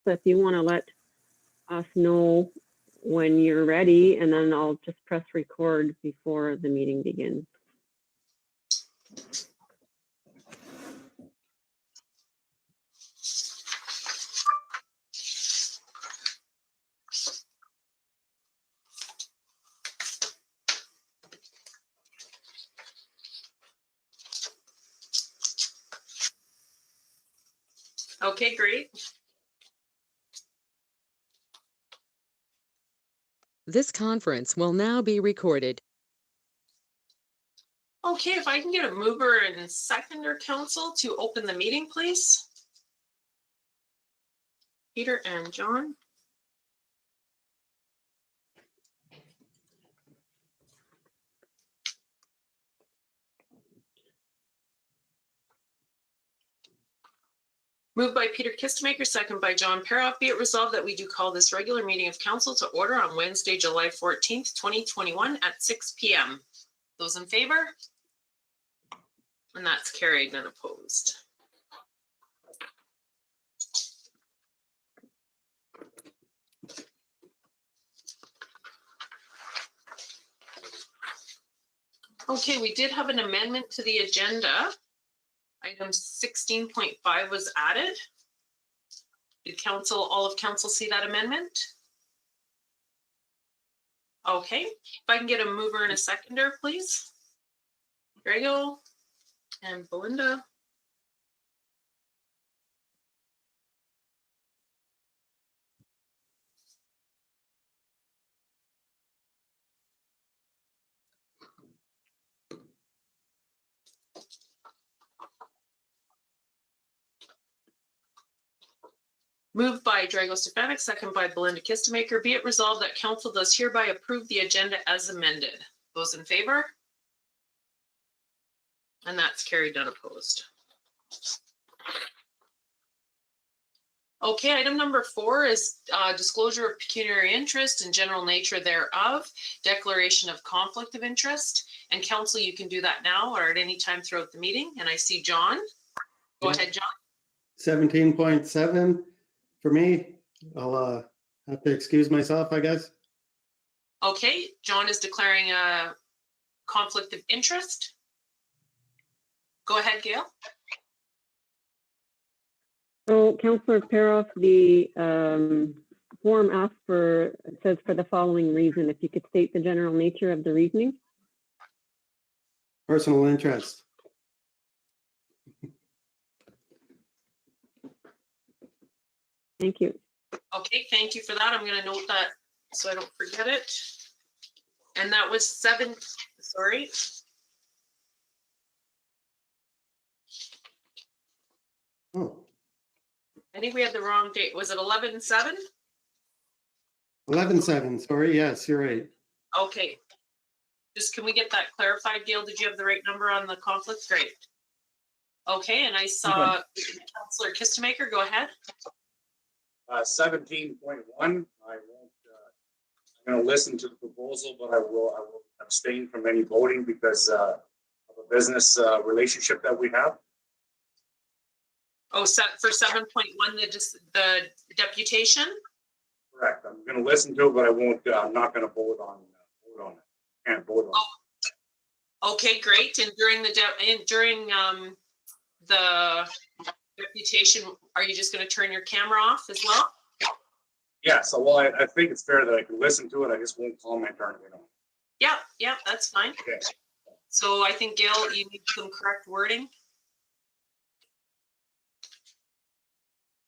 So if you want to let us know when you're ready, and then I'll just press record before the meeting begins. Okay, great. This conference will now be recorded. Okay, if I can get a mover and seconder, council, to open the meeting, please. Peter and John. Moved by Peter Kistemaker, second by John Paroff. Be it resolved that we do call this regular meeting of council to order on Wednesday, July 14th, 2021 at 6 p.m. Those in favor? And that's carried and opposed. Okay, we did have an amendment to the agenda. Item 16.5 was added. Did council, all of council, see that amendment? Okay, if I can get a mover and a seconder, please. Grego and Belinda. Moved by Drago Stefanik, second by Belinda Kistemaker. Be it resolved that council does hereby approve the agenda as amended. Those in favor? And that's carried unopposed. Okay, item number 4 is disclosure of pecuniary interest and general nature thereof, declaration of conflict of interest. And council, you can do that now or at any time throughout the meeting. And I see John. Go ahead, John. 17.7 for me. I'll have to excuse myself, I guess. Okay, John is declaring a conflict of interest. Go ahead, Gail. So, Councillor Paroff, the form asks for, it says for the following reason. If you could state the general nature of the reasoning. Personal interest. Thank you. Okay, thank you for that. I'm going to note that so I don't forget it. And that was 7, sorry. Oh, I think we had the wrong date. Was it 11/7? 11.7. Sorry. Yes, you're right. Okay. Just can we get that clarified, Gail? Did you have the right number on the conflict? Great. Okay, and I saw Councillor Kistemaker. Go ahead. 17.1. I won't. I'm going to listen to the proposal, but I will abstain from any voting because of a business relationship that we have. Oh, for 7.1, the deputation. Correct. I'm going to listen to it, but I won't. I'm not going to vote on it. Can't vote on it. Oh, okay, great. And during the deputation, are you just going to turn your camera off as well? Yeah. So, well, I think it's fair that I can listen to it. I just won't comment on it. Yeah, that's fine. Okay. So I think, Gail, you need some correct wording.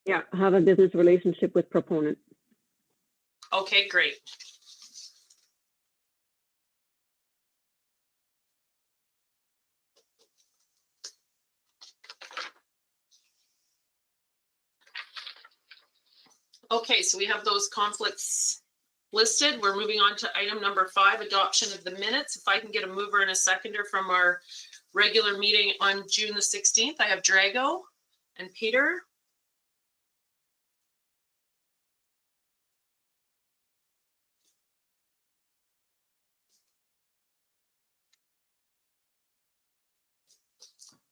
Yeah, have a business relationship with proponent. Okay, great. Okay, so we have those conflicts listed. We're moving on to item number 5, adoption of the minutes. If I can get a mover and a seconder from our regular meeting on June the 16th, I have Drago and Peter.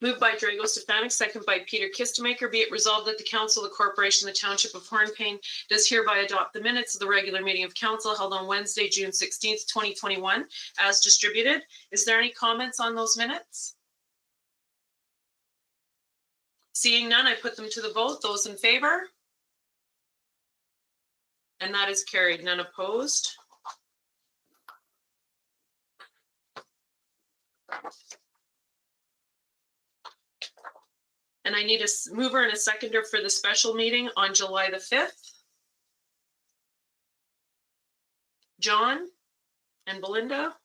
Moved by Drago Stefanik, second by Peter Kistemaker. Be it resolved that the Council of the Corporation of the Township of Hornepayne does hereby adopt the minutes of the regular meeting of council held on Wednesday, June 16th, 2021, as distributed. Is there any comments on those minutes? Seeing none, I put them to the vote. Those in favor? And that is carried. None opposed. And I need a mover and a seconder for the special meeting on July the 5th. John and Belinda.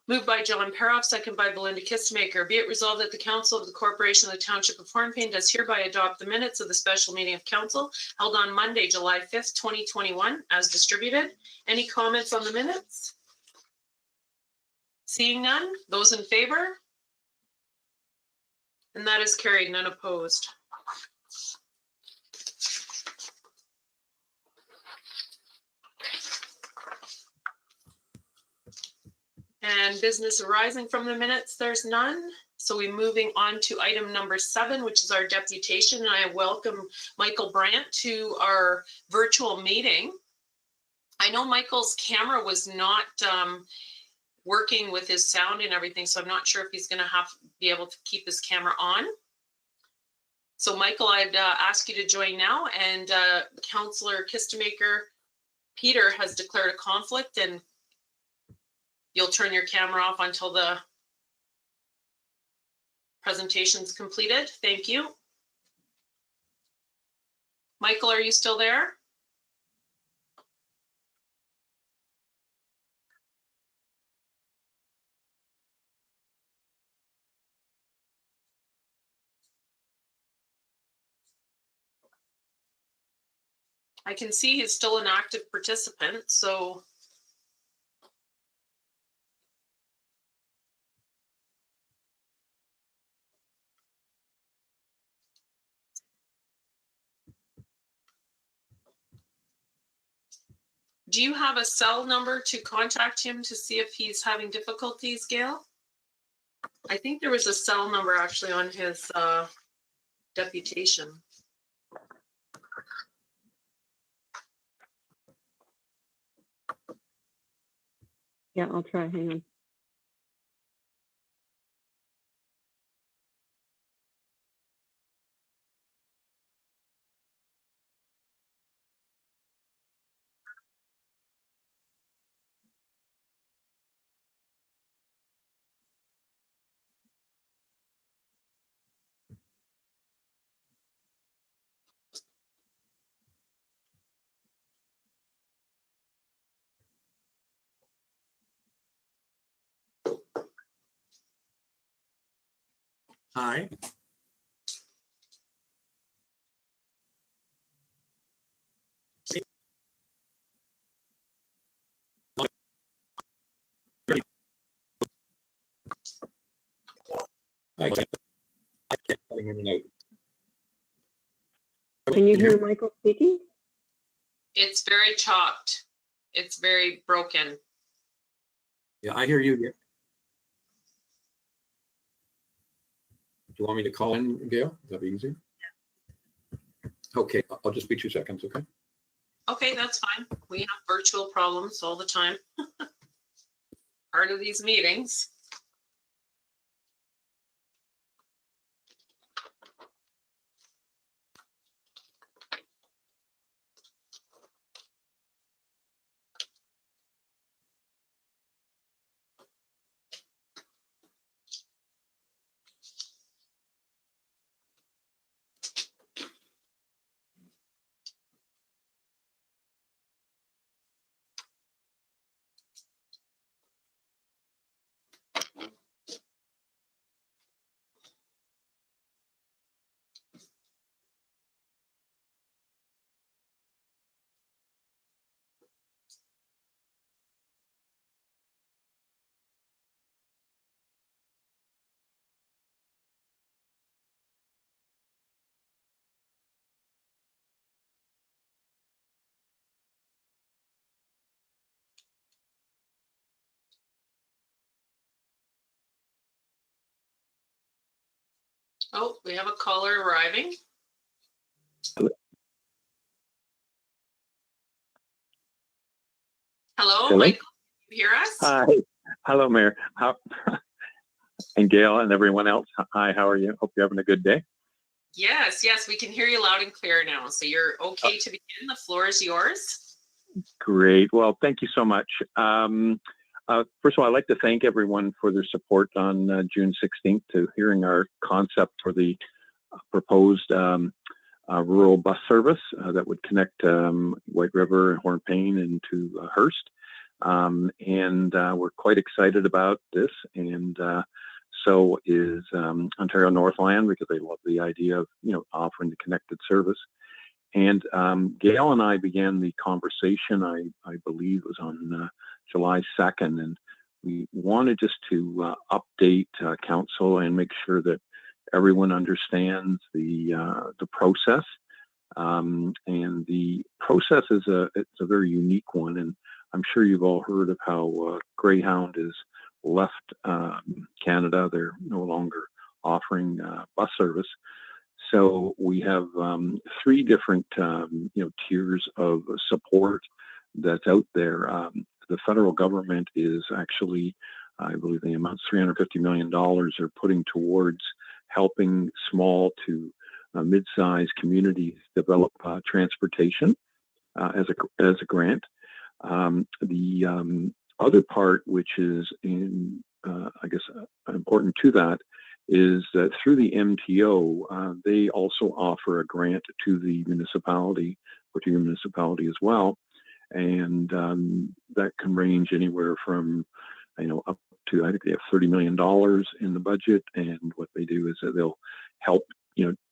Moved by John Paroff, second by Belinda Kistemaker. Be it resolved that the Council of the Corporation of the Township of Hornepayne does hereby adopt the minutes of the special meeting of council held on Monday, July 5th, 2021, as distributed. Any comments on the minutes? Seeing none, those in favor? And that is carried, none opposed. And business arising from the minutes, there's none. So we're moving on to item number 7, which is our deputation. And I welcome Michael Brandt to our virtual meeting. I know Michael's camera was not working with his sound and everything, so I'm not sure if he's going to be able to keep his camera on. So Michael, I'd ask you to join now, and Councillor Kistemaker, Peter has declared a conflict, and you'll turn your camera off until the presentation's completed. Thank you. Michael, are you still there? I can see he's still an active participant, so. Do you have a cell number to contact him to see if he's having difficulties, Gail? I think there was a cell number actually on his deputation. Yeah, I'll try. Hang on. Hi. Can you hear Michael speaking? It's very chopped. It's very broken. Yeah, I hear you. Do you want me to call in, Gail? That'd be easier. Okay, I'll just be 2 seconds, okay? Okay, that's fine. We have virtual problems all the time. Part of these meetings. Oh, we have a caller arriving. Hello, Hello? Michael, can you hear us? Hi. Hello, Mayor. And Gail and everyone else. Hi, how are you? Hope you're having a good day. Yes, yes, we can hear you loud and clear now. So you're okay to begin. The floor is yours. Great. Well, thank you so much. First of all, I'd like to thank everyone for their support on June 16th to hearing our concept for the proposed rural bus service that would connect White River and Hornepayne into Hearst. And we're quite excited about this. And so is Ontario Northland, because they love the idea of, offering the connected service. And Gail and I began the conversation, I believe it was on July 2nd, and we wanted just to update council and make sure that everyone understands the process. And the process is it's a very unique one, and I'm sure you've all heard of how Greyhound has left Canada. They're no longer offering bus service. So we have 3 different, tiers of support that's out there. The federal government is actually, I believe the amount's $350 million are putting towards helping small to mid-sized communities develop transportation as a grant. The other part, which is important to that, is that through the MTO, they also offer a grant to the municipality, or to your municipality as well. And that can range anywhere from, up to, I think they have $30 million in the budget. And what they do is that they'll help,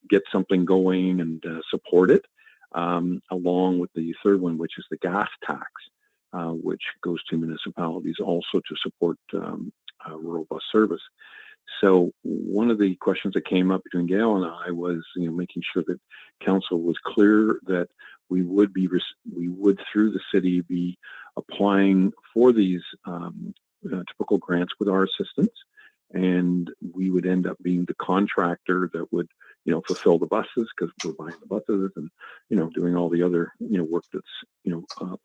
get something going and support it, along with the third one, which is the gas tax, which goes to municipalities also to support rural bus service. So one of the questions that came up between Gail and I was, making sure that council was clear that we would through the city be applying for these typical grants with our assistance, and we would end up being the contractor that would, fulfill the buses, because we're buying the buses and, doing all the other, work that's,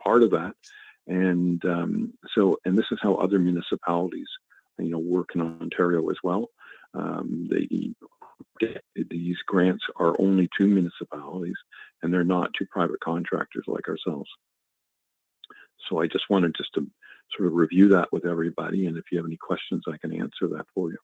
part of that. And and this is how other municipalities, work in Ontario as well. These grants are only to municipalities, and they're not to private contractors like ourselves. So I just wanted to sort of review that with everybody, and if you have any questions, I can answer that for you.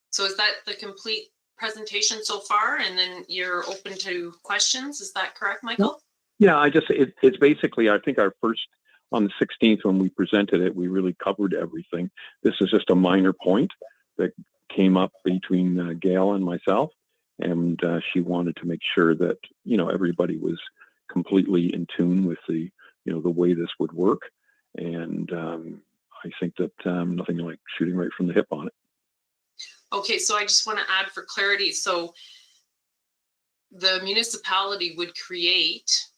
So is that the complete presentation so far? And then you're open to questions? Is that correct, Michael? Yeah, it's basically, I think our first, on the 16th when we presented it, we really covered everything. This is just a minor point that came up between Gail and myself, and she wanted to make sure that, everybody was completely in tune with the, the way this would work. And I think that nothing like shooting right from the hip on it. Okay, so I just want to add for clarity. So the municipality would create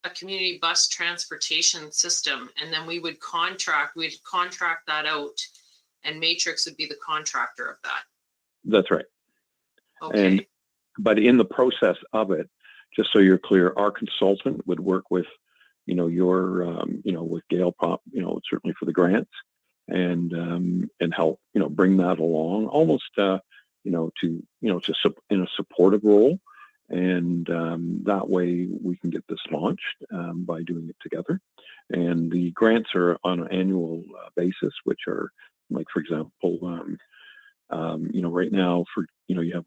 a community bus transportation system, and then we'd contract that out, and Matrix would be the contractor of that. That's right. Okay. But in the process of it, just so you're clear, our consultant would work with, with Gail Pop, certainly for the grants, and help, bring that along, almost, in a supportive role. And that way we can get this launched by doing it together. And the grants are on an annual basis, which are, like, for example, right now for, you have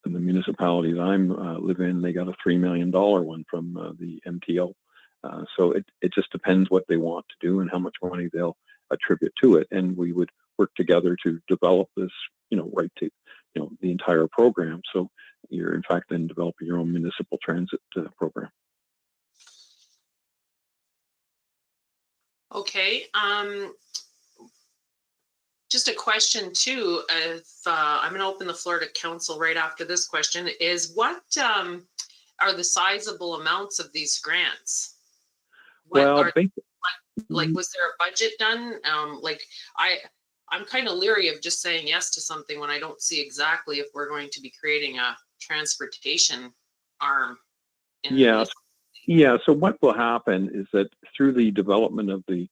in the municipalities I'm live in, they got a $3 million one from the MTO. So it just depends what they want to do and how much money they'll attribute to it. And we would work together to develop this, right to, the entire program. So you're in fact then developing your own municipal transit program. Okay. Just a question too, if I'm going to open the floor to council right after this question, is what are the sizable amounts of these grants? Was there a budget done? I'm kind of leery of just saying yes to something when I don't see exactly if we're going to be creating a transportation arm. Yeah. Yeah. So what will happen is that through the development of the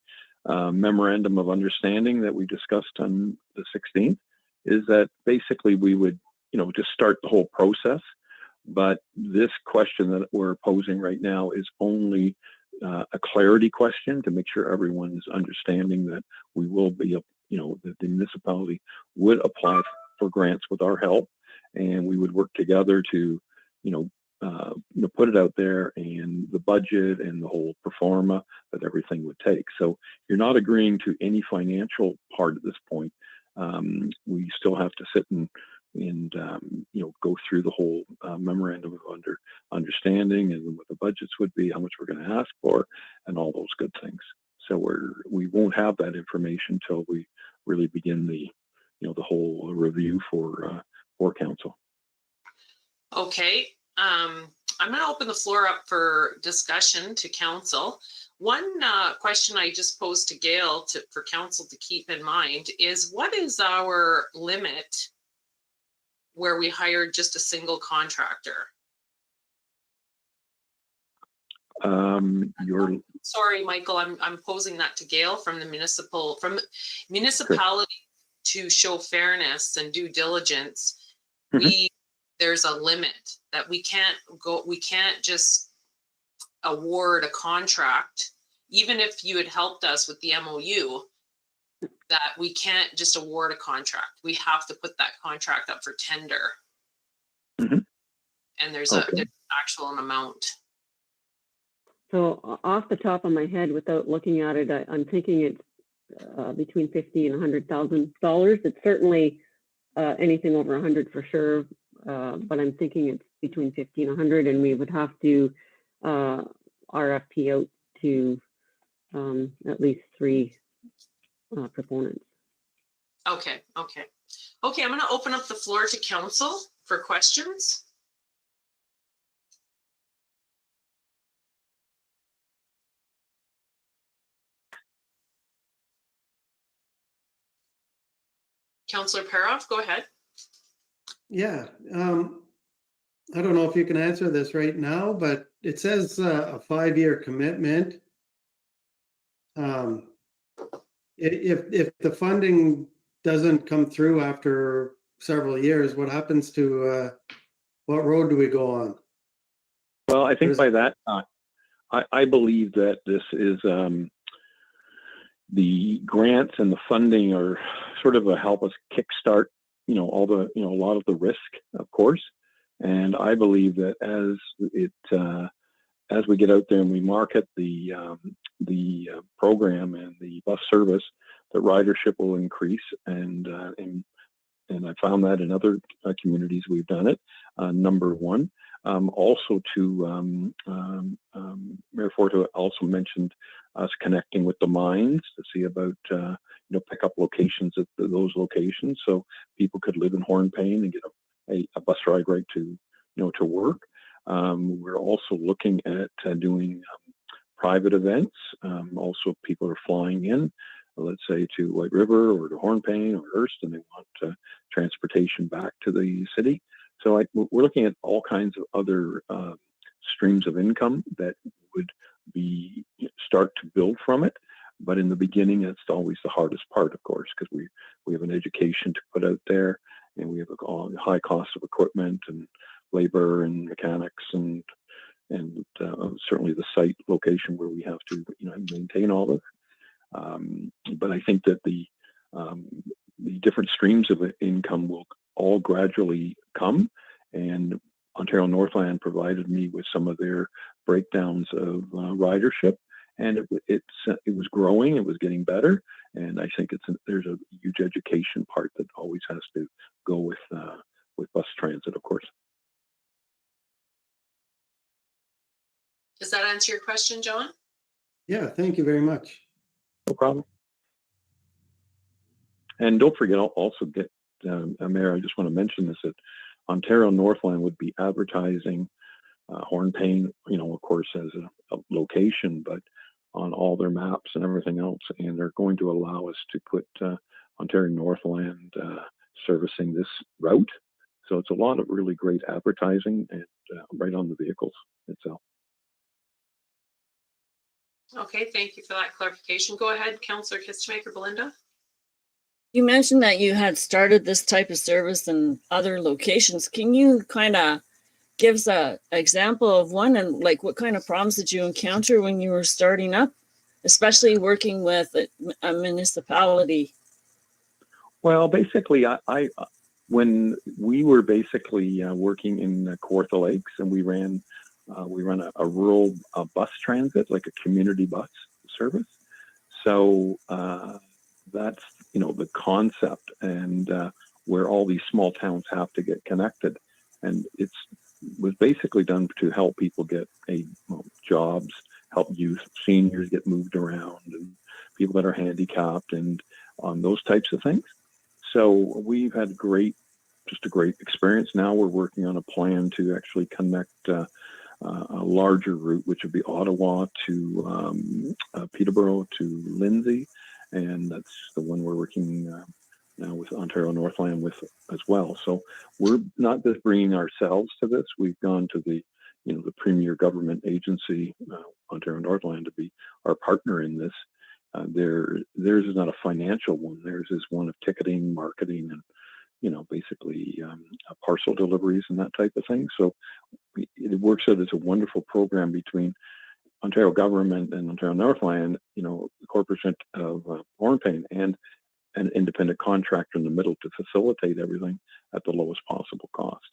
memorandum of understanding that we discussed on the 16th, is that basically we would, just start the whole process. But this question that we're posing right now is only a clarity question to make sure everyone's understanding that we will be, that the municipality would apply for grants with our help, and we would work together to, put it out there, and the budget and the whole pro forma that everything would take. So you're not agreeing to any financial part at this point. We still have to sit and go through the whole memorandum of understanding and what the budgets would be, how much we're going to ask for, and all those good things. So we won't have that information until we really begin the whole review for council. Okay. I'm going to open the floor up for discussion to council. One question I just posed to Gail for council to keep in mind is, what is our limit where we hire just a single contractor? Sorry, Michael, I'm posing that to Gail from the municipality to show fairness and due diligence. There's a limit that we can't just award a contract, even if you had helped us with the MOU, that we can't just award a contract. We have to put that contract up for tender. And there's an actual amount. So off the top of my head, without looking at it, I'm thinking it's between $50,000 and $100,000. It's certainly anything over 100 for sure, but I'm thinking it's between 50 and 100, and we would have to RFP out to at least 3 proponents. Okay. I'm going to open up the floor to council for questions. Councillor Paroff, go ahead. Yeah, I don't know if you can answer this right now, but it says a 5-year commitment. If the funding doesn't come through after several years, what happens to what road do we go on? Well, I think by that, I believe that this is the grants and the funding are sort of a help us kickstart, a lot of the risk, of course. And I believe that as we get out there and we market the program and the bus service, the ridership will increase, and I found that in other communities we've done it. Number one, also to Mayor Forto also mentioned us connecting with the mines to see about pick up locations at those locations, so people could live in Hornepayne and get a bus ride right to work. We're also looking at doing private events. Also, people are flying in, let's say to White River or to Hornepayne or Hearst, and they want transportation back to the city. So we're looking at all kinds of other streams of income that would start to build from it. But in the beginning, it's always the hardest part, of course, because we have an education to put out there, and we have a high cost of equipment and labor and mechanics and certainly the site location where we have to maintain all of it. But I think that the different streams of income will all gradually come, and Ontario Northland provided me with some of their breakdowns of ridership, and it was growing, it was getting better, and I think there's a huge education part that always has to go with bus transit, of course. Does that answer your question, John? Yeah, thank you very much. No problem. And don't forget, I'll also get, Mayor, I just want to mention this, that Ontario Northland would be advertising Hornepayne, of course, as a location, but on all their maps and everything else. And they're going to allow us to put Ontario Northland servicing this route. So it's a lot of really great advertising and right on the vehicles itself. Okay, thank you for that clarification. Go ahead, Councillor Kistemaker Belinda. You mentioned that you had started this type of service in other locations. Can you kind of give us an example of one, and like what kind of problems did you encounter when you were starting up, especially working with a municipality? Well, basically, when we were basically working in Kawartha Lakes, and we run a rural bus transit, like a community bus service. So that's, you know, the concept, and where all these small towns have to get connected, and it was basically done to help people get jobs, help youth, seniors get moved around, and people that are handicapped, and on those types of things. So we've had just a great experience. Now we're working on a plan to actually connect a larger route, which would be Ottawa to Peterborough to Lindsay, and that's the one we're working now with Ontario Northland with as well. So we're not just bringing ourselves to this. We've gone to the premier government agency, Ontario Northland, to be our partner in this. Theirs is not a financial one. Theirs is one of ticketing, marketing, and basically parcel deliveries and that type of thing. So it works out as a wonderful program between Ontario government and Ontario Northland, the corporation of Hornepayne, and an independent contractor in the middle to facilitate everything at the lowest possible cost.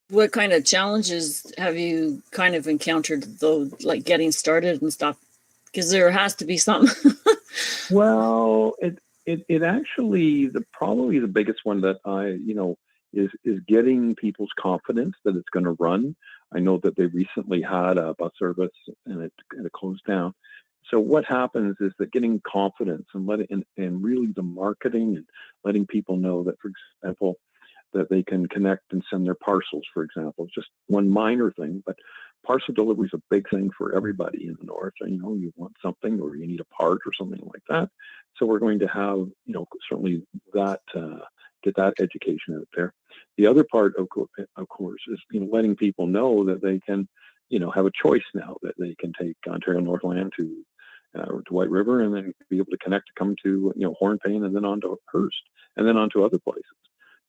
What kind of challenges have you kind of encountered, though, like getting started and stuff? Because there has to be some. Well, it actually, probably the biggest one that is getting people's confidence that it's going to run. I know that they recently had a bus service and it closed down. So what happens is that getting confidence and really the marketing and letting people know that, for example, that they can connect and send their parcels, for example. It's just one minor thing, but parcel delivery is a big thing for everybody in the North. You want something, or you need a part or something like that. So we're going to have, certainly that, get that education out there. The other part, of course, is, letting people know that they can, have a choice now, that they can take Ontario Northland to White River, and then be able to connect to come to, Hornepayne, and then on to Hearst, and then on to other places.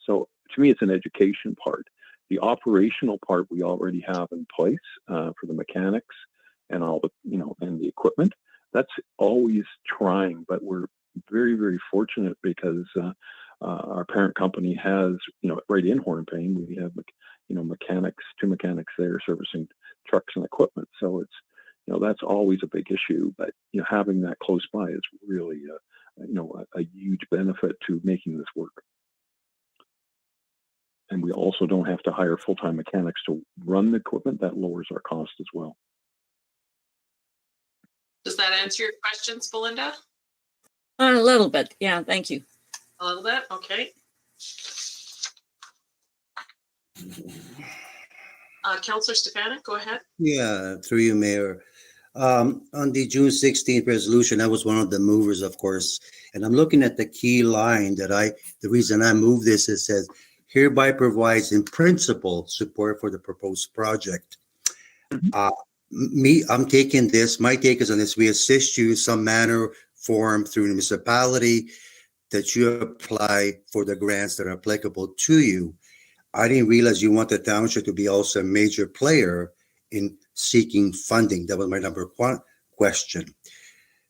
So to me, it's an education part. The operational part we already have in place for the mechanics and all the, and the equipment. That's always trying, but we're very, very fortunate because our parent company has, right in Hornepayne, we have, mechanics, 2 mechanics there servicing trucks and equipment. So it's, that's always a big issue, but, having that close by is really, a huge benefit to making this work. And we also don't have to hire full-time mechanics to run the equipment. That lowers our cost as well. Does that answer your questions, Belinda? A little bit. Yeah, thank you. A little bit, okay. Councillor Stefanik, go ahead. Yeah, through you, Mayor. On the June 16th resolution, I was one of the movers, of course, and I'm looking at the key line that the reason I moved this, it says, hereby provides in principle support for the proposed project. I'm taking this, my take is on this, we assist you in some manner, form through the municipality that you apply for the grants that are applicable to you. I didn't realize you want the township to be also a major player in seeking funding. That was my number one question.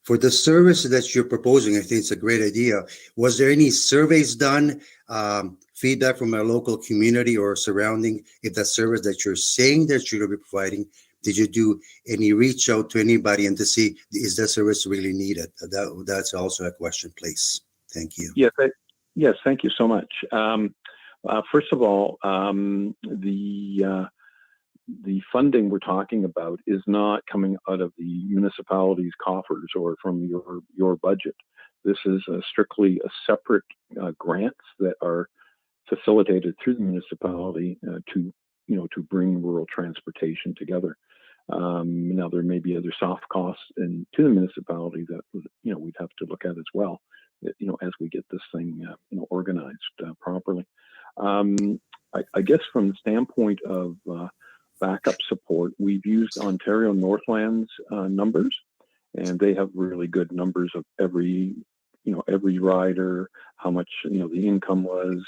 For the service that you're proposing, I think it's a great idea. Was there any surveys done, feedback from a local community or surrounding, if that service that you're saying that you're going to be providing, did you do any reach out to anybody and to see, is that service really needed? That's also a question, please. Thank you. Yes, thank you so much. First of all, the funding we're talking about is not coming out of the municipality's coffers or from your budget. This is strictly a separate grants that are facilitated through the municipality to bring rural transportation together. Now there may be other soft costs to the municipality that we'd have to look at as well, as we get this thing organized properly. I guess from the standpoint of backup support, we've used Ontario Northland's numbers, and they have really good numbers of every rider, how much the income was,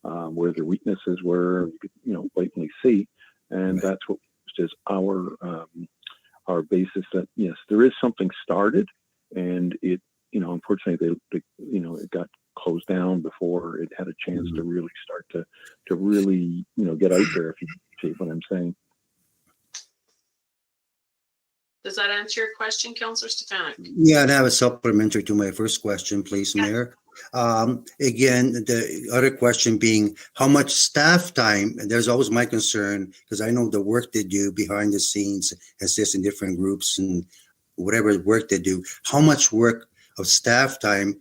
where their weaknesses were. You could blatantly see, and that's what is our basis that yes, there is something started, and it unfortunately they it got closed down before it had a chance to really start to really get out there, if you see what I'm saying. Does that answer your question, Councillor Stefanik? Yeah, and I have a supplementary to my first question, please, Mayor. Again, the other question being how much staff time, and there's always my concern, because I know the work they do behind the scenes, assist in different groups and whatever work they do, how much work of staff time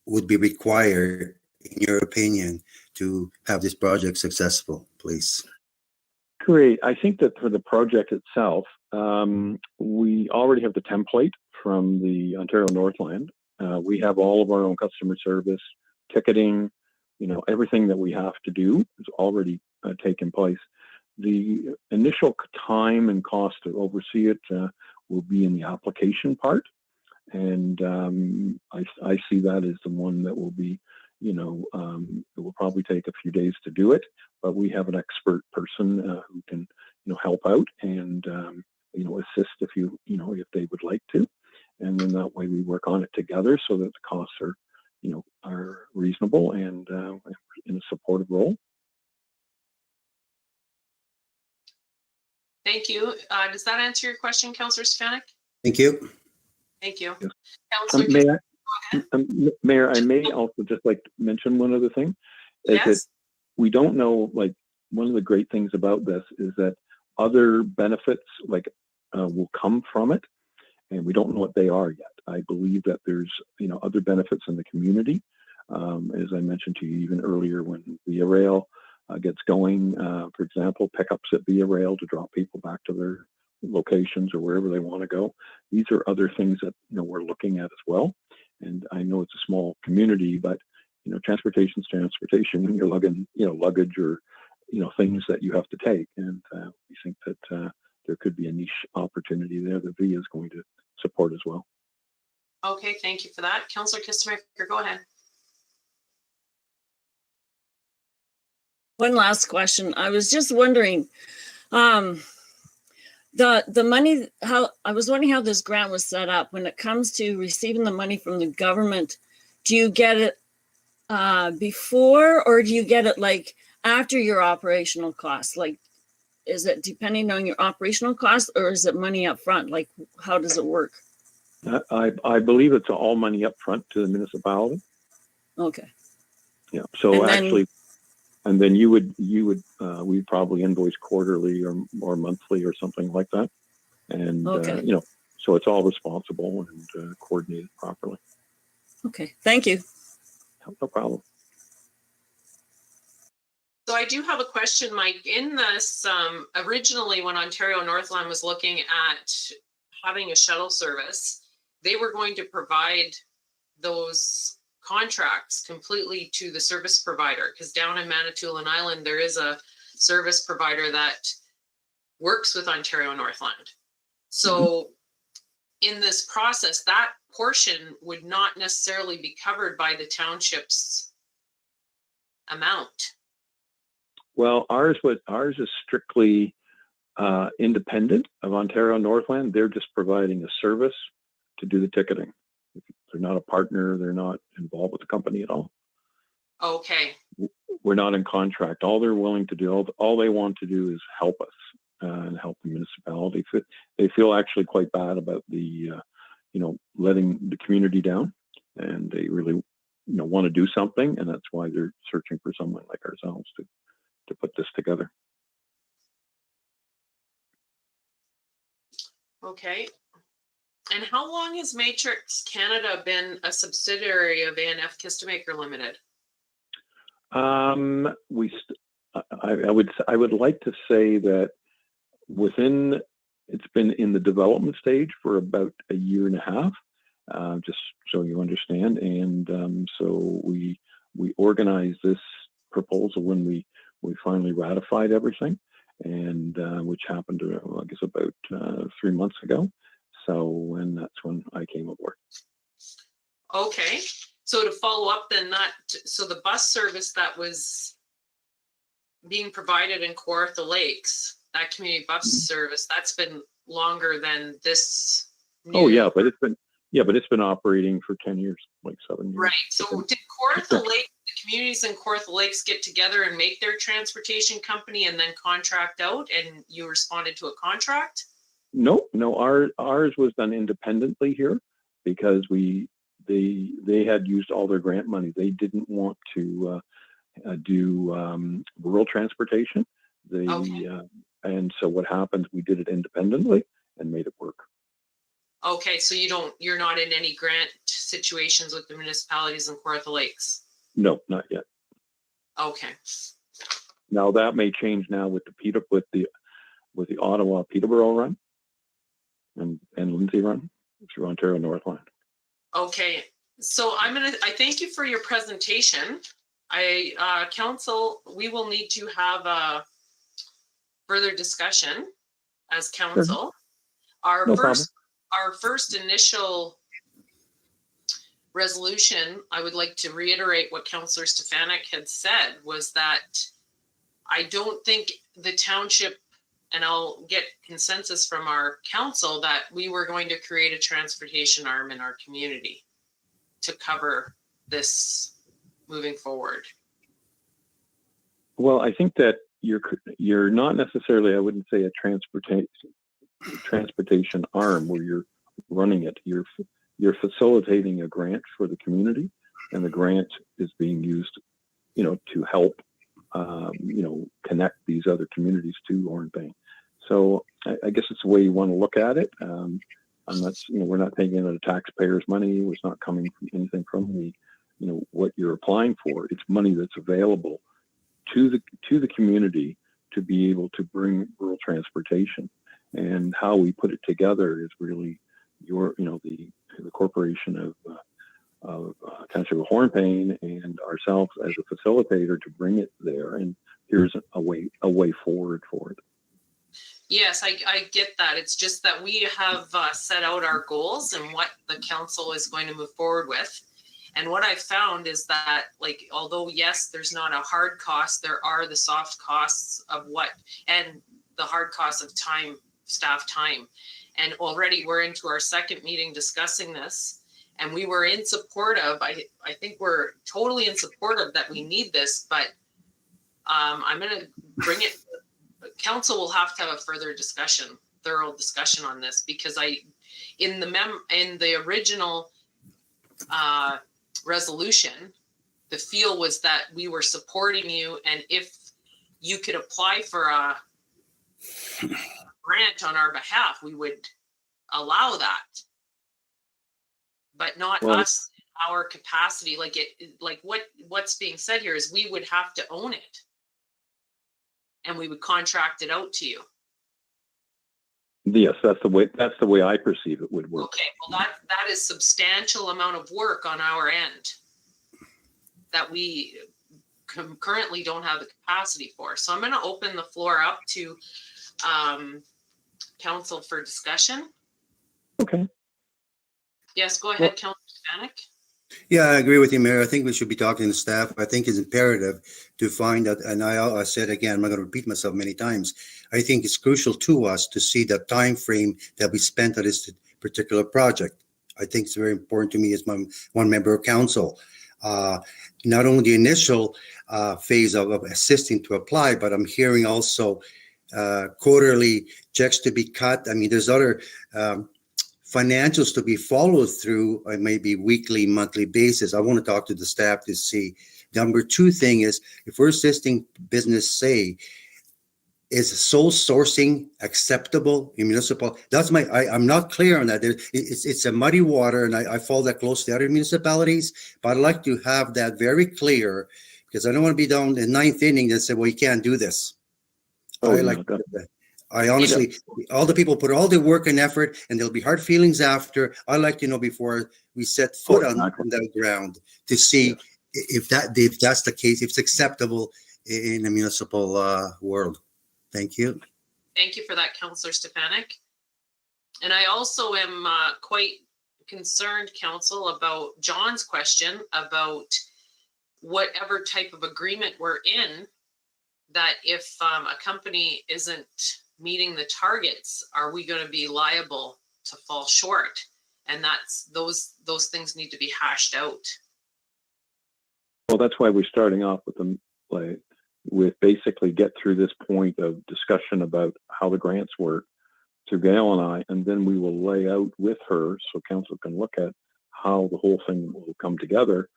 would be required, in your opinion, to have this project successful, please? Great. I think that for the project itself, we already have the template from the Ontario Northland. We have all of our own customer service, ticketing, everything that we have to do is already taken place. The initial time and cost to oversee it will be in the application part. And I see that as the one that will be, it will probably take a few days to do it, but we have an expert person who can, help out and, assist if if they would like to. And then that way we work on it together so that the costs are reasonable and in a supportive role. Thank you. Does that answer your question, Councillor Stefanik? Thank you. Thank you. Yes. Councillor, Mayor, I may also just like to mention one other thing. Is yes. that we don't know, like, one of the great things about this is that other benefits will come from it, and we don't know what they are yet. I believe that there's other benefits in the community. As I mentioned to you even earlier, when Via Rail gets going, for example, pickups at Via Rail to drop people back to their locations or wherever they want to go. These are other things that we're looking at as well. And I know it's a small community, but transportation's transportation when you're lugging luggage or things that you have to take. And we think that there could be a niche opportunity there that VIA is going to support as well. Okay, thank you for that. Councillor Kistemaker, go ahead. One last question. I was just wondering, the money, I was wondering how this grant was set up. When it comes to receiving the money from the government, do you get it before, or do you get it like after your operational costs? Like, is it depending on your operational costs, or is it money up front? Like, how does it work? I believe it's all money up front to the municipality. Okay. Yeah. So and actually, and then we probably invoice quarterly or monthly or something like that. And, okay. So it's all responsible and coordinated properly. Okay. Thank you. No problem. So I do have a question, Mike. In this, originally when Ontario Northland was looking at having a shuttle service, they were going to provide those contracts completely to the service provider, because down in Manitoulin Island, there is a service provider that works with Ontario Northland. So in this process, that portion would not necessarily be covered by the township's amount. Well, ours is strictly independent of Ontario Northland. They're just providing a service to do the ticketing. They're not a partner. They're not involved with the company at all. Okay. We're not in contract. All they're willing to do, all they want to do is help us and help the municipality. They feel actually quite bad about the, letting the community down, and they really, want to do something, and that's why they're searching for someone like ourselves to put this together. Okay. And how long has Matrix Canada been a subsidiary of ANF Kistemaker Limited? I would like to say that within it's been in the development stage for about a year and a half, just so you understand. And so we organized this proposal when we finally ratified everything, and which happened, I guess, about 3 months ago. So, and that's when I came aboard. Okay, so to follow up then, so the bus service that was being provided in Kawartha Lakes, that community bus service, that's been longer than this. Oh yeah, but it's been operating for 10 years, like 7 years. Right. So did Kawartha Lake, the communities in Kawartha Lakes get together and make their transportation company and then contract out, and you responded to a contract? No, ours was done independently here because they had used all their grant money. They didn't want to do rural transportation. And so what happened, we did it independently and made it work. Okay, so you're not in any grant situations with the municipalities in Kawartha Lakes? No, not yet. Okay. Now that may change now with the Ottawa Peterborough run and Lindsay run through Ontario Northland. Okay, so I thank you for your presentation. Council, we will need to have a further discussion as council. Sure. Our first initial resolution, I would like to reiterate what Councillor Stefanik had said, was that I don't think the township, and I'll get consensus from our council, that we were going to create a transportation arm in our community to cover this moving forward. Well, I think that you're not necessarily, I wouldn't say a transportation arm where you're running it. You're facilitating a grant for the community, and the grant is being used, to help, connect these other communities to Hornepayne. So I guess it's the way you want to look at it. I'm not, we're not taking out of taxpayers' money. It's not coming from anything from what you're applying for. It's money that's available to the community to be able to bring rural transportation. And how we put it together is really the corporation of Township of Hornepayne and ourselves as a facilitator to bring it there. And here's a way forward for it. Yes, I get that. It's just that we have set out our goals and what the council is going to move forward with. And what I found is that, although yes, there's not a hard cost, there are the soft costs of and the hard costs of time, staff time. And already we're into our second meeting discussing this, and we were in support of, I think we're totally in support of that we need this, but I'm going to bring it, council will have to have a further discussion, thorough discussion on this, because in the original resolution, the feel was that we were supporting you, and if you could apply for a grant on our behalf, we would allow that, but not us in our capacity. What's being said here is we would have to own it, and we would contract it out to you. Yes, that's the way I perceive it would work. Okay, well that is substantial amount of work on our end that we currently don't have the capacity for. So I'm going to open the floor up to council for discussion. Okay. Yes, go ahead, Councillor Stefanik. Yeah, I agree with you, Mayor. I think we should be talking to staff. I think it's imperative to find out, and I said again, I'm not going to repeat myself many times. I think it's crucial to us to see the time frame that we spent on this particular project. I think it's very important to me as one member of council. Not only the initial phase of assisting to apply, but I'm hearing also quarterly checks to be cut. I mean, there's other financials to be followed through on maybe weekly, monthly basis. I want to talk to the staff to see. Number two thing is, if we're assisting business, say, is sole sourcing acceptable in municipal? That's I'm not clear on that. It's a muddy water, and I follow that close to other municipalities, but I'd like to have that very clear, because I don't want to be down in ninth inning and say, well, you can't do this. I honestly, all the people put all the work and effort, and there'll be hard feelings after. I like to know before we set foot on the ground to see if that's the case, if it's acceptable in the municipal world. Thank you. Thank you for that, Councillor Stefanik. And I also am quite concerned, Council, about John's question about whatever type of agreement we're in, that if a company isn't meeting the targets, are we going to be liable to fall short? And that's those things need to be hashed out. Well, that's why we're starting off with them, like, with basically get through this point of discussion about how the grants work to Gail and I, and then we will lay out with her so council can look at how the whole thing will come together.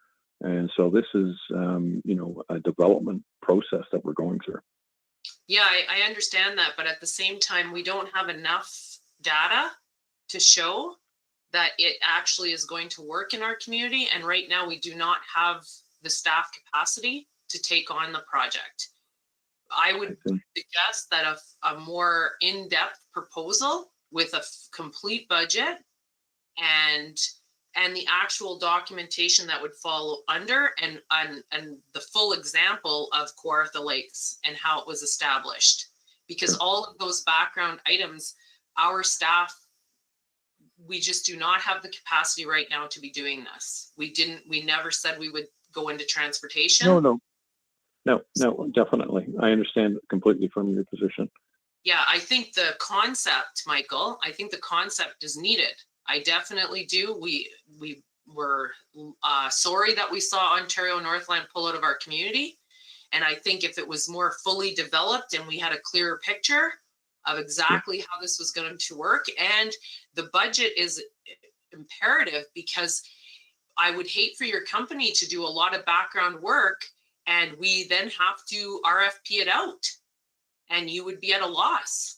And so this is, you know, a development process that we're going through. Yeah, I understand that, but at the same time, we don't have enough data to show that it actually is going to work in our community. And right now we do not have the staff capacity to take on the project. I would suggest that a more in-depth proposal with a complete budget and the actual documentation that would follow under and the full example of Kawartha Lakes and how it was established. Because all of those background items, our staff, we just do not have the capacity right now to be doing this. We never said we would go into transportation. No, definitely. I understand completely from your position. Yeah, I think the concept, Michael, I think the concept is needed. I definitely do. We were sorry that we saw Ontario Northland pull out of our community. And I think if it was more fully developed and we had a clearer picture of exactly how this was going to work, and the budget is imperative, because I would hate for your company to do a lot of background work and we then have to RFP it out and you would be at a loss.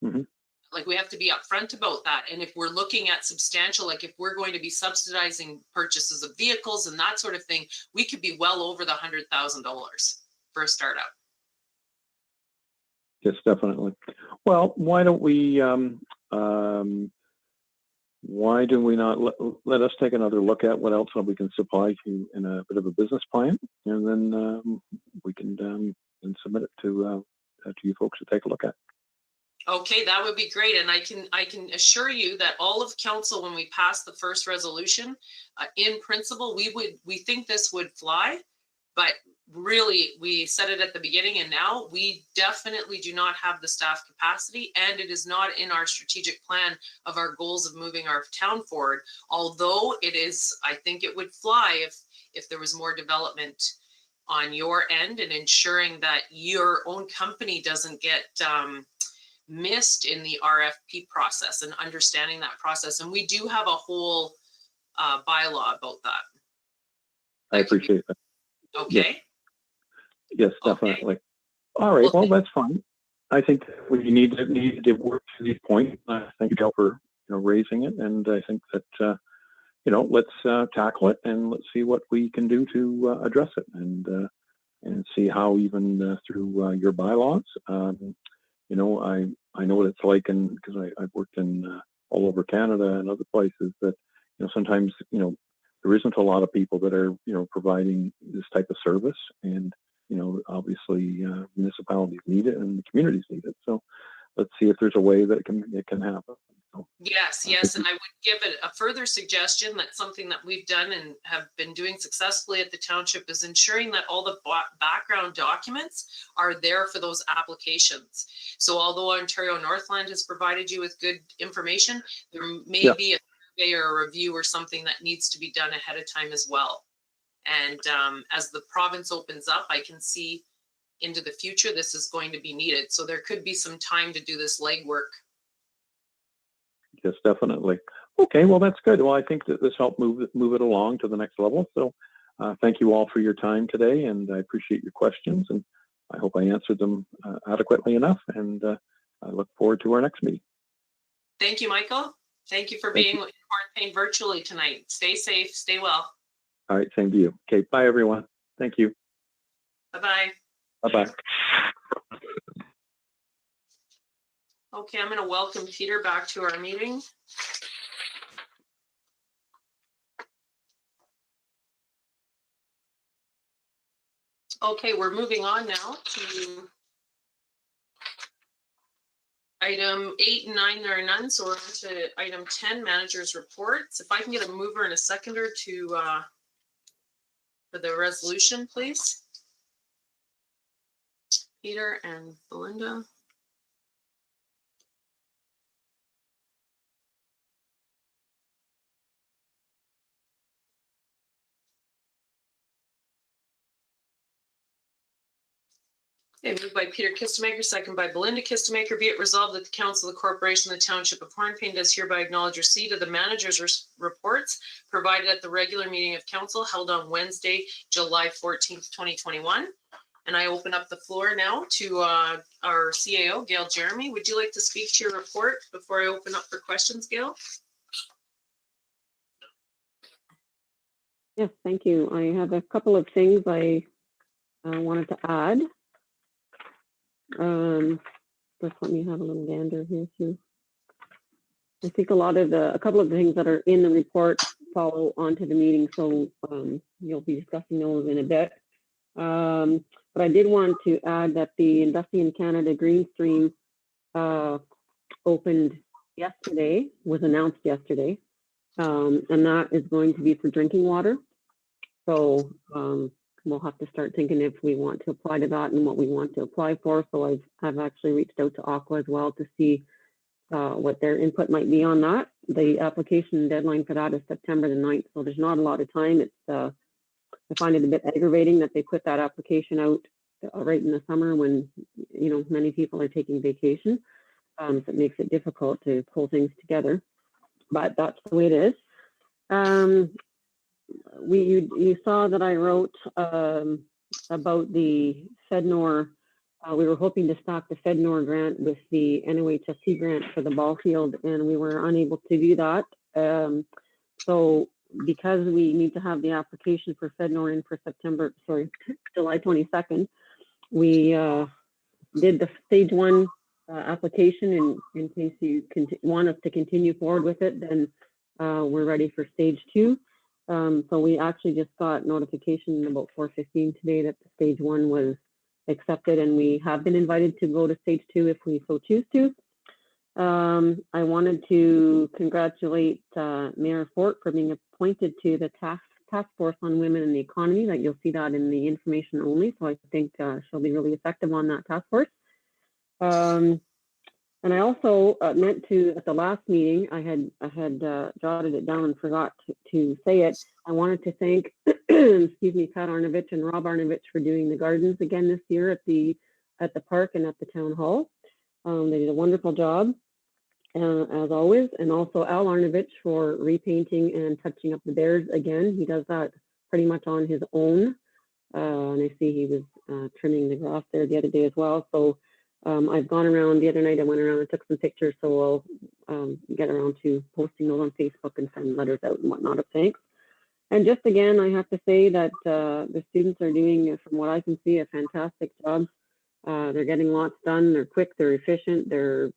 Mm-hmm. Like, we have to be upfront about that. And if we're looking at substantial, like if we're going to be subsidizing purchases of vehicles and that sort of thing, we could be well over the $100,000 for a startup. Yes, definitely. Well, why don't we not let us take another look at what else we can supply you in a bit of a business plan, and then we can submit it to you folks to take a look at. Okay, that would be great. And I can assure you that all of council, when we pass the first resolution, in principle, we think this would fly, but really, we said it at the beginning, and now we definitely do not have the staff capacity, and it is not in our strategic plan of our goals of moving our town forward. Although it is, I think it would fly if there was more development on your end and ensuring that your own company doesn't get missed in the RFP process and understanding that process. And we do have a whole bylaw about that. I appreciate that. Okay. Yes, definitely. Okay. All right. Well, that's fine. I think we need to work to these points. Thank you for raising it, and I think that let's tackle it and let's see what we can do to address it, and see how even through your bylaws. I know what it's like, and because I've worked in all over Canada and other places, that sometimes there isn't a lot of people that are providing this type of service, and obviously municipalities need it and the communities need it. So let's see if there's a way that it can happen. So, yes, and I would give it a further suggestion. That's something that we've done and have been doing successfully at the township, is ensuring that all the background documents are there for those applications. So although Ontario Northland has provided you with good information, there may be a survey or a review or something that needs to be done ahead of time as well. And as the province opens up, I can see into the future this is going to be needed. So there could be some time to do this legwork. Yes, definitely. Okay, well, that's good. Well, I think that this helped move it along to the next level. So thank you all for your time today, and I appreciate your questions, and I hope I answered them adequately enough, and I look forward to our next meeting. Thank you, Michael. Thank you for being with Hornepayne virtually tonight. Stay safe, stay well. All right, same to you. Okay, bye, everyone. Thank you. Bye-bye. Bye-bye. Okay, I'm going to welcome Peter back to our meeting. Okay, we're moving on now to item 8 and 9. There are none, so we're on to item 10, managers reports. If I can get a mover and a seconder to for the resolution, please. Peter and Belinda. Okay, moved by Peter Kistemaker, second by Belinda Kistemaker. Be it resolved that the Council of the Corporation of the Township of Hornepayne does hereby acknowledge receipt of the manager's reports provided at the regular meeting of council held on Wednesday, July 14th, 2021. And I open up the floor now to our CAO, Gail Jeremy. Would you like to speak to your report before I open up for questions, Gail? Yes, thank you. I have a couple of things I wanted to add. Just let me have a little gander here too. I think a couple of the things that are in the report follow onto the meeting, so you'll be discussing those in a bit. But I did want to add that the Investing in Canada Green Stream opened yesterday, was announced yesterday, and that is going to be for drinking water. So we'll have to start thinking if we want to apply to that and what we want to apply for. So I've actually reached out to Aqua as well to see what their input might be on that. The application deadline for that is September the 9th, so there's not a lot of time. It's I find it a bit aggravating that they put that application out right in the summer when, you know, many people are taking vacation. So it makes it difficult to pull things together, but that's the way it is. You saw that I wrote about the FedNor. We were hoping to stock the FedNor grant with the NOHSC grant for the ball field, and we were unable to do that. So because we need to have the application for FedNor in for July 22nd, we did the stage 1 application, and in case you want us to continue forward with it, then we're ready for stage 2. So we actually just got notification about 4:15 today that the stage 1 was accepted, and we have been invited to go to stage 2 if we so choose to. I wanted to congratulate Mayor Fort for being appointed to the task force on women in the economy. That you'll see that in the information only. So I think she'll be really effective on that task force. And I also meant to, at the last meeting, I had jotted it down and forgot to say it. I wanted to thank, excuse me, Pat Arnovich and Rob Arnovich for doing the gardens again this year at the park and at the town hall. They did a wonderful job, as always. And also Al Arnovich for repainting and touching up the bears again. He does that pretty much on his own. And I see he was trimming the grass there the other day as well. So I've gone around the other night. I went around and took some pictures, so I'll get around to posting those on Facebook and send letters out and whatnot of thanks. And just again, I have to say that the students are doing, from what I can see, a fantastic job. They're getting lots done. They're quick. They're efficient. They're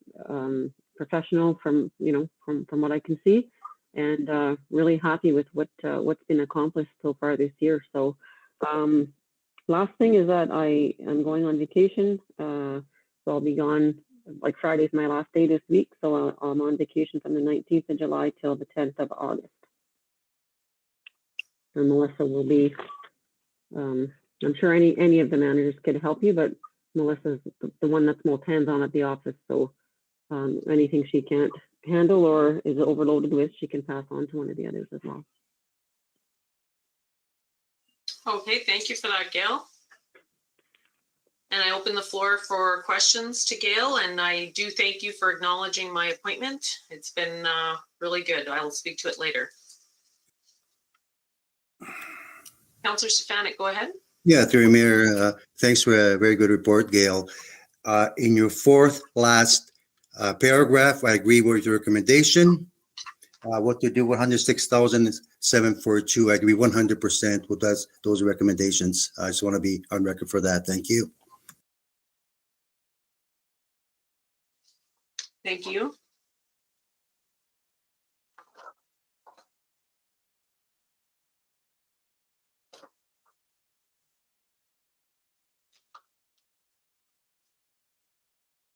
professional from what I can see, and really happy with what's been accomplished so far this year. So last thing is that I am going on vacation. So I'll be gone, like Friday's my last day this week. So I'm on vacation from the 19th of July till the 10th of August. And Melissa will be, I'm sure any of the managers could help you, but Melissa's the one that's most hands-on at the office. So anything she can't handle or is overloaded with, she can pass on to one of the others as well. Okay, thank you for that, Gail. And I open the floor for questions to Gail, and I do thank you for acknowledging my appointment. It's been really good. I will speak to it later. Councillor Stefanik, go ahead. Yeah, through Mayor, thanks for a very good report, Gail. In your fourth last paragraph, I agree with your recommendation. What to do with 106,742, I agree 100% with those recommendations. I just want to be on record for that. Thank you. Thank you.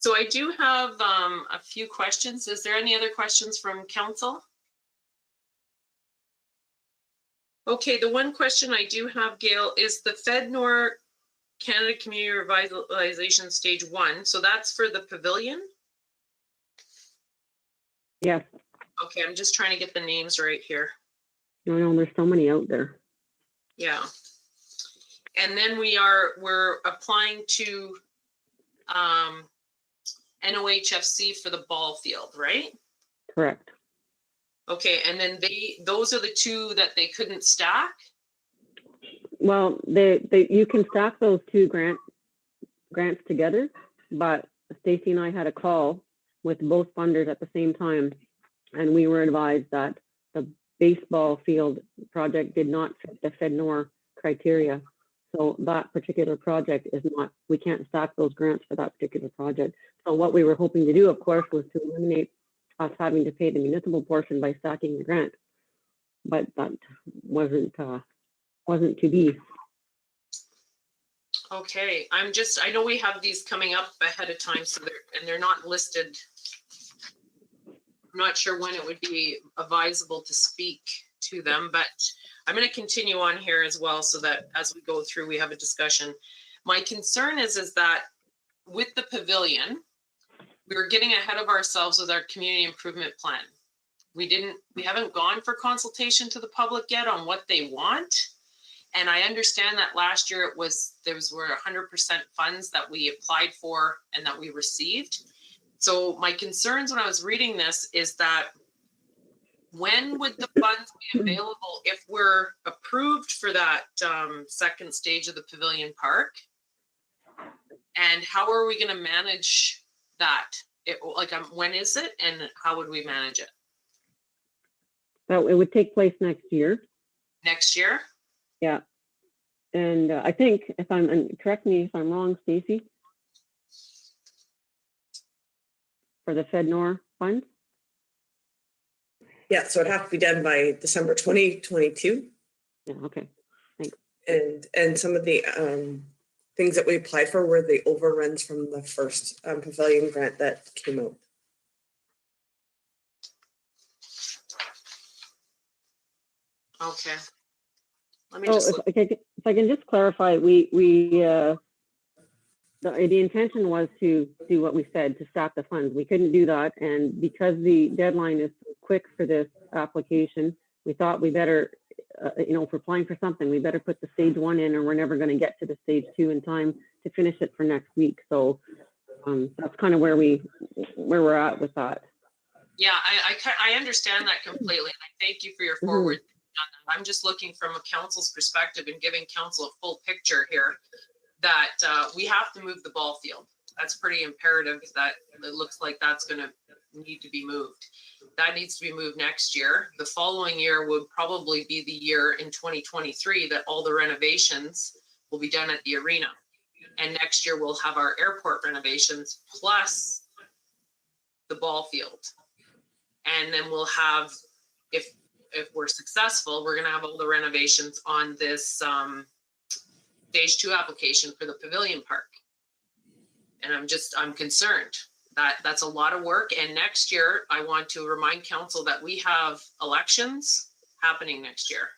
So I do have a few questions. Is there any other questions from council? Okay, the one question I do have, Gail, is the FedNor Canada Community Revitalization Stage 1. So that's for the pavilion? Yes, Okay, I'm just trying to get the names right here. no, there's so many out there. Yeah. And then we're applying to NOHFC for the ball field, right? Correct. Okay, and then those are the two that they couldn't stack? Well, you can stack those two grants together, but Stacy and I had a call with both funders at the same time, and we were advised that the baseball field project did not fit the FedNor criteria. So that particular project is not, we can't stack those grants for that particular project. So what we were hoping to do, of course, was to eliminate us having to pay the municipal portion by stacking the grant. But that wasn't to be. Okay, I know we have these coming up ahead of time, so they're not listed. I'm not sure when it would be advisable to speak to them, but I'm going to continue on here as well so that as we go through, we have a discussion. My concern is that with the pavilion, we were getting ahead of ourselves with our community improvement plan. We haven't gone for consultation to the public yet on what they want. And I understand that last year those were 100% funds that we applied for and that we received. So my concerns when I was reading this is that when would the funds be available if we're approved for that second stage of the Pavilion Park? And how are we going to manage that? When is it and how would we manage it? So it would take place next year. Next year? Yeah. And I think correct me if I'm wrong, Stacy, for the FedNor funds? Yeah, so it'd have to be done by December 2022. Yeah, okay, thanks. And some of the things that we applied for were the overruns from the first pavilion grant that came out. Okay. Let me just look. If I can just clarify, the intention was to do what we said, to stack the funds. We couldn't do that, and because the deadline is so quick for this application, we thought we better, if we're applying for something, we better put the stage 1 in, or we're never going to get to the stage 2 in time to finish it for next week. So that's kind of where we're at with that. Yeah, I understand that completely. I thank you for your forward. I'm just looking from a council's perspective and giving council a full picture here that we have to move the ball field. That's pretty imperative. That it looks like that's going to need to be moved. That needs to be moved next year. The following year would probably be the year in 2023 that all the renovations will be done at the arena. And next year we'll have our airport renovations plus the ball field. And then we'll have, if we're successful, we're going to have all the renovations on this stage 2 application for the Pavilion Park. And I'm concerned that that's a lot of work. And next year, I want to remind council that we have elections happening next year.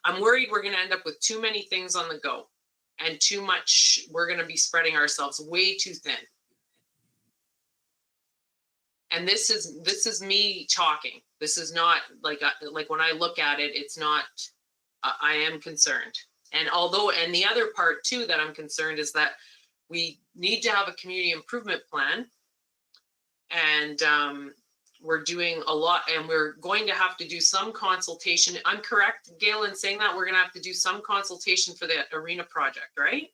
I'm worried we're going to end up with too many things on the go and too much. We're going to be spreading ourselves way too thin. And this is me talking. This is not like when I look at it, it's not, I am concerned. And the other part too that I'm concerned is that we need to have a community improvement plan. And we're doing a lot, and we're going to have to do some consultation. I'm correct, Gail, in saying that we're going to have to do some consultation for the arena project, right?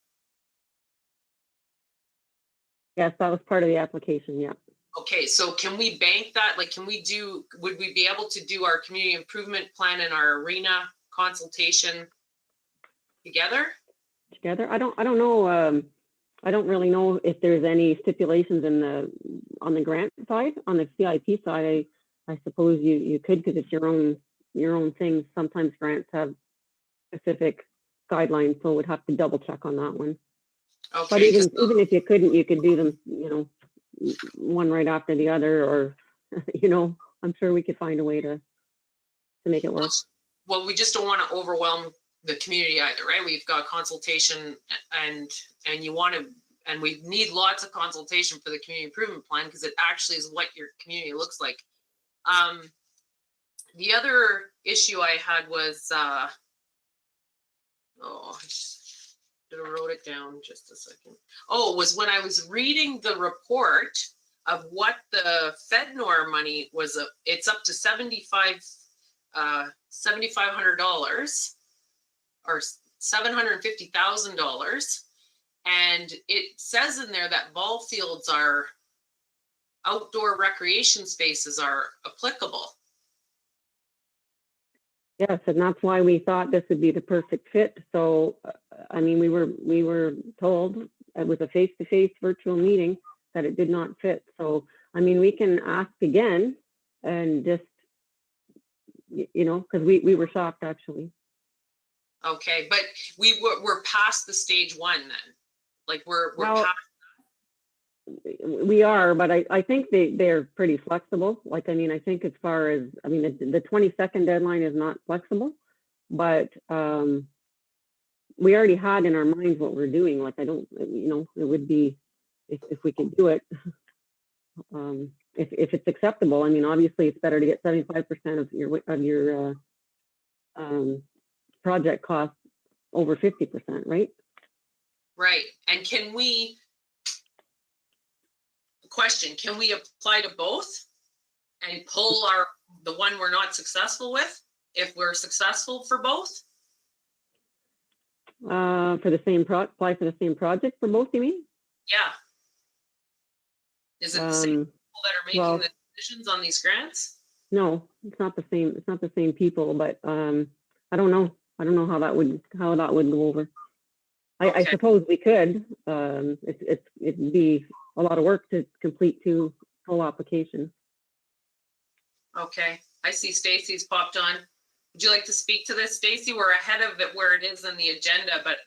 Yes, that was part of the application, yeah. Okay, so can we bank that? Would we be able to do our community improvement plan and our arena consultation together? I don't know. I don't really know if there's any stipulations on the grant side. On the CIP side, I suppose you could, because it's your own thing. Sometimes grants have specific guidelines, so we'd have to double check on that one. Okay. But even if you couldn't, you could do them, one right after the other, or I'm sure we could find a way to make it work. Well, we just don't want to overwhelm the community either, right? We've got consultation, and we need lots of consultation for the community improvement plan, because it actually is what your community looks like. The other issue I had was, I should have wrote it down just a second. Was when I was reading the report of what the FedNor money was. It's up to $7,500 or $750,000, and it says in there that ball fields are outdoor recreation spaces are applicable. Yes, and that's why we thought this would be the perfect fit. So, I mean, we were told it was a face-to-face virtual meeting that it did not fit. So, I mean, we can ask again and just, because we were shocked, actually. Okay, but we're past the stage one then. Like we're past. We are, but I think they're pretty flexible. Like, I mean, I think as far as, the 22nd deadline is not flexible, but we already had in our minds what we're doing. Like, I don't, it would be, if we could do it, if it's acceptable. I mean, obviously it's better to get 75% of your project cost over 50%, right? Right, and can we apply to both and pull the one we're not successful with if we're successful for both? Apply for the same project for both, you mean? Yeah. Is it the same people that are making the decisions on these grants? No, it's not the same. It's not the same people, but I don't know. I don't know how that would go over. I suppose we could. It'd be a lot of work to complete 2 full applications. Okay, I see Stacy's popped on. Would you like to speak to this, Stacy? We're ahead of it where it is in the agenda, but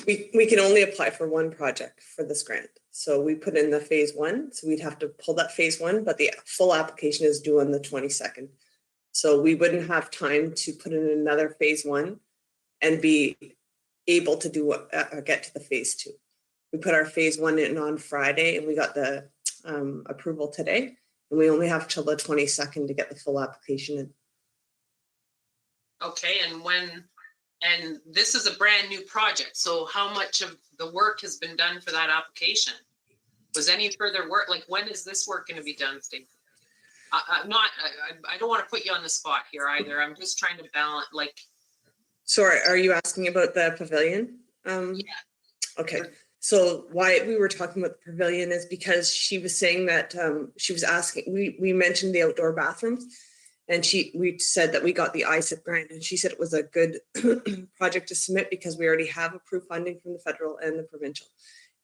we can only apply for one project for this grant. So we put in the phase 1, so we'd have to pull that phase 1, but the full application is due on the 22nd. So we wouldn't have time to put in another phase 1 and be able to get to the phase 2. We put our phase 1 in on Friday, and we got the approval today, and we only have till the 22nd to get the full application in. okay, and this is a brand new project. So how much of the work has been done for that application? Was any further work, like when is this work going to be done, Steve? I don't want to put you on the spot here either. I'm just trying to balance, like. Sorry, are you asking about the pavilion? Yeah. Okay. So why we were talking about the pavilion is because she was saying that she was asking, we mentioned the outdoor bathrooms, and we said that we got the ISIP grant, and she said it was a good project to submit because we already have approved funding from the federal and the provincial,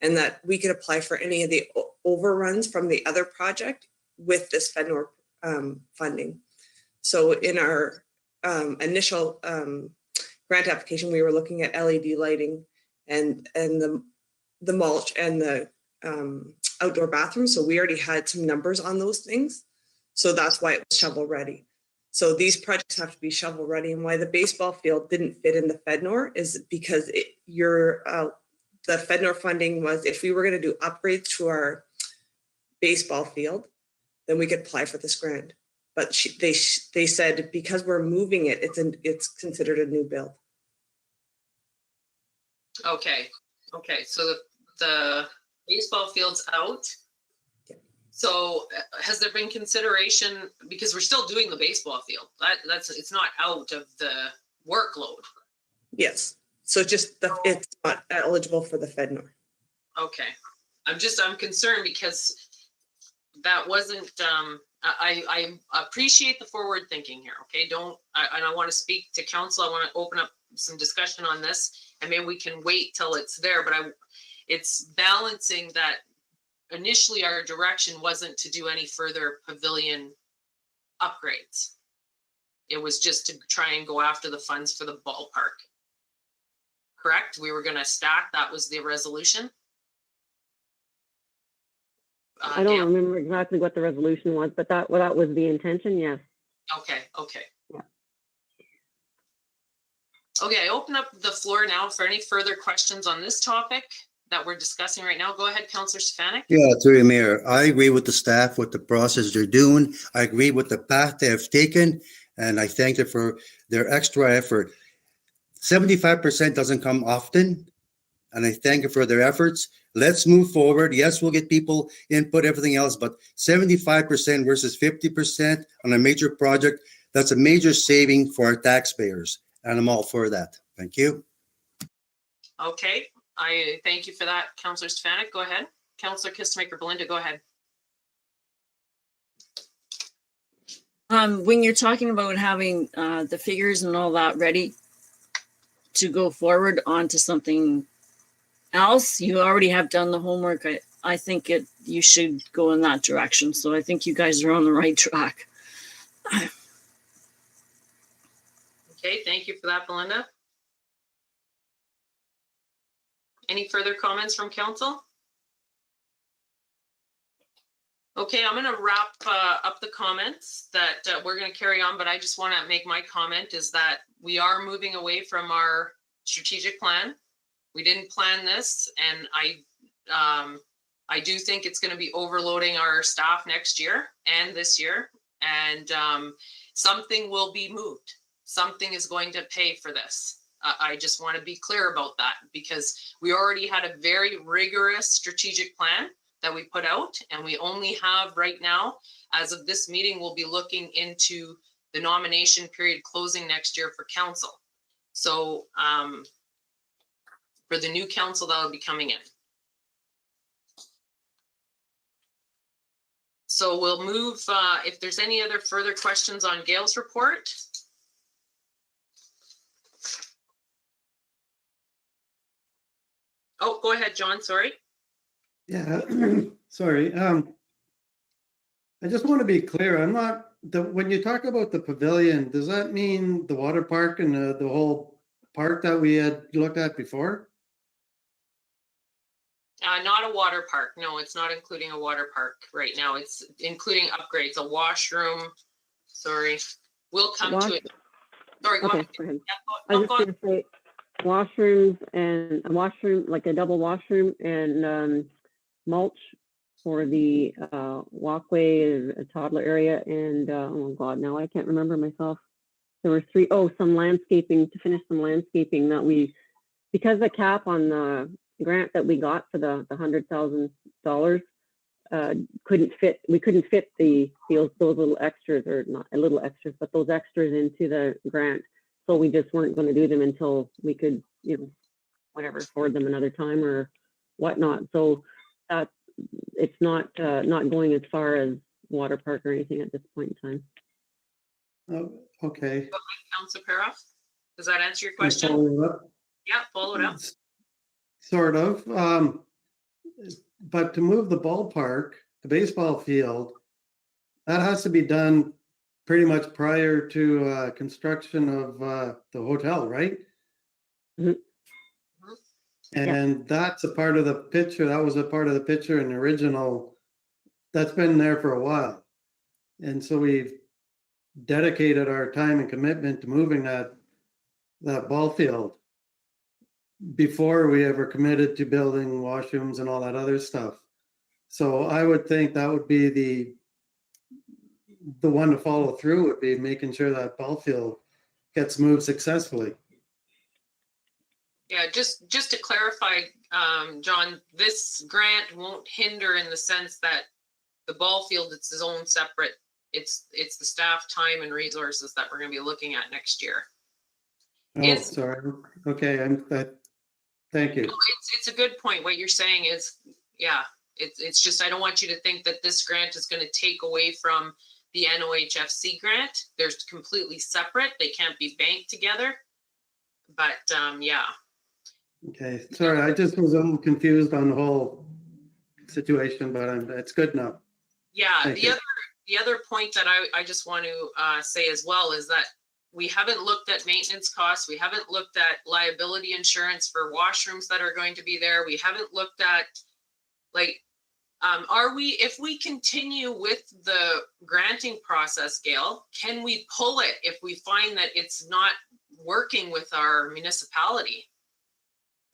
and that we could apply for any of the overruns from the other project with this FedNor funding. So in our initial grant application, we were looking at LED lighting and the mulch and the outdoor bathroom. So we already had some numbers on those things. So that's why it was shovel ready. So these projects have to be shovel ready. And why the baseball field didn't fit in the FedNor is because the FedNor funding was, if we were going to do upgrades to our baseball field, then we could apply for this grant. But they said because we're moving it, it's considered a new build. Okay. So the baseball field's out. Yeah. So has there been consideration, because we're still doing the baseball field, it's not out of the workload? Yes. So just it's not eligible for the FedNor. Okay. I'm concerned because that wasn't, I appreciate the forward thinking here. Okay. And I want to speak to council. I want to open up some discussion on this, and maybe we can wait till it's there, but it's balancing that initially our direction wasn't to do any further pavilion upgrades. It was just to try and go after the funds for the ballpark. Correct? We were going to stack. That was the resolution. I don't remember exactly what the resolution was, but that was the intention, yes. Okay. Yeah. Okay, I open up the floor now for any further questions on this topic that we're discussing right now. Go ahead, Councillor Stefanik. Yeah, through the mayor, I agree with the staff, with the process they're doing. I agree with the path they have taken, and I thank them for their extra effort. 75% doesn't come often, and I thank you for their efforts. Let's move forward. Yes, we'll get people input, everything else, but 75% versus 50% on a major project, that's a major saving for our taxpayers, and I'm all for that. Thank you. Okay, I thank you for that, Councillor Stefanik. Go ahead. Councillor Kistemaker-Belinda, go ahead. When you're talking about having the figures and all that ready to go forward onto something else, you already have done the homework. I think you should go in that direction. So I think you guys are on the right track. Okay, thank you for that, Belinda. Any further comments from council? Okay, I'm going to wrap up the comments that we're going to carry on, but I just want to make my comment is that we are moving away from our strategic plan. We didn't plan this, and I do think it's going to be overloading our staff next year and this year, and something will be moved. Something is going to pay for this. I just want to be clear about that because we already had a very rigorous strategic plan that we put out, and we only have right now, as of this meeting, we'll be looking into the nomination period closing next year for council. So for the new council that will be coming in. So we'll move, if there's any other further questions on Gail's report. Oh, go ahead, John, sorry. Yeah, sorry. I just want to be clear. When you talk about the pavilion, does that mean the water park and the whole park that we had looked at before? Not a water park. No, it's not including a water park right now. It's including upgrades, a washroom. Sorry, we'll come to it. Sorry, go Okay, ahead. go ahead. Yeah, I was just going to say washrooms and a washroom, like a double washroom and mulch for the walkway, a toddler area, and oh God, now I can't remember myself. There were three. Oh, some landscaping to finish some landscaping that we, because the cap on the grant that we got for the $100,000 couldn't fit. We couldn't fit those little extras, or not little extras, but those extras into the grant. So we just weren't going to do them until we could, whatever, afford them another time or whatnot. So it's not going as far as water park or anything at this point in time. Oh, okay. Councilor Paroff, does that answer your question? Follow it up. Yeah, follow it up. Sort of. But to move the ballpark, the baseball field, that has to be done pretty much prior to construction of the hotel, right? Mm-hmm. And that's a part of the picture. That was a part of the picture in the original. That's been there for a while. And so we've dedicated our time and commitment to moving that ball field before we ever committed to building washrooms and all that other stuff. So I would think that would be the one to follow through, would be making sure that ball field gets moved successfully. Yeah, just to clarify, John, this grant won't hinder in the sense that the ball field, it's its own separate, it's the staff time and resources that we're going to be looking at next year. Oh, sorry. Okay, thank you. No, it's a good point. What you're saying is, yeah, it's just, I don't want you to think that this grant is going to take away from the NOHFC grant. They're completely separate. They can't be banked together. But yeah, Okay, sorry, I just was confused on the whole situation, but it's good now. yeah. Thank you. The other point that I just want to say as well is that we haven't looked at maintenance costs. We haven't looked at liability insurance for washrooms that are going to be there. We haven't looked at, like, if we continue with the granting process, Gail, can we pull it if we find that it's not working with our municipality?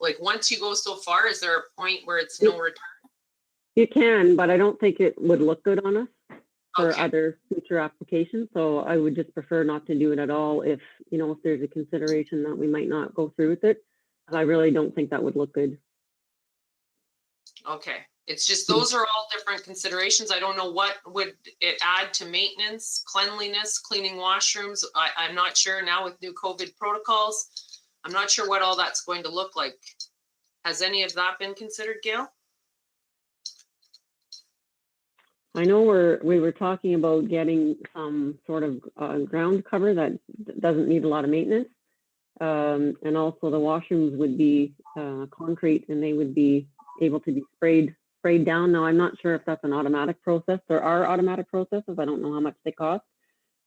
Like, once you go so far, is there a point where it's no return? You can, but I don't think it would look good on us for Okay. other future applications. So I would just prefer not to do it at all if, you know, if there's a consideration that we might not go through with it. I really don't think that would look good. Okay, it's just those are all different considerations. I don't know what would it add to maintenance, cleanliness, cleaning washrooms. I'm not sure now with new COVID protocols. I'm not sure what all that's going to look like. Has any of that been considered, Gail? I know we were talking about getting some sort of ground cover that doesn't need a lot of maintenance. And also the washrooms would be concrete and they would be able to be sprayed down. Now, I'm not sure if that's an automatic process. There are automatic processes. I don't know how much they cost,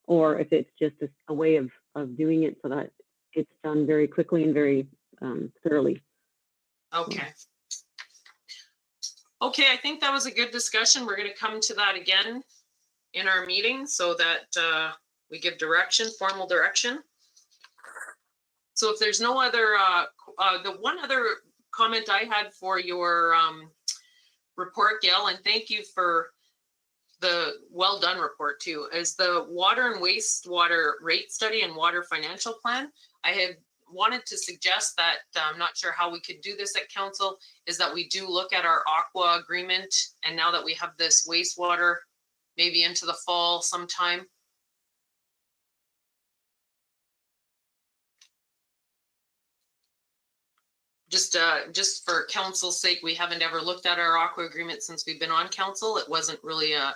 or if it's just a way of doing it so that it's done very quickly and very thoroughly. Okay. Okay, I think that was a good discussion. We're going to come to that again in our meeting so that we give direction, formal direction. So if there's no other, the one other comment I had for your report, Gail, and thank you for the well done report too, is the water and wastewater rate study and water financial plan. I had wanted to suggest that, I'm not sure how we could do this at council, is that we do look at our aqua agreement. And now that we have this wastewater, maybe into the fall sometime. Just for council's sake, we haven't ever looked at our aqua agreement since we've been on council. It wasn't really a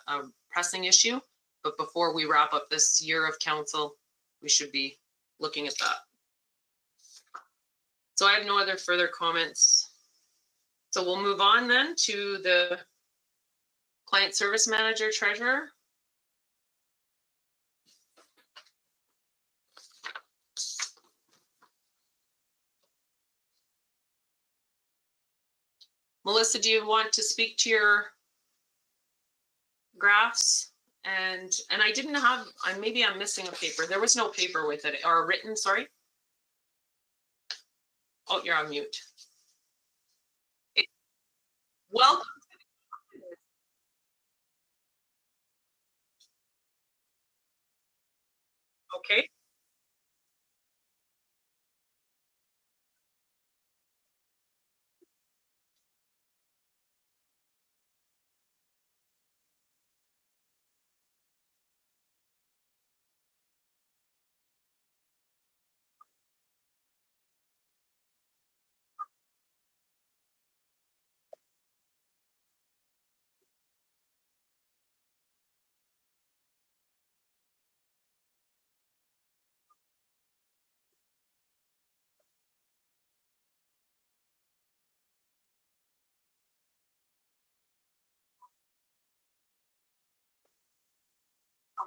pressing issue, but before we wrap up this year of council, we should be looking at that. So I have no other further comments. So we'll move on then to the client service manager treasurer. Melissa, do you want to speak to your graphs? And I didn't have, maybe I'm missing a paper. There was no paper with it, or written, sorry. Oh, you're on mute. Welcome. Okay.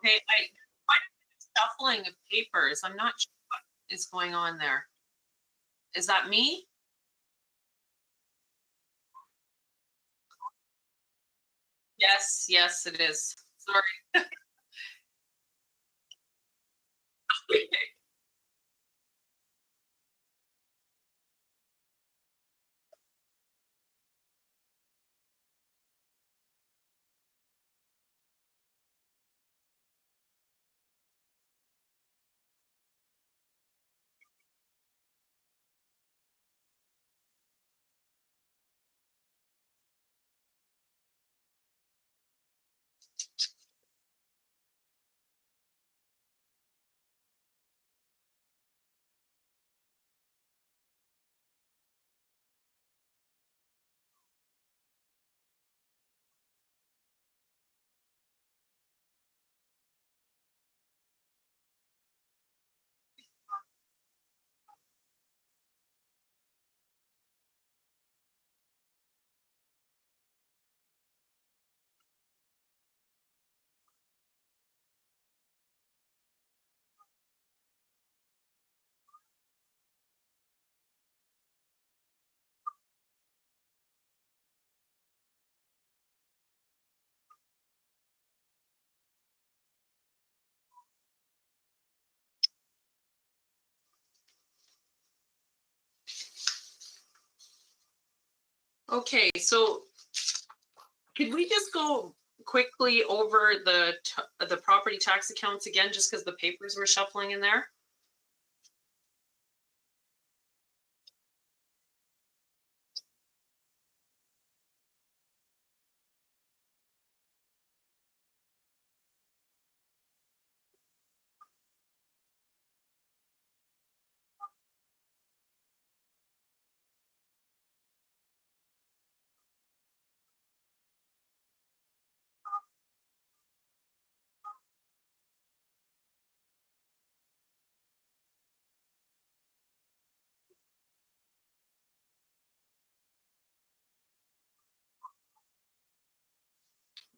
Okay, quite a bit of shuffling of papers. I'm not sure what is going on there. Is that me? Yes, yes, it is. Sorry. Okay. Okay, so could we just go quickly over the property tax accounts again, just because the papers were shuffling in there?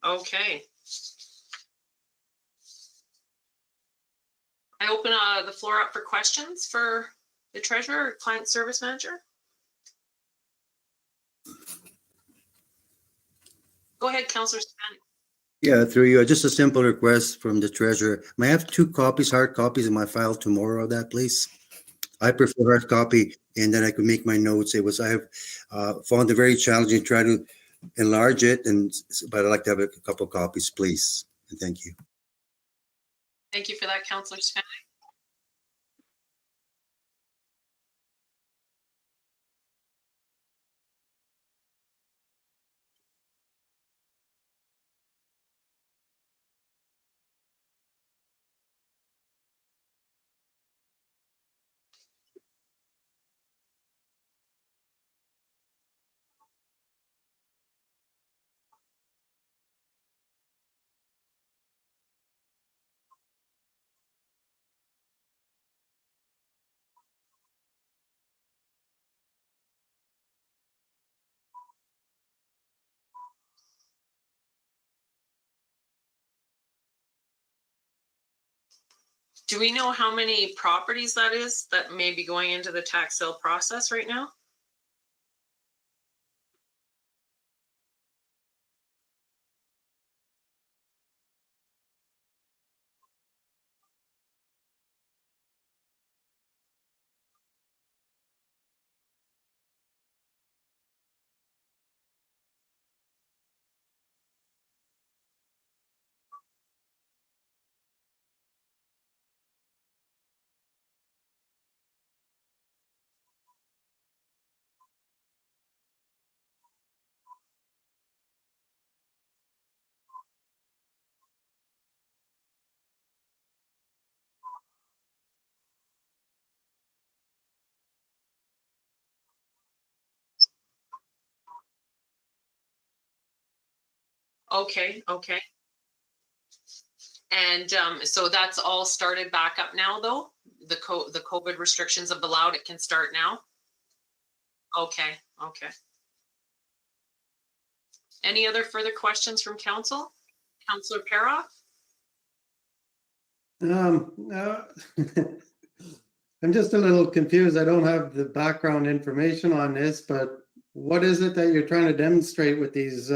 Okay. I open the floor up for questions for the treasurer or client service manager. Go ahead, Councillor Spanik. Yeah, through you, just a simple request from the treasurer. May I have 2 copies, hard copies in my file tomorrow of that, please? I prefer hard copy, and then I could make my notes. I have found it very challenging to try to enlarge it, but I'd like to have a couple copies, please. And thank you. Thank you for that, Councillor Spanik. Do we know how many properties that is that may be going into the tax sale process right now? Okay, okay. And so that's all started back up now, though? The COVID restrictions have allowed it can start now? Okay, okay. Any other further questions from council? Councillor Paroff? I'm just a little confused. I don't have the background information on this, but what is it that you're trying to demonstrate with these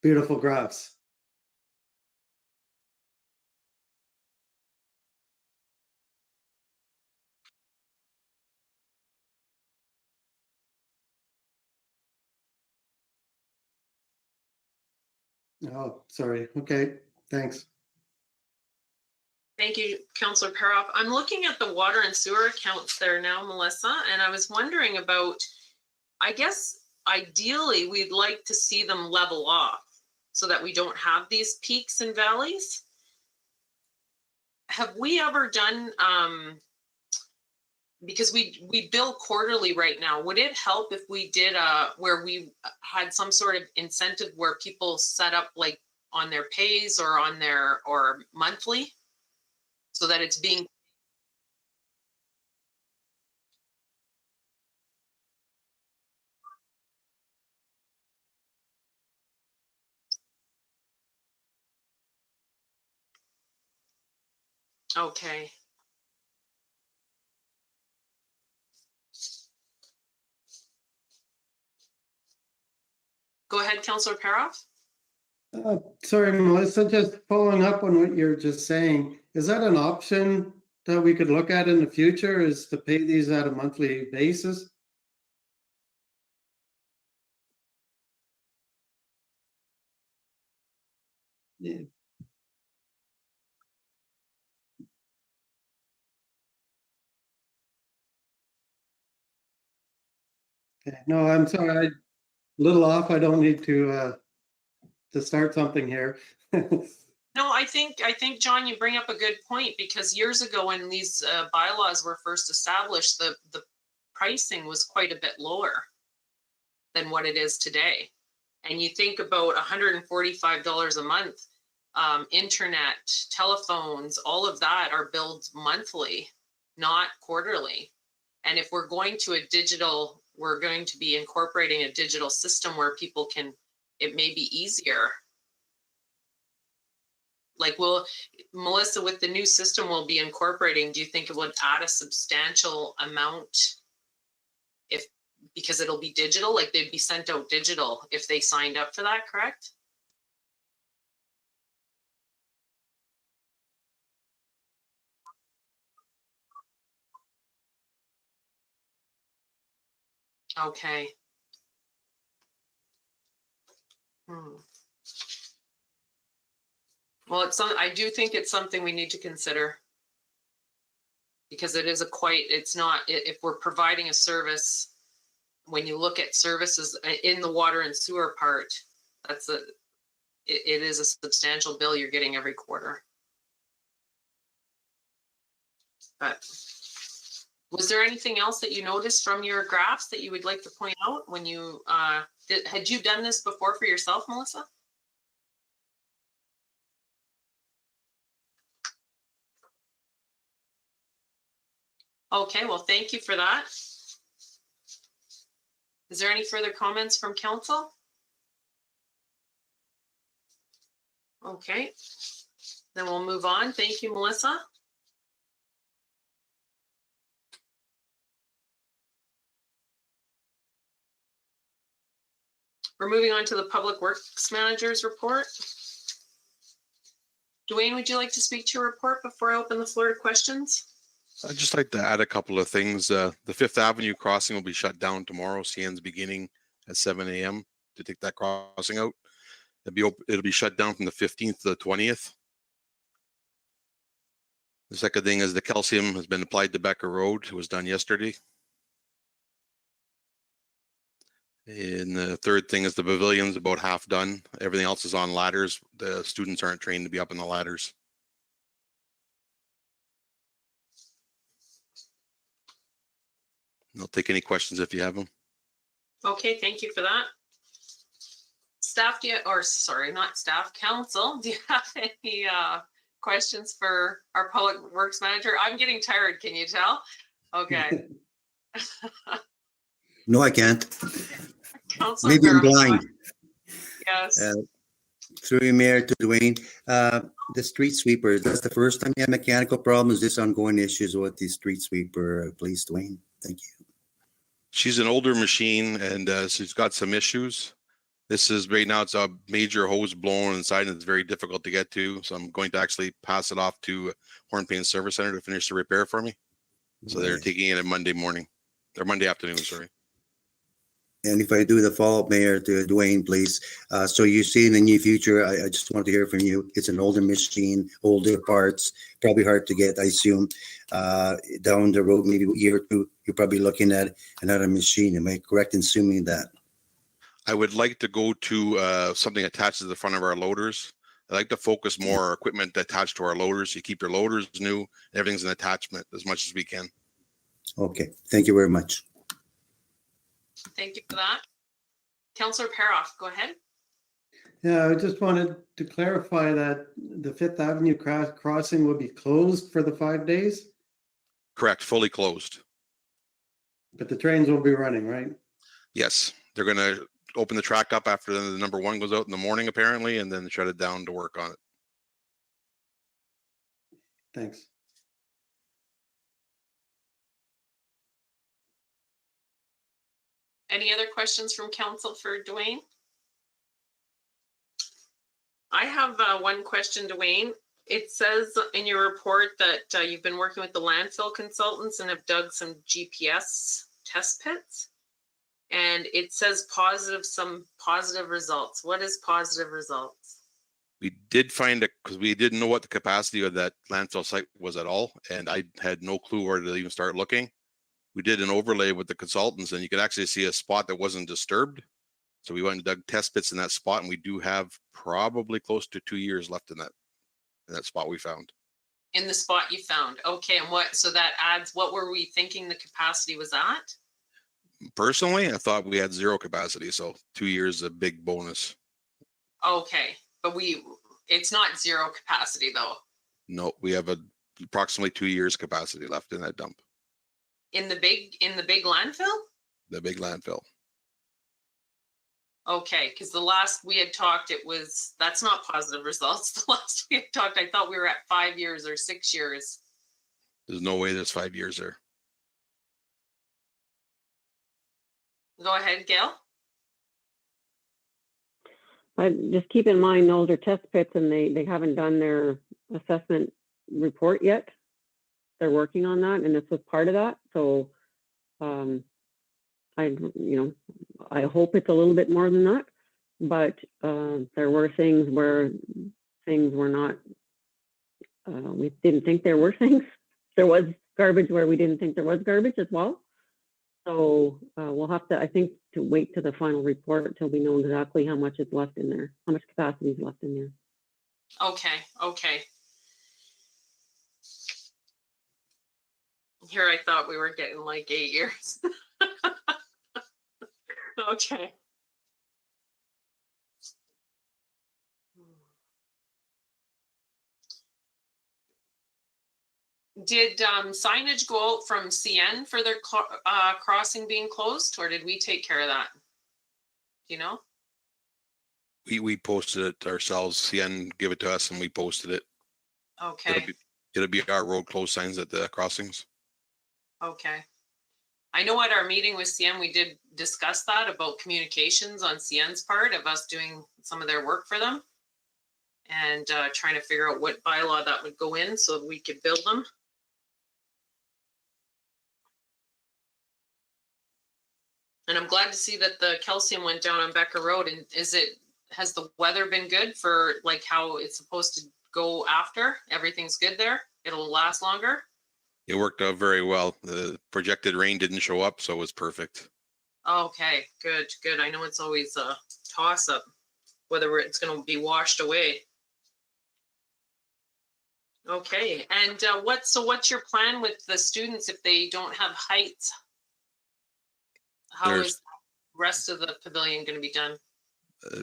beautiful graphs? Oh, sorry. Okay, thanks. Thank you, Councillor Paroff. I'm looking at the water and sewer accounts there now, Melissa, and I was wondering about, I guess, ideally, we'd like to see them level off so that we don't have these peaks and valleys. Have we ever done, because we bill quarterly right now, would it help if we did where we had some sort of incentive where people set up like on their pays or on their, or monthly, so that it's being. Okay. Go ahead, Councillor Paroff. Sorry, Melissa, just following up on what you're just saying, is that an option that we could look at in the future, is to pay these at a monthly basis? Yeah. Okay. No, I'm sorry. Little off. I don't need to start something here. No, I think, John, you bring up a good point, because years ago when these bylaws were first established, the pricing was quite a bit lower than what it is today. And you think about $145 a month, internet, telephones, all of that are billed monthly, not quarterly. And if we're going to we're going to be incorporating a digital system where people can, it may be easier. Like, Melissa, with the new system we'll be incorporating, do you think it would add a substantial amount because it'll be digital, like they'd be sent out digital if they signed up for that, correct? Okay. Well, I do think it's something we need to consider, because it is it's not, if we're providing a service, when you look at services in the water and sewer part, it is a substantial bill you're getting every quarter. But was there anything else that you noticed from your graphs that you would like to point out when you, had you done this before for yourself, Melissa? Okay, well, thank you for that. Is there any further comments from council? Okay, then we'll move on. Thank you, Melissa. We're moving on to the Public Works Manager's report. Dwayne, would you like to speak to your report before I open the floor to questions? I'd just like to add a couple of things. The Fifth Avenue crossing will be shut down tomorrow. CN's beginning at 7 a.m. to take that crossing out. It'll be shut down from the 15th to the 20th. The second thing is the calcium has been applied to Becker Road. It was done yesterday. And the third thing is the pavilion's about half done. Everything else is on ladders. The students aren't trained to be up in the ladders. I'll take any questions if you have them. Okay, thank you for that. Staff, not staff, council, do you have any questions for our Public Works Manager? I'm getting tired, can you tell? Okay. No, I can't. Councilor Maybe I'm Farrell. blind. Yes. Through your mayor to Dwayne, the street sweeper, that's the first time you had mechanical problems, this ongoing issues with the street sweeper, please, Dwayne? Thank you. She's an older machine and she's got some issues. This is right now, it's a major hose blown inside and it's very difficult to get to. So I'm going to actually pass it off to Hornepayne Service Center to finish the repair for me. So they're taking it on Monday morning or Monday afternoon, sorry. And if I do the follow-up, Mayor, to Dwayne, please. So you see in the near future, I just want to hear from you. It's an older machine, older parts, probably hard to get, I assume. Down the road, maybe a year or two, you're probably looking at another machine. Am I correct in assuming that? I would like to go to something attached to the front of our loaders. I like to focus more on equipment attached to our loaders. You keep your loaders new, everything's an attachment as much as we can. Okay, thank you very much. Thank you for that. Councillor Paroff, go ahead. Yeah, I just wanted to clarify that the Fifth Avenue crossing will be closed for the 5 days, Correct, fully closed. but the trains will be running, right? Yes, they're going to open the track up after the number one goes out in the morning, apparently, and then shut it down to work on it. Thanks. Any other questions from council for Dwayne? I have one question, Dwayne. It says in your report that you've been working with the landfill consultants and have dug some GPS test pits. And it says some positive results. What is positive results? We did find it because we didn't know what the capacity of that landfill site was at all. And I had no clue where to even start looking. We did an overlay with the consultants and you could actually see a spot that wasn't disturbed. So we went and dug test pits in that spot and we do have probably close to 2 years left in that spot we found. In the spot you found. Okay, and so that adds, what were we thinking the capacity was at? Personally, I thought we had 0 capacity. So 2 years is a big bonus. Okay, but it's not 0 capacity though. No, we have approximately 2 years capacity left in that dump. In the big landfill? The big landfill. Okay, because the last we had talked, that's not positive results. The last we had talked, I thought we were at 5 years or 6 years. There's no way there's 5 years there. Go ahead, Gail. Just keep in mind, those are test pits and they haven't done their assessment report yet. They're working on that and this was part of that. So I hope it's a little bit more than that, but there were things where things were not, we didn't think there were things. There was garbage where we didn't think there was garbage as well. So we'll have to, I think, to wait to the final report until we know exactly how much is left in there, how much capacity is left in there. Okay. Here I thought we were getting like 8 years. Okay. Did signage go out from CN for their crossing being closed, or did we take care of that? Do you know? We posted it ourselves. CN gave it to us and we posted it. Okay. It'll be our road closed signs at the crossings. Okay. I know at our meeting with CN, we did discuss that about communications on CN's part of us doing some of their work for them and trying to figure out what bylaw that would go in so we could build them. And I'm glad to see that the calcium went down on Becker Road. And has the weather been good for like how it's supposed to go after? Everything's good there? It'll last longer? It worked out very well. The projected rain didn't show up, so it was perfect. Okay, good. I know it's always a toss up whether it's going to be washed away. Okay, and what's your plan with the students if they don't have heights? How is the rest of the pavilion going to be done?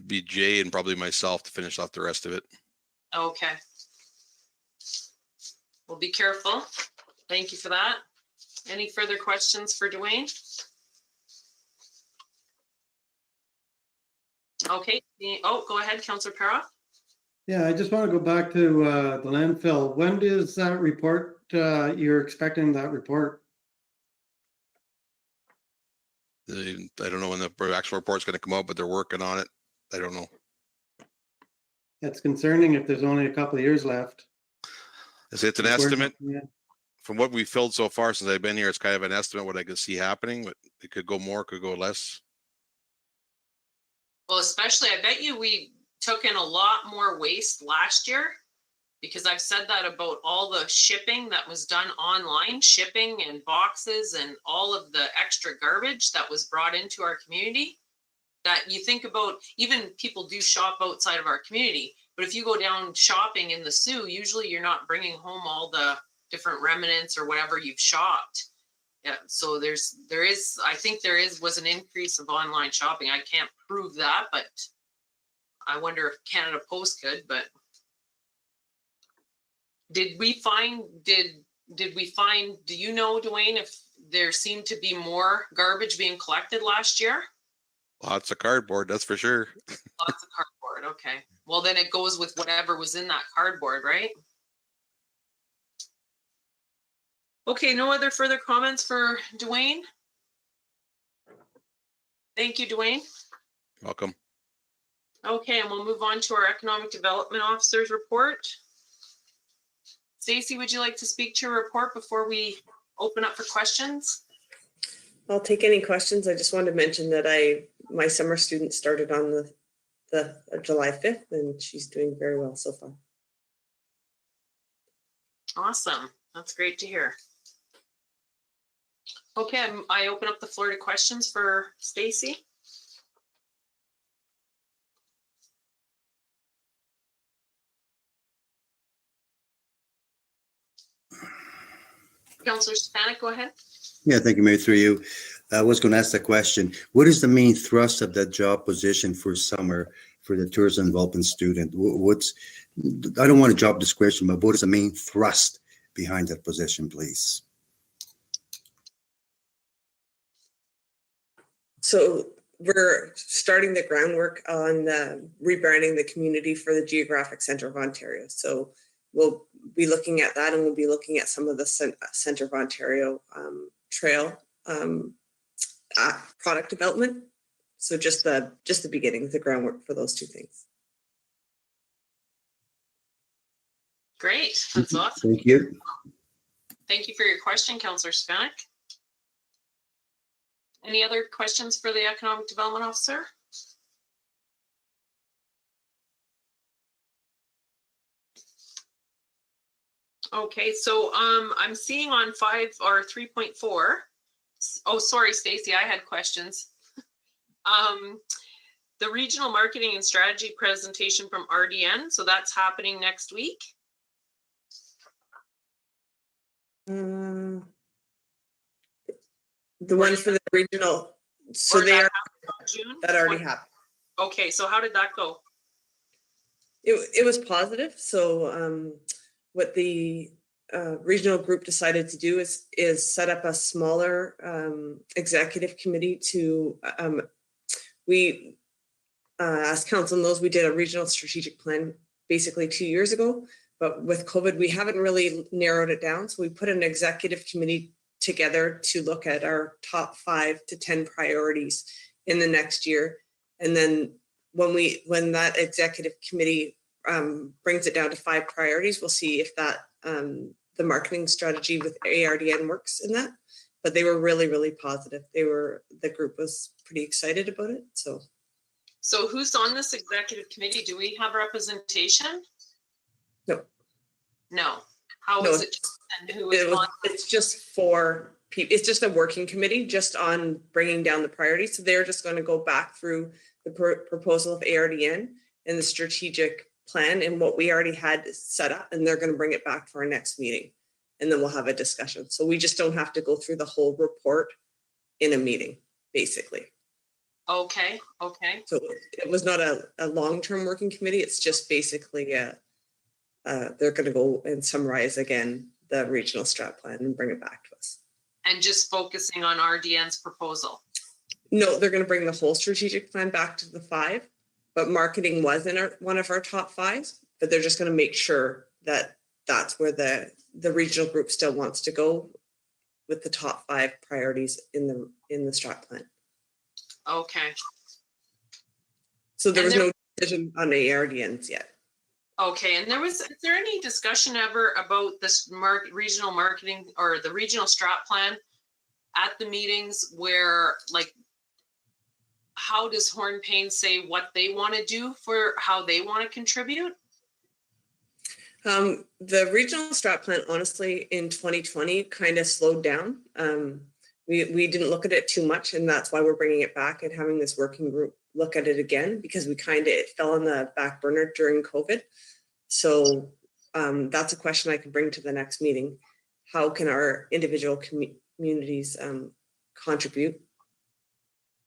Be Jay and probably myself to finish off the rest of it. Okay. Well, be careful. Thank you for that. Any further questions for Dwayne? Okay. Oh, go ahead, Councillor Para. Yeah, I just want to go back to the landfill. When does that report, you're expecting that report? I don't know when the actual report's going to come out, but they're working on it. I don't know. It's concerning if there's only a couple of years left. It's an estimate. Yeah. From what we've filled so far since I've been here, it's kind of an estimate what I could see happening, but it could go more, could go less. Well, especially, I bet you we took in a lot more waste last year, because I've said that about all the shipping that was done online, shipping and boxes and all of the extra garbage that was brought into our community. That you think about, even people do shop outside of our community, but if you go down shopping in the Sioux, usually you're not bringing home all the different remnants or whatever you've shopped. Yeah, so I think there was an increase of online shopping. I can't prove that, but I wonder if Canada Post could. But did we find, do you know, Dwayne, if there seemed to be more garbage being collected last year? Lots of cardboard, that's for sure. Lots of cardboard, okay. Well, then it goes with whatever was in that cardboard, right? Okay, no other further comments for Dwayne? Thank you, Dwayne. Welcome. Okay, and we'll move on to our Economic Development Officer's report. Stacy, would you like to speak to your report before we open up for questions? I'll take any questions. I just wanted to mention that my summer student started on the the July 5th, and she's doing very well so far. Awesome. That's great to hear. Okay, I open up the floor to questions for Stacy. Councillor Stanek, go ahead. Yeah, thank you, Mayor, through you. I was going to ask the question, what is the main thrust of that job position for summer for the tourism development student? I don't want a job description, but what is the main thrust behind that position, please? So we're starting the groundwork on rebranding the community for the geographic center of Ontario. So we'll be looking at that, and we'll be looking at some of the Center of Ontario trail product development. So just the beginning, the groundwork for those two things. Great, that's awesome. Thank you. Thank you for your question, Councillor Spanek. Any other questions for the Economic Development Officer? Okay, so I'm seeing on 3.4. Oh, sorry, Stacy, I had questions. The regional marketing and strategy presentation from RDN. So that's happening next week. The one for the regional, so they are June. that already happened. Okay, so how did that go? It was positive. So what the regional group decided to do is set up a smaller executive committee to we as council knows, we did a regional strategic plan basically 2 years ago, but with COVID we haven't really narrowed it down. So we put an executive committee together to look at our top 5 to 10 priorities in the next year, and then when that executive committee brings it down to 5 priorities, we'll see if that the marketing strategy with ARDN works in that. But they were really, really positive. The group was pretty excited about it. So who's on this executive committee? Do we have representation? No. No. How is it? And who is on? It's just for people. It's just a working committee just on bringing down the priorities. So they're just going to go back through the proposal of ARDN and the strategic plan and what we already had set up, and they're going to bring it back for our next meeting, and then we'll have a discussion. So we just don't have to go through the whole report in a meeting, basically. Okay. So it was not a long-term working committee. It's just basically they're going to go and summarize again the regional strat plan and bring it back to us. And just focusing on RDN's proposal. No, they're going to bring the whole strategic plan back to the 5, but marketing was in one of our top 5s, but they're just going to make sure that that's where the regional group still wants to go with the top 5 priorities in the strat plan. Okay. So there was no decision on the ARDNs yet. Okay, and is there any discussion ever about this regional marketing or the regional strat plan at the meetings where, like, how does Hornepayne say what they want to do for how they want to contribute? The regional strat plan, honestly, in 2020 kind of slowed down. We didn't look at it too much, and that's why we're bringing it back and having this working group look at it again, because it fell on the back burner during COVID. So that's a question I could bring to the next meeting. How can our individual communities contribute?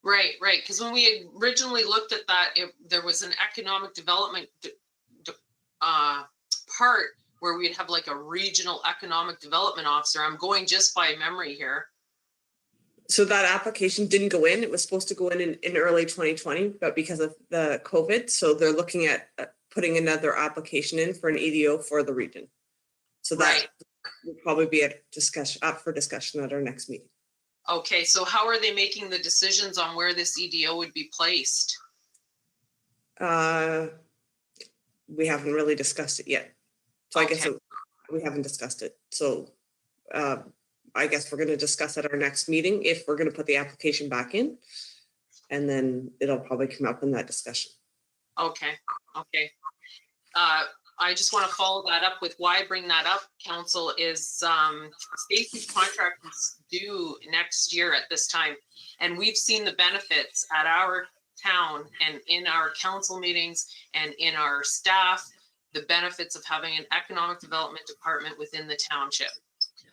Right. Because when we originally looked at that, there was an economic development part where we'd have like a regional economic development officer. I'm going just by memory here. So that application didn't go in. It was supposed to go in early 2020, but because of the COVID, so they're looking at putting another application in for an EDO for the region. So that will probably be up for discussion at our next meeting. Okay, so how are they making the decisions on where this EDO would be placed? We haven't really discussed it yet. So I guess we haven't discussed it. So I guess we're going to discuss at our next meeting if we're going to put the application back in, and then it'll probably come up in that discussion. Okay, okay. I just want to follow that up with why I bring that up, council, is Stacy's contract is due next year at this time. And we've seen the benefits at our town and in our council meetings and in our staff, the benefits of having an economic development department within the township.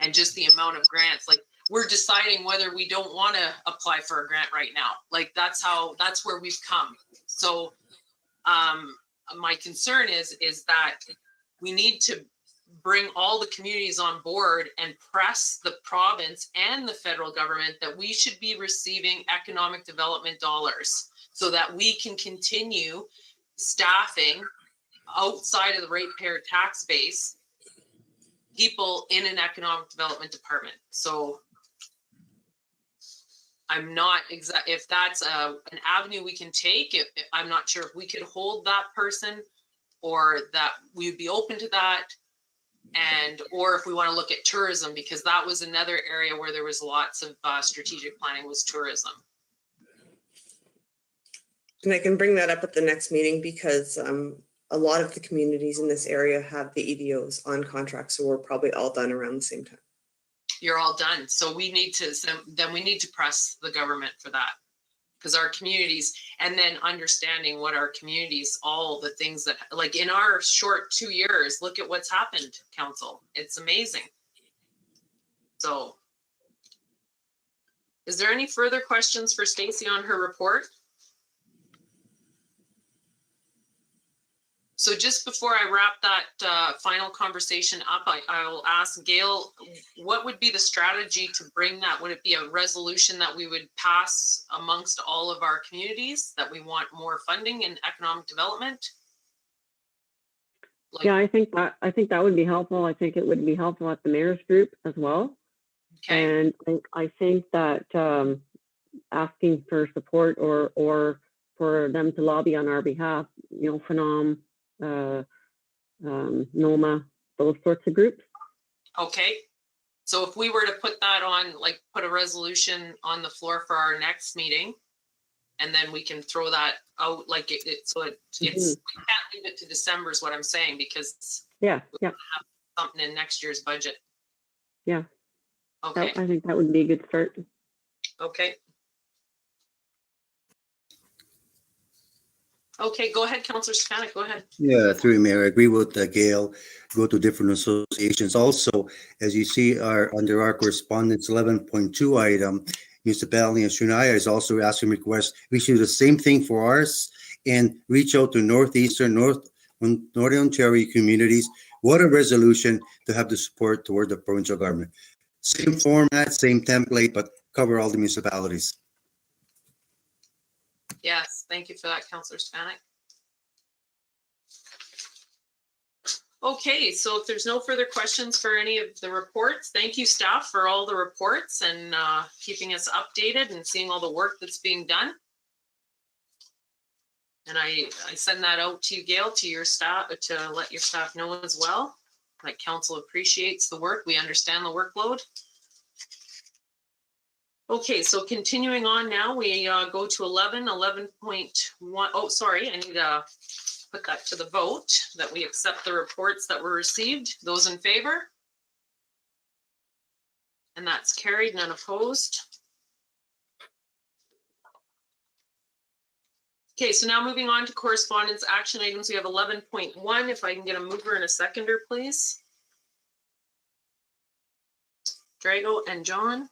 And just the amount of grants, like we're deciding whether we don't want to apply for a grant right now. Like that's where we've come. So my concern is that we need to bring all the communities on board and press the province and the federal government that we should be receiving economic development dollars so that we can continue staffing outside of the ratepayer tax base people in an economic development department. So I'm not exact if that's an avenue we can take. I'm not sure if we could hold that person or that we would be open to that. And or if we want to look at tourism, because that was another area where there was lots of strategic planning was tourism. And I can bring that up at the next meeting because a lot of the communities in this area have the EDOs on contract. So we're probably all done around the same time. You're all done. So we need to, then we need to press the government for that. Because our communities, and then understanding what our communities, all the things that, like in our short 2 years, look at what's happened, council. It's amazing. So, is there any further questions for Stacy on her report? So just before I wrap that final conversation up, I will ask Gail, what would be the strategy to bring that? Would it be a resolution that we would pass amongst all of our communities that we want more funding in economic development? Like, Yeah, I think that would be helpful. I think it would be helpful at the mayor's group as well. okay, And I think that asking for support or for them to lobby on our behalf, you know, Phenom, NOMA, those sorts of groups. okay. So if we were to put that on, like put a resolution on the floor for our next meeting, and then we can throw that out like it's we can't leave it to December is what I'm saying, because Yeah, yeah, something in next year's budget. yeah. Okay, I think that would be a good start. okay. Okay, go ahead, Councillor Stefanik, go ahead. Yeah, through you, Mayor, I agree with Gail. Go to different associations. Also, as you see, under our correspondence 11.2 item, municipality of Shunaya is also asking requests. We should do the same thing for ours and reach out to northeastern, northern Ontario communities. What a resolution to have the support toward the provincial government. Same format, same template, but cover all the municipalities. Yes, thank you for that, Councillor Stefanik. Okay, so if there's no further questions for any of the reports, thank you, staff, for all the reports and keeping us updated and seeing all the work that's being done. And I send that out to you, Gail, to your staff, to let your staff know as well. That council appreciates the work. We understand the workload. Okay, so continuing on now, we go to 11.1. Oh, sorry, I need to put that to the vote, that we accept the reports that were received. Those in favor? And that's carried, none opposed. Okay, so now moving on to correspondence action items, we have 11.1. If I can get a mover and a seconder, please. Drago and John.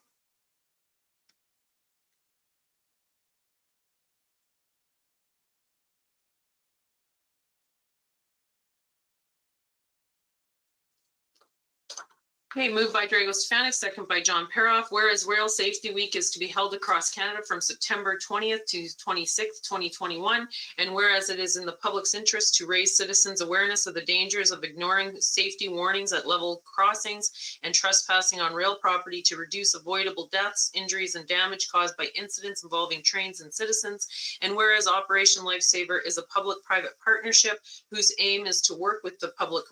Okay, moved by Drago Stefanik, second by John Peroff. Whereas Rail Safety Week is to be held across Canada from September 20th to 26th, 2021. And whereas it is in the public's interest to raise citizens' awareness of the dangers of ignoring safety warnings at level crossings and trespassing on rail property to reduce avoidable deaths, injuries, and damage caused by incidents involving trains and citizens. And whereas Operation Lifesaver is a public-private partnership whose aim is to work with the public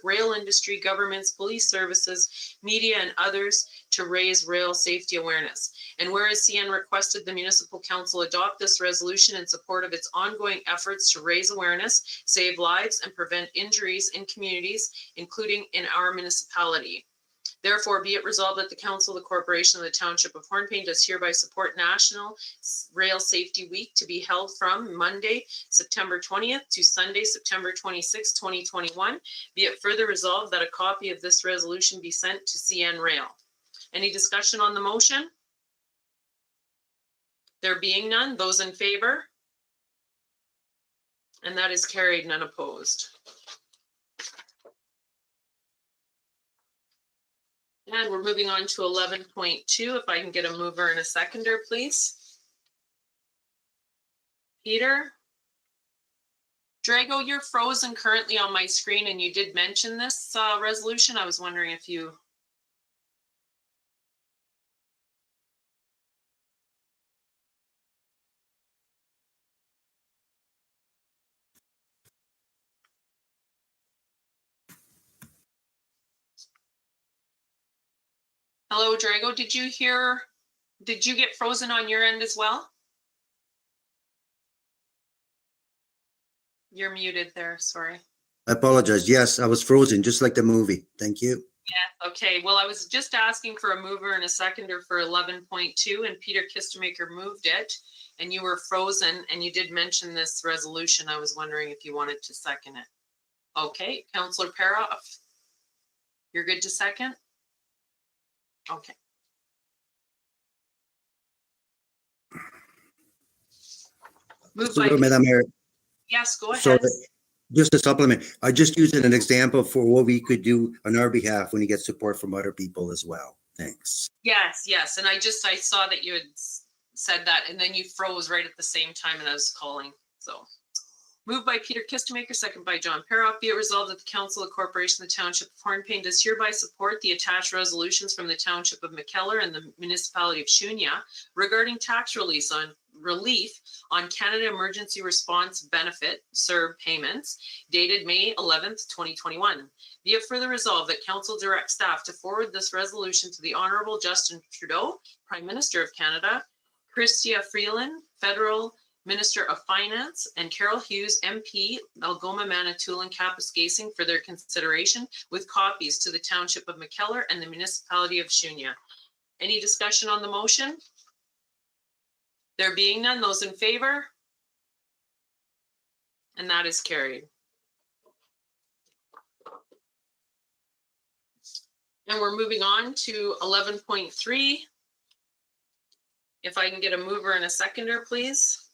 rail industry, governments, finance, police services, media, and others to raise rail safety awareness. And whereas CN requested the Municipal Council adopt this resolution in support of its ongoing efforts to raise awareness, save lives, and prevent injuries in communities, including in our municipality. Therefore, be it resolved that the Council of the Corporation of the Township of Hornepayne does hereby support National Rail Safety Week to be held from Monday, September 20th to Sunday, September 26, 2021. Be it further resolved that a copy of this resolution be sent to CN Rail. Any discussion on the motion? There being none, those in favor? And that is carried, none opposed. And we're moving on to 11.2. If I can get a mover and a seconder, please. Peter? Drago, you're frozen currently on my screen, and you did mention this resolution. I was wondering if you... Hello, Drago, did you get frozen on your end as well? You're muted there, sorry. I apologize. Yes, I was frozen, just like the movie. Thank you. Yeah, okay. Well, I was just asking for a mover and a seconder for 11.2, and Peter Kistemaker moved it, and you were frozen, and you did mention this resolution. I was wondering if you wanted to second it. Okay, Councillor Paroff, you're good to second? Okay. Moved by, Madam Mayor, yes, go so ahead. just to supplement, I just used it as an example for what we could do on our behalf when you get support from other people as well. Thanks. Yes, yes, and I saw that you had said that, and then you froze right at the same time, and I was calling, so. Moved by Peter Kistemaker, second by John Paroff. Be it resolved that the Council of the Corporation of the Township of Hornepayne does hereby support the attached resolutions from the Township of McKellar and the Municipality of Shunya regarding tax relief on Canada Emergency Response Benefit (CERB) payments dated May 11th, 2021. Be it further resolved that Council direct staff to forward this resolution to the Honorable Justin Trudeau, Prime Minister of Canada, Chrystia Freeland, Federal Minister of Finance, and Carol Hughes, MP, Algoma, Manitoulin, Kapuskasing for their consideration, with copies to the Township of McKellar and the Municipality of Shunya. Any discussion on the motion? There being none, those in favor? And that is carried. And we're moving on to 11.3. If I can get a mover and a seconder, please.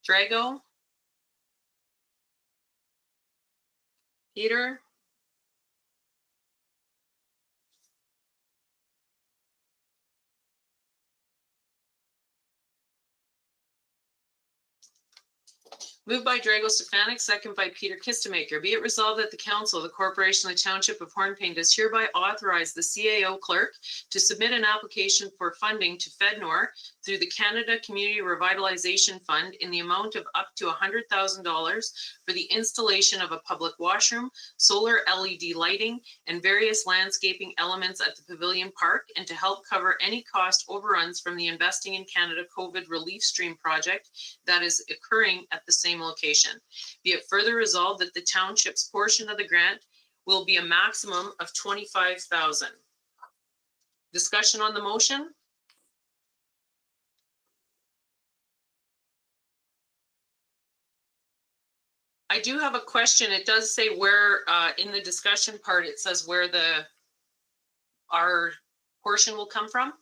Drago? Peter? Moved by Drago Stefanik, second by Peter Kistemaker. Be it resolved that the Council of the Corporation of the Township of Hornepayne does hereby authorize the CAO clerk to submit an application for funding to FedNor through the Canada Community Revitalization Fund in the amount of up to $100,000 for the installation of a public washroom, solar LED lighting, and various landscaping elements at the Pavilion Park, and to help cover any cost overruns from the Investing in Canada COVID Relief Stream project that is occurring at the same location. Be it further resolved that the township's portion of the grant will be a maximum of $25,000. Discussion on the motion? I do have a question. It does say where in the discussion part, it says where our portion will come from.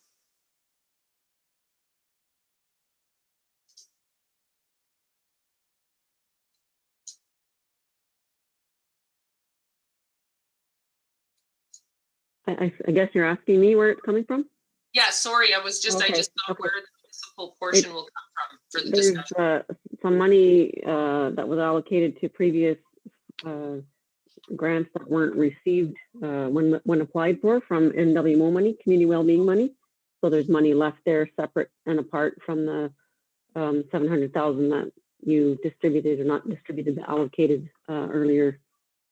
I guess you're asking me where it's coming from? Yeah, sorry, I just thought where the municipal portion will come from for the There's discussion. some money that was allocated to previous grants that weren't received when applied for from NWMO money, community wellbeing money. So there's money left there separate and apart from the 700,000 that you distributed or not distributed, but allocated earlier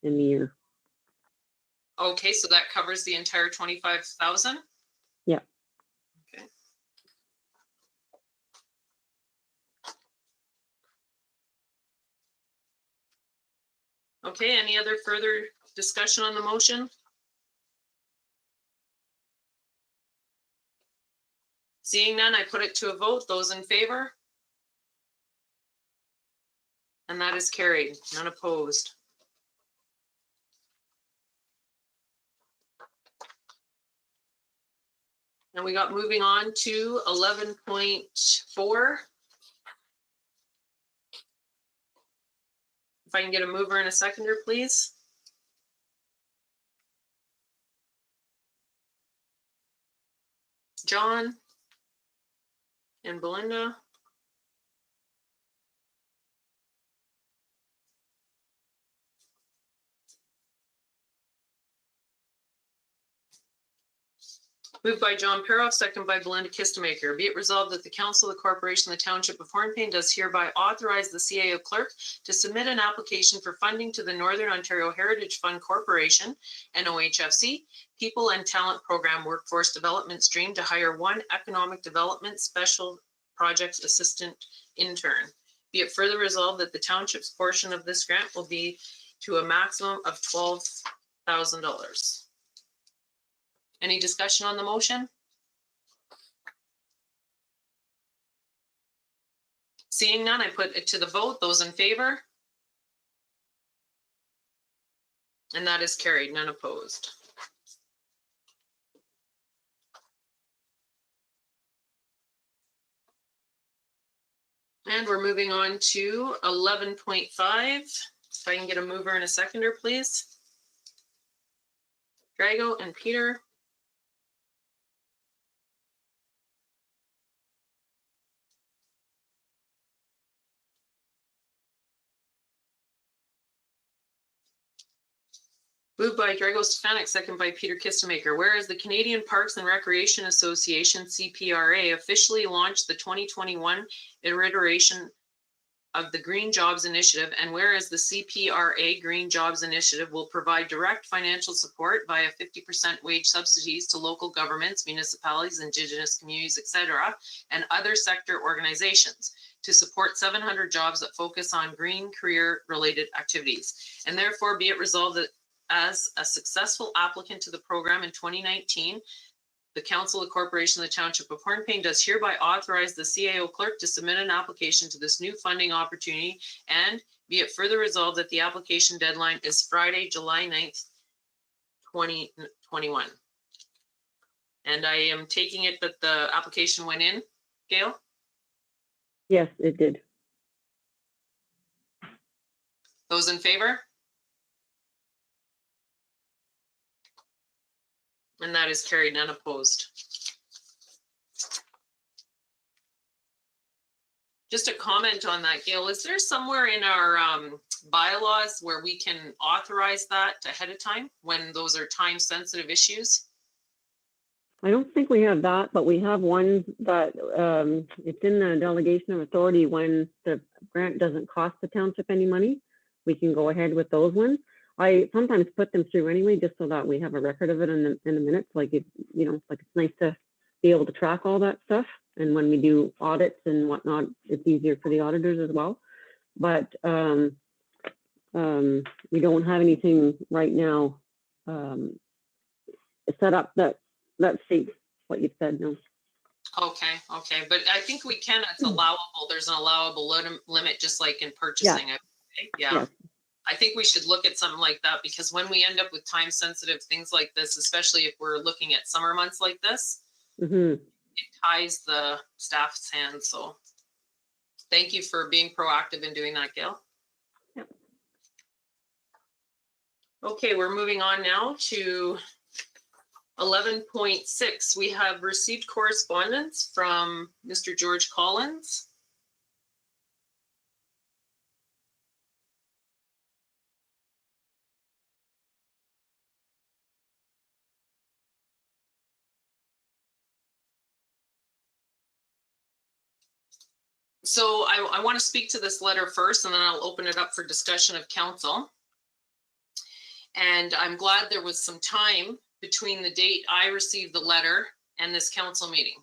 in the year. Okay, so that covers the entire 25,000? Yeah. Okay. Okay, any other further discussion on the motion? Seeing none, I put it to a vote. Those in favor? And that is carried, none opposed. And we got moving on to 11.4. If I can get a mover and a seconder, please. John and Belinda. Moved by John Peroff, second by Belinda Kistemaker. Be it resolved that the Council of the Corporation of the Township of Hornepayne does hereby authorize the CAO clerk to submit an application for funding to the Northern Ontario Heritage Fund Corporation, NOHFC, People and Talent Program Workforce Development Stream to hire one Economic Development Special Projects Assistant intern. Be it further resolved that the Township's portion of this grant will be to a maximum of $12,000. Any discussion on the motion? Seeing none, I put it to the vote. Those in favor? And that is carried, none opposed. And we're moving on to 11.5. If I can get a mover and a seconder, please. Drago and Peter. Moved by Drago Stefanik, second by Peter Kistemaker. Whereas the Canadian Parks and Recreation Association, CPRA, officially launched the 2021 iteration of the Green Jobs Initiative, and whereas the CPRA Green Jobs Initiative will provide direct financial support via 50% wage subsidies to local governments, municipalities, Indigenous communities, etc., and other sector organizations to support 700 jobs that focus on green career-related activities. And therefore be it resolved that as a successful applicant to the program in 2019, the Council of Corporation of the Township of Hornepayne does hereby authorize the CAO clerk to submit an application to this new funding opportunity, and be it further resolved that the application deadline is Friday, July 9th, 2021. And I am taking it that the application went in, Gail? Yes, it did. Those in favor? And that is carried, none opposed. Just a comment on that, Gail, is there somewhere in our bylaws where we can authorize that ahead of time when those are time sensitive issues? I don't think we have that, but we have one that it's in the delegation of authority. When the grant doesn't cost the township any money, we can go ahead with those ones. I sometimes put them through anyway, just so that we have a record of it in the minutes. Like, it, you know, like it's nice to be able to track all that stuff. And when we do audits and whatnot, it's easier for the auditors as well. But we don't have anything right now set up that states what you said. No. Okay, but I think we can. It's allowable. There's an allowable limit, just like in purchasing it. Yeah. Yes. I think we should look at something like that, because when we end up with time sensitive things like this, especially if we're looking at summer months like this, it ties the staff's hands. So thank you for being proactive in doing that, Gail. Yep. Okay, we're moving on now to 11.6. We have received correspondence from Mr. George Collins. So I want to speak to this letter first, and then I'll open it up for discussion of council. And I'm glad there was some time between the date I received the letter and this council meeting,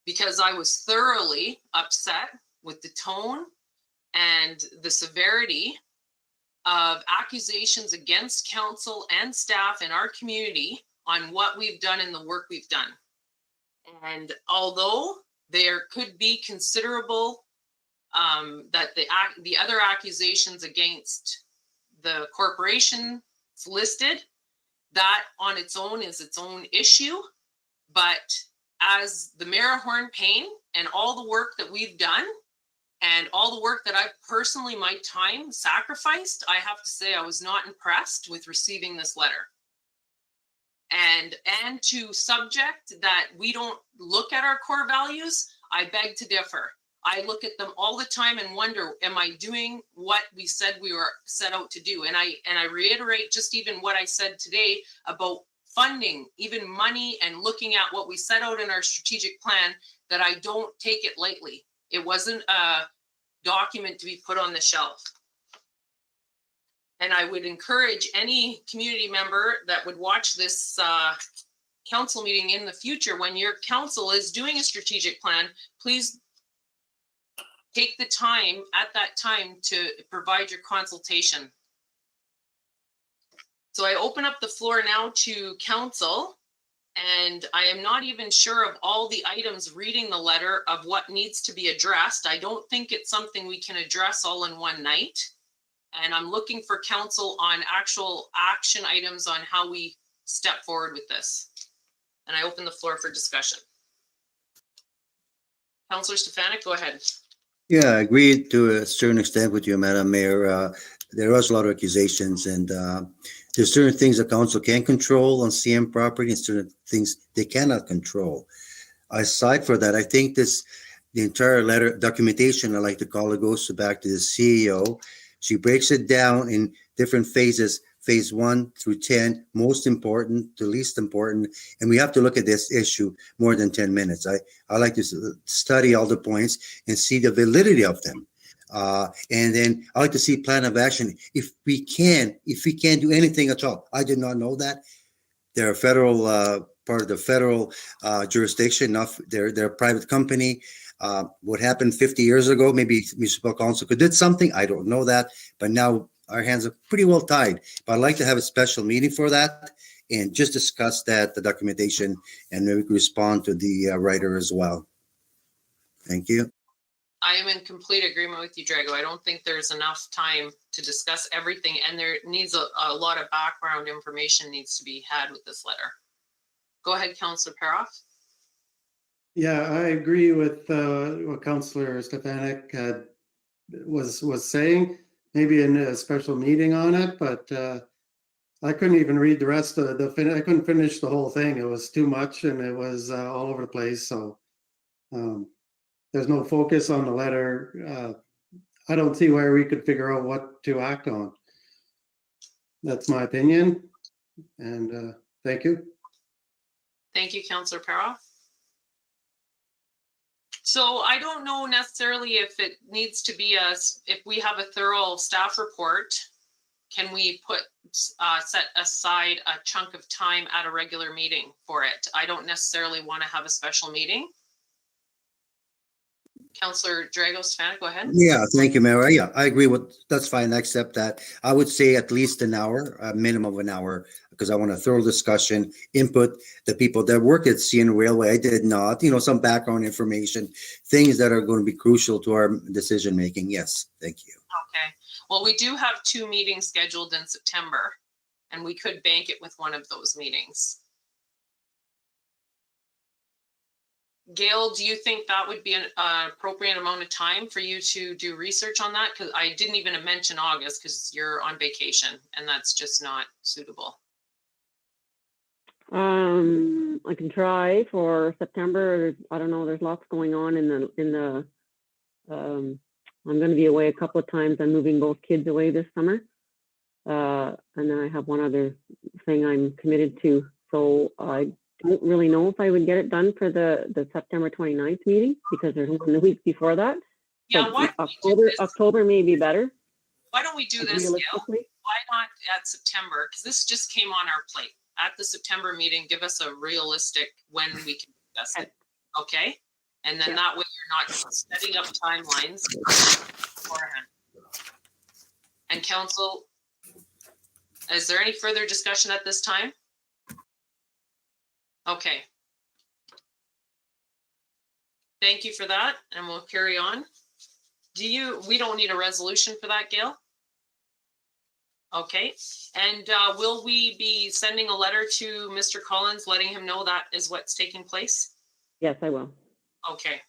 because I was thoroughly upset with the tone and the severity of accusations against council and staff in our community on what we've done and the work we've done. And although there could be considerable that the other accusations against the corporation listed, that on its own is its own issue. But as the mayor of Hornepayne and all the work that we've done and all the work that I've personally, my time sacrificed, I have to say I was not impressed with receiving this letter. And to subject that we don't look at our core values, I beg to differ. I look at them all the time and wonder, am I doing what we said we were set out to do? And I reiterate just even what I said today about funding, even money, and looking at what we set out in our strategic plan, that I don't take it lightly. It wasn't a document to be put on the shelf. And I would encourage any community member that would watch this council meeting in the future, when your council is doing a strategic plan, please take the time at that time to provide your consultation. So I open up the floor now to council, and I am not even sure of all the items reading the letter of what needs to be addressed. I don't think it's something we can address all in one night. And I'm looking for council on actual action items on how we step forward with this. And I open the floor for discussion. Councillor Stefanik, go ahead. Yeah, I agree to a certain extent with you, Madam Mayor. There was a lot of accusations, and there's certain things the council can control on CM property and certain things they cannot control. Aside for that, I think the entire letter documentation, I like to call it, goes back to the CEO. She breaks it down in different phases, phase 1 through 10, most important to least important. And we have to look at this issue more than 10 minutes. I like to study all the points and see the validity of them. And then I like to see plan of action. If we can do anything at all. I did not know that. They're a federal, part of the federal jurisdiction. They're a private company. What happened 50 years ago, maybe municipal council could did something. I don't know that, but now our hands are pretty well tied. But I'd like to have a special meeting for that and just discuss that, the documentation, and maybe we can respond to the writer as well. Thank you. I am in complete agreement with you, Drago. I don't think there's enough time to discuss everything, and there needs a lot of background information needs to be had with this letter. Go ahead, Councillor Paroff. Yeah, I agree with what Councillor Stefanik was saying. Maybe in a special meeting on it, but I couldn't even read the rest of I couldn't finish the whole thing. It was too much, and it was all over the place. So there's no focus on the letter. I don't see where we could figure out what to act on. That's my opinion, and thank you. Thank you, Councillor Paroff. So I don't know necessarily if it needs to be if we have a thorough staff report, can we set aside a chunk of time at a regular meeting for it? I don't necessarily want to have a special meeting. Councillor Drago Stefanik, go ahead. Yeah, thank you, Mayor. Yeah, I agree with, that's fine. I accept that. I would say at least an hour, a minimum of an hour, because I want a thorough discussion, input, the people that work at CN Railway. I did not, some background information, things that are going to be crucial to our decision making. Yes, thank you. Okay. Well, we do have 2 meetings scheduled in September, and we could bank it with one of those meetings. Gail, do you think that would be an appropriate amount of time for you to do research on that? Because I didn't even mention August because you're on vacation, and that's just not suitable. I can try for September. I don't know. There's lots going on in the. I'm going to be away a couple of times. I'm moving both kids away this summer, and then I have one other thing I'm committed to. So I don't really know if I would get it done for the September 29th meeting, because there's one the week before that. Yeah, so October may be better. Why don't we do this, Gail? why not at September? Because this just came on our plate. At the September meeting, give us a realistic when we can discuss it, okay? And then Yeah. that way you're not setting up timelines beforehand. And council, is there any further discussion at this time? Okay. Thank you for that, and we'll carry on. We don't need a resolution for that, Gail? Okay, and will we be sending a letter to Mr. Collins, letting him know that is what's taking place? Yes, I will. Okay.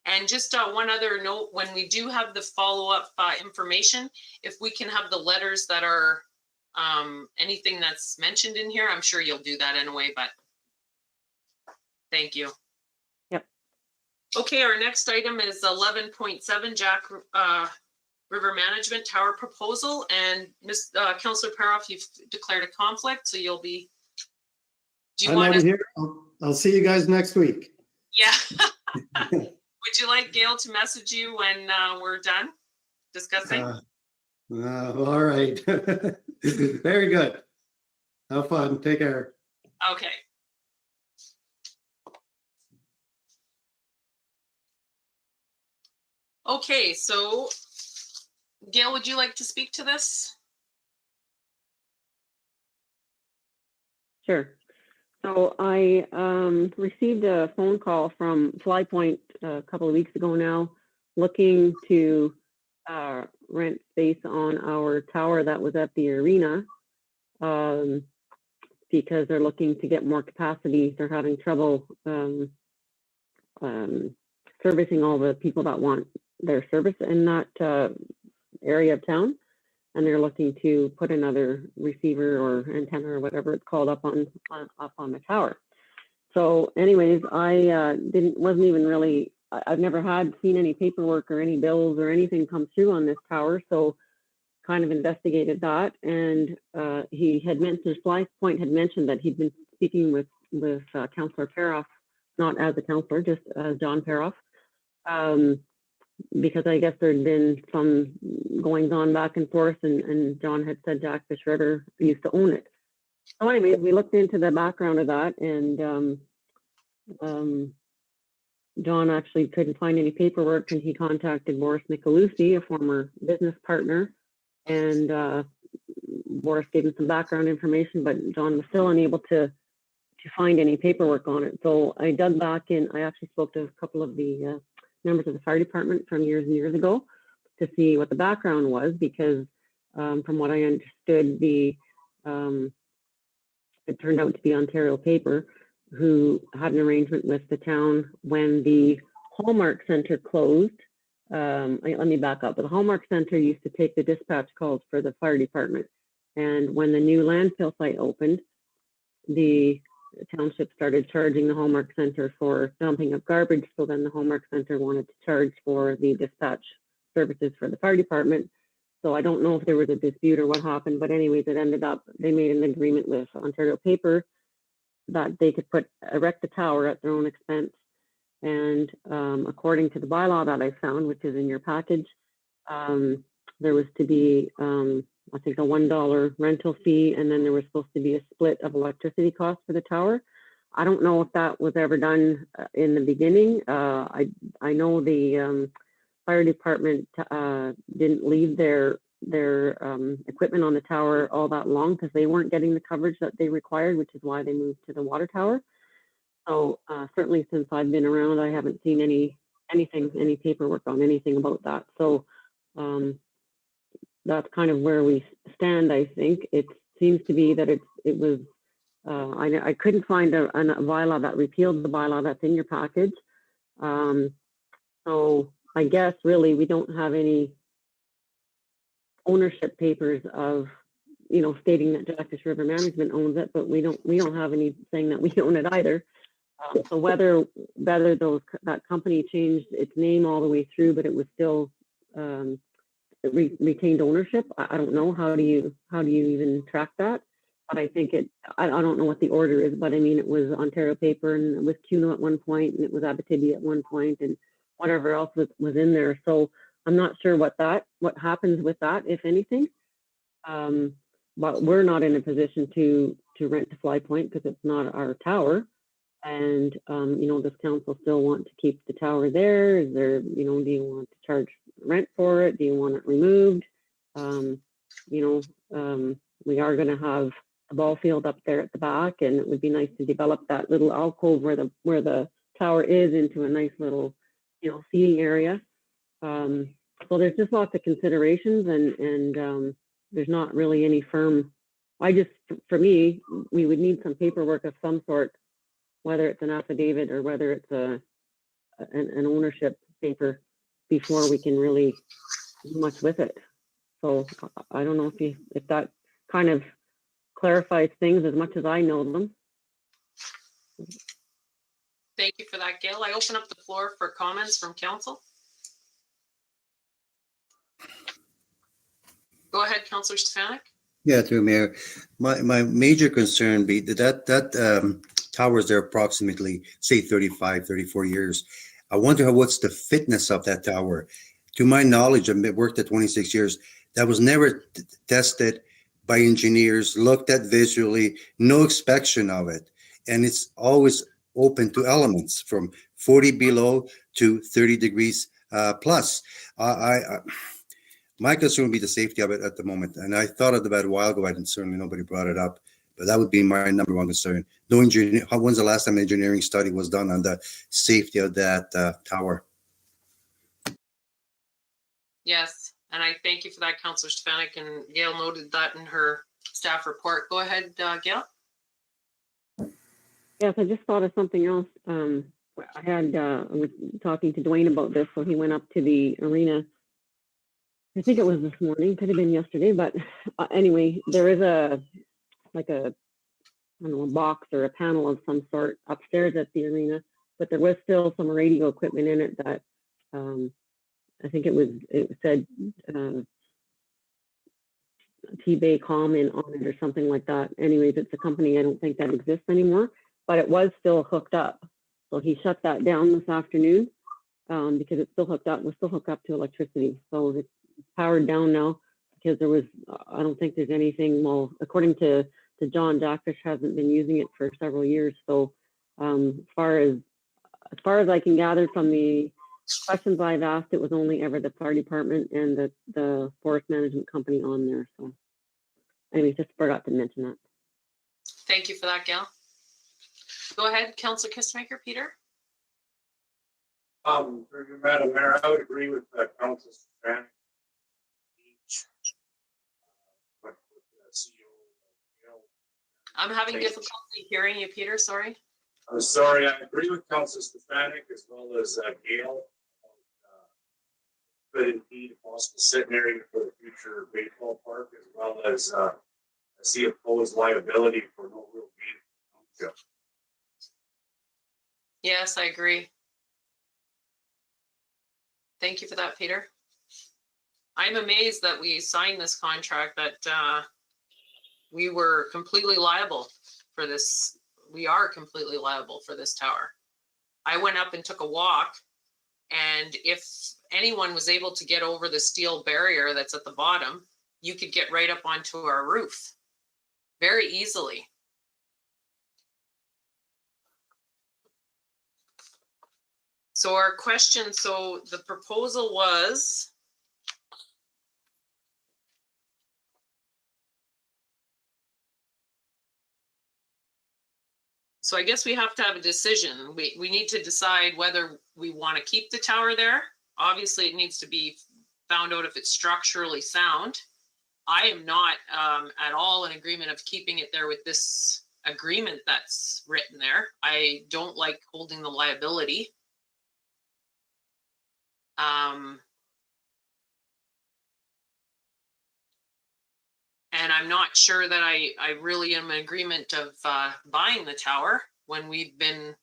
And just one other note, when we do have the follow-up information, if we can have the letters that are anything that's mentioned in here, I'm sure you'll do that anyway, but thank you. Yep. Okay, our next item is 11.7, Jack River Management Tower Proposal, and Councillor Paroff, you've declared a conflict, so you'll be. Do you I'm want out to? here. I'll see you guys next week. Yeah. Would you like Gail to message you when we're done discussing? All right. Very good. Have fun. Take care. Okay. Okay, so Gail, would you like to speak to this? Sure. So I received a phone call from FlyPoint a couple of weeks ago now, looking to rent space on our tower that was at the arena, because they're looking to get more capacity. They're having trouble servicing all the people that want their service in that area of town. And they're looking to put another receiver or antenna or whatever it's called up on the tower. So anyways, I wasn't even really, I've never seen any paperwork or any bills or anything come through on this tower. So kind of investigated that, and he had mentioned, FlyPoint had mentioned that he'd been speaking with Councillor Paroff, not as a councillor, just as John Paroff, because I guess there'd been some goings on back and forth, and John had said Jackfish River used to own it. So anyways, we looked into the background of that, and John actually couldn't find any paperwork, and he contacted Boris Michalewski, a former business partner, and Boris gave him some background information, but John was still unable to find any paperwork on it. So I dug back in. I actually spoke to a couple of the members of the fire department from years and years ago to see what the background was, because from what I understood, it turned out to be Ontario Paper, who had an arrangement with the town when the Hallmark Center closed. Let me back up. The Hallmark Center used to take the dispatch calls for the fire department. And when the new landfill site opened, the township started charging the Hallmark Center for dumping of garbage. So then the Hallmark Center wanted to charge for the dispatch services for the fire department. So I don't know if there was a dispute or what happened, but anyways, it ended up, they made an agreement with Ontario Paper that they could erect the tower at their own expense. And according to the bylaw that I found, which is in your package, there was to be, I think, a $1 rental fee, and then there was supposed to be a split of electricity costs for the tower. I don't know if that was ever done in the beginning. I know the fire department didn't leave their equipment on the tower all that long because they weren't getting the coverage that they required, which is why they moved to the water tower. So certainly since I've been around, I haven't seen any paperwork on anything about that. So that's kind of where we stand. I think it seems to be that it was. I couldn't find a bylaw that repealed the bylaw that's in your package. So I guess really we don't have any ownership papers of, stating that Jackfish River Management owns it, but we don't have any saying that we own it either. So whether that company changed its name all the way through, but it was still retained ownership, I don't know. How do you even track that? But I think I don't know what the order is, but I mean, it was Ontario Paper, and it was CUNO at one point, and it was Abitibi at one point, and whatever else was in there. So I'm not sure what happens with that, if anything. But we're not in a position to rent to Fly Point because it's not our tower. And, you know, does council still want to keep the tower there? Is there, you know, do you want to charge rent for it? Do you want it removed? You know, we are going to have a ball field up there at the back, and it would be nice to develop that little alcove where the tower is into a nice little, you know, seating area. So there's just lots of considerations, and there's not really any firm. For me, we would need some paperwork of some sort, whether it's an affidavit or whether it's an ownership paper, before we can really do much with it. So I don't know if that kind of clarifies things as much as I know them. Thank you for that, Gail. I open up the floor for comments from council. Go ahead, Councillor Stefanik. Yeah, through Mayor, my major concern be that tower is there approximately, say, 35, 34 years. I wonder what's the fitness of that tower. To my knowledge, I've worked at 26 years. That was never tested by engineers, looked at visually, no inspection of it. And it's always open to elements from 40 below to 30 degrees plus. My concern would be the safety of it at the moment. And I thought of that a while ago, and certainly nobody brought it up. But that would be my number one concern. When's the last time an engineering study was done on the safety of that tower? Yes, and I thank you for that, Councillor Stefanik, and Gail noted that in her staff report. Go ahead, Gail. Yes, I just thought of something else. I was talking to Dwayne about this, so he went up to the arena. I think it was this morning, could have been yesterday, but anyway, there is a box or a panel of some sort upstairs at the arena, but there was still some radio equipment in it that I think it said T-Bay Common on it or something like that. Anyways, it's a company I don't think that exists anymore, but it was still hooked up. So he shut that down this afternoon because it's still hooked up. We're still hooked up to electricity. So it's powered down now because I don't think there's anything, well, according to John, Jackfish hasn't been using it for several years. So as far as I can gather from the questions I've asked, it was only ever the fire department and the forest management company on there. So anyway, just forgot to mention that. Thank you for that, Gail. Go ahead, Councillor Kistemaker, Peter. Madam Mayor, I would agree with Councillor Stefanik. I'm having difficulty hearing you, Peter. Sorry. I'm sorry. I agree with Councillor Stefanik as well as Gail. Could impede a possible sitting area for the future baseball park, as well as I see opposed liability for no real gain. Yes, I agree. Thank you for that, Peter. I'm amazed that we signed this contract, that we were completely liable for this. We are completely liable for this tower. I went up and took a walk, and if anyone was able to get over the steel barrier that's at the bottom, you could get right up onto our roof very easily. So our question, so the proposal was, so I guess we have to have a decision. We need to decide whether we want to keep the tower there. Obviously, it needs to be found out if it's structurally sound. I am not at all in agreement of keeping it there with this agreement that's written there. I don't like holding the liability. And I'm not sure that I really am in agreement of buying the tower when we've been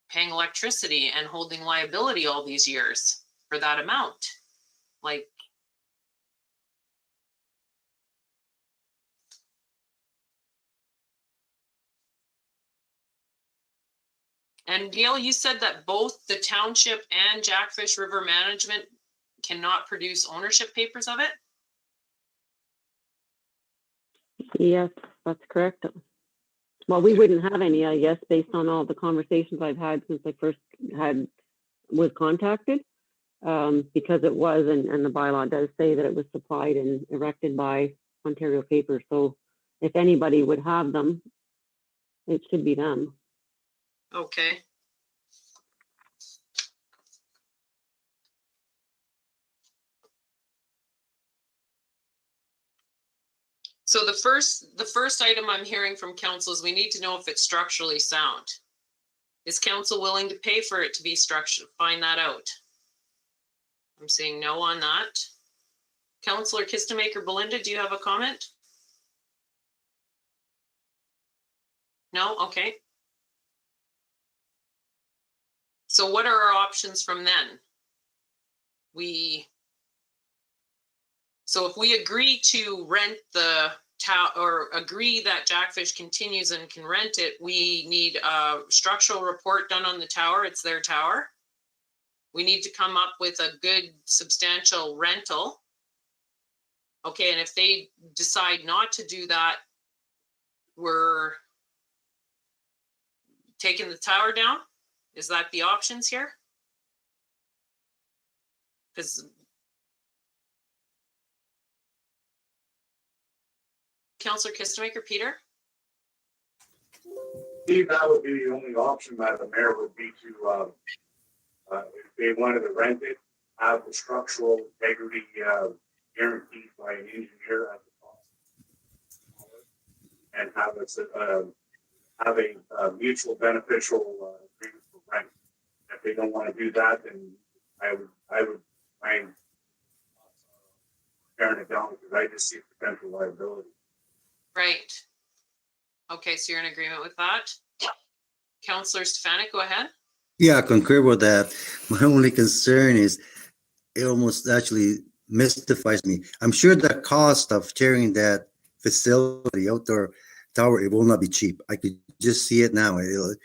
paying electricity and holding liability all these years for that amount. Like, and Gail, you said that both the township and Jackfish River Management cannot produce ownership papers of it? Yes, that's correct. Well, we wouldn't have any, I guess, based on all the conversations I've had since I first was contacted, because it was, and the bylaw does say that it was supplied and erected by Ontario Paper. So if anybody would have them, it should be them. Okay. So the first item I'm hearing from council is we need to know if it's structurally sound. Is council willing to pay for it to be structured? Find that out. I'm seeing no on that. Councillor Kistemaker Belinda, do you have a comment? No? Okay. So what are our options from then? So if we agree to rent the tower, or agree that Jackfish continues and can rent it, we need a structural report done on the tower. It's their tower. We need to come up with a good substantial rental. Okay, and if they decide not to do that, we're taking the tower down? Is that the options here? Because Councillor Kistemaker, Peter? Steve, that would be the only option that the mayor would be to, if they wanted to rent it, have the structural integrity guaranteed by an engineer at the cost. And have a mutual beneficial agreement for rent. If they don't want to do that, then I would mind tearing it down, because I just see potential liability. Right. Okay, so you're in agreement with that? Councillor Stefanik, go ahead. Yeah, I concur with that. My only concern is it almost actually mystifies me. I'm sure the cost of tearing that facility, outdoor tower, it will not be cheap. I could just see it now. It'll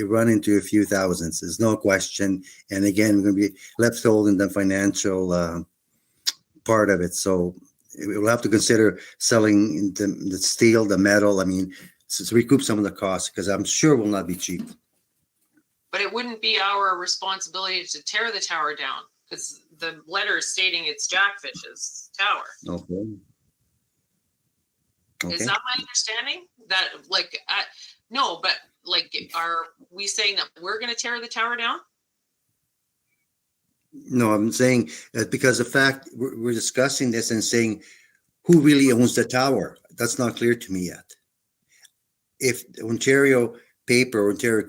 run into a few thousands. There's no question. And again, we're going to be left holding the financial part of it. So we'll have to consider selling the steel, the metal. I mean, to recoup some of the costs, because I'm sure it will not be cheap. But it wouldn't be our responsibility to tear the tower down, because the letter is stating it's Jackfish's tower. Okay. Is that my understanding? That no, but like, are we saying that we're going to tear the tower down? No, I'm saying because the fact we're discussing this and saying who really owns the tower, that's not clear to me yet. If Ontario Paper, Ontario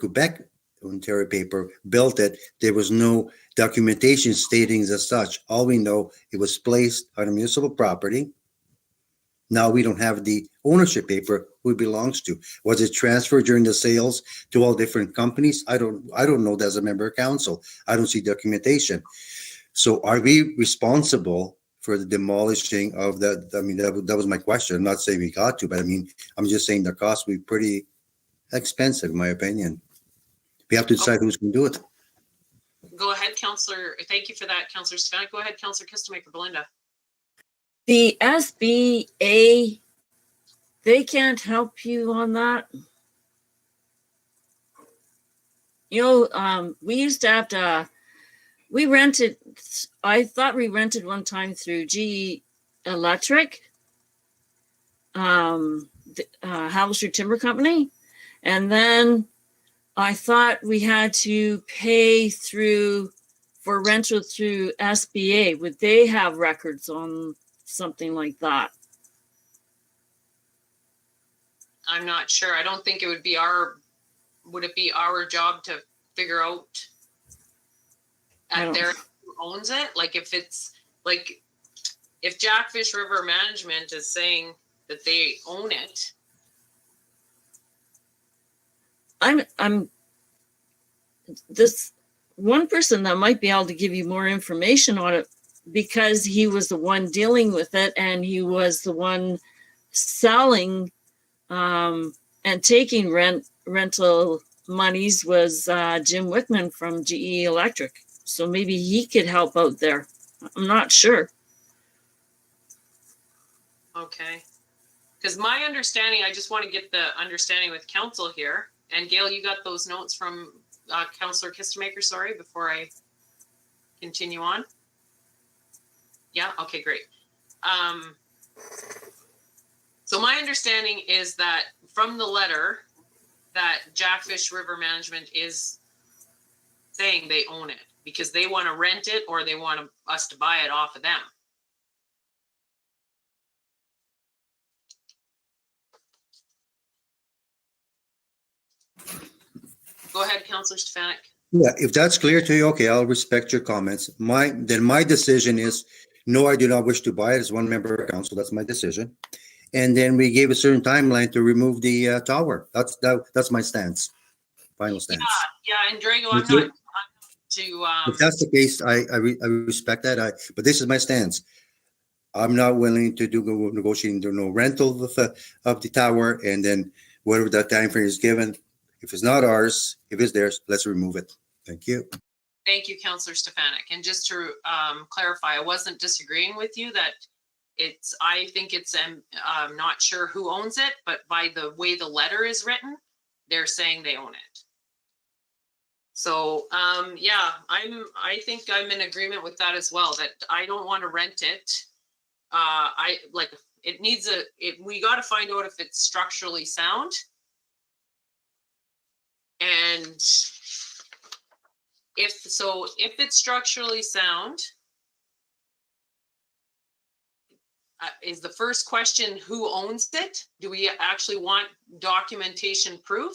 Paper built it, there was no documentation stating as such. All we know, it was placed on a municipal property. Now we don't have the ownership paper who it belongs to. Was it transferred during the sales to all different companies? I don't know that as a member of council. I don't see documentation. So are we responsible for the demolishing of that? I mean, that was my question. I'm not saying we got to, but I mean, I'm just saying the cost will be pretty expensive, in my opinion. We have to decide who's going to do it. Go ahead, Councillor. Thank you for that, Councillor Stefanik. Go ahead, Councillor Kistemaker Belinda. The SBA, they can't help you on that. You know, we used to have to, I thought we rented one time through GE Electric, Halberstadt Timber Company. And then I thought we had to pay for rental through SBA. Would they have records on something like that? I'm not sure. I don't think it would be would it be our job to figure out who owns it? Like, if it's like, if Jackfish River Management is saying that they own it. I'm this one person that might be able to give you more information on it, because he was the one dealing with it and he was the one selling and taking rental monies, was Jim Wickman from GE Electric. So maybe he could help out there. I'm not sure. Okay. Because my understanding, I just want to get the understanding with council here. And Gail, you got those notes from Councillor Kistemaker, sorry, before I continue on? Yeah, okay, great. So my understanding is that from the letter that Jackfish River Management is saying they own it because they want to rent it or they want us to buy it off of them. Go ahead, Councillor Stefanik. Yeah, if that's clear to you, okay, I'll respect your comments. My decision is, no, I do not wish to buy it as one member of council. That's my decision. And then we gave a certain timeline to remove the tower. That's my stance, final stance. Yeah, and Drago, If that's the case, I respect that. But this is my stance. I'm not willing to do negotiating no rental of the tower, and then whatever that time frame is given. If it's not ours, if it's theirs, let's remove it. Thank you. Thank you, Councillor Stefanik. And just to clarify, I wasn't disagreeing with you that I think it's, I'm not sure who owns it, but by the way the letter is written, they're saying they own it. So, yeah, I think I'm in agreement with that as well, that I don't want to rent it. It needs we got to find out if it's structurally sound. And if it's structurally sound, is the first question who owns it? Do we actually want documentation proof?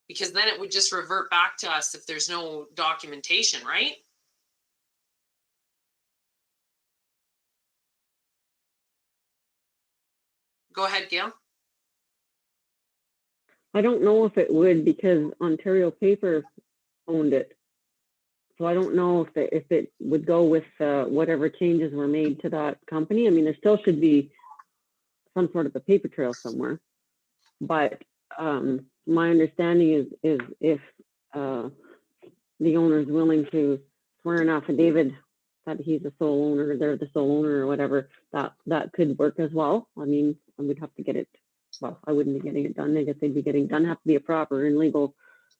Because then it would just revert back to us if there's no documentation, right? Go ahead, Gail. I don't know if it would because Ontario Paper owned it. So I don't know if it would go with whatever changes were made to that company. I mean, there still should be some sort of a paper trail somewhere. But my understanding is if the owner is willing to swear an affidavit that he's the sole owner, they're the sole owner or whatever, that could work as well. I mean, I would have to get it. Well, I wouldn't be getting it done. I guess they'd be getting done. Have to be a proper and legal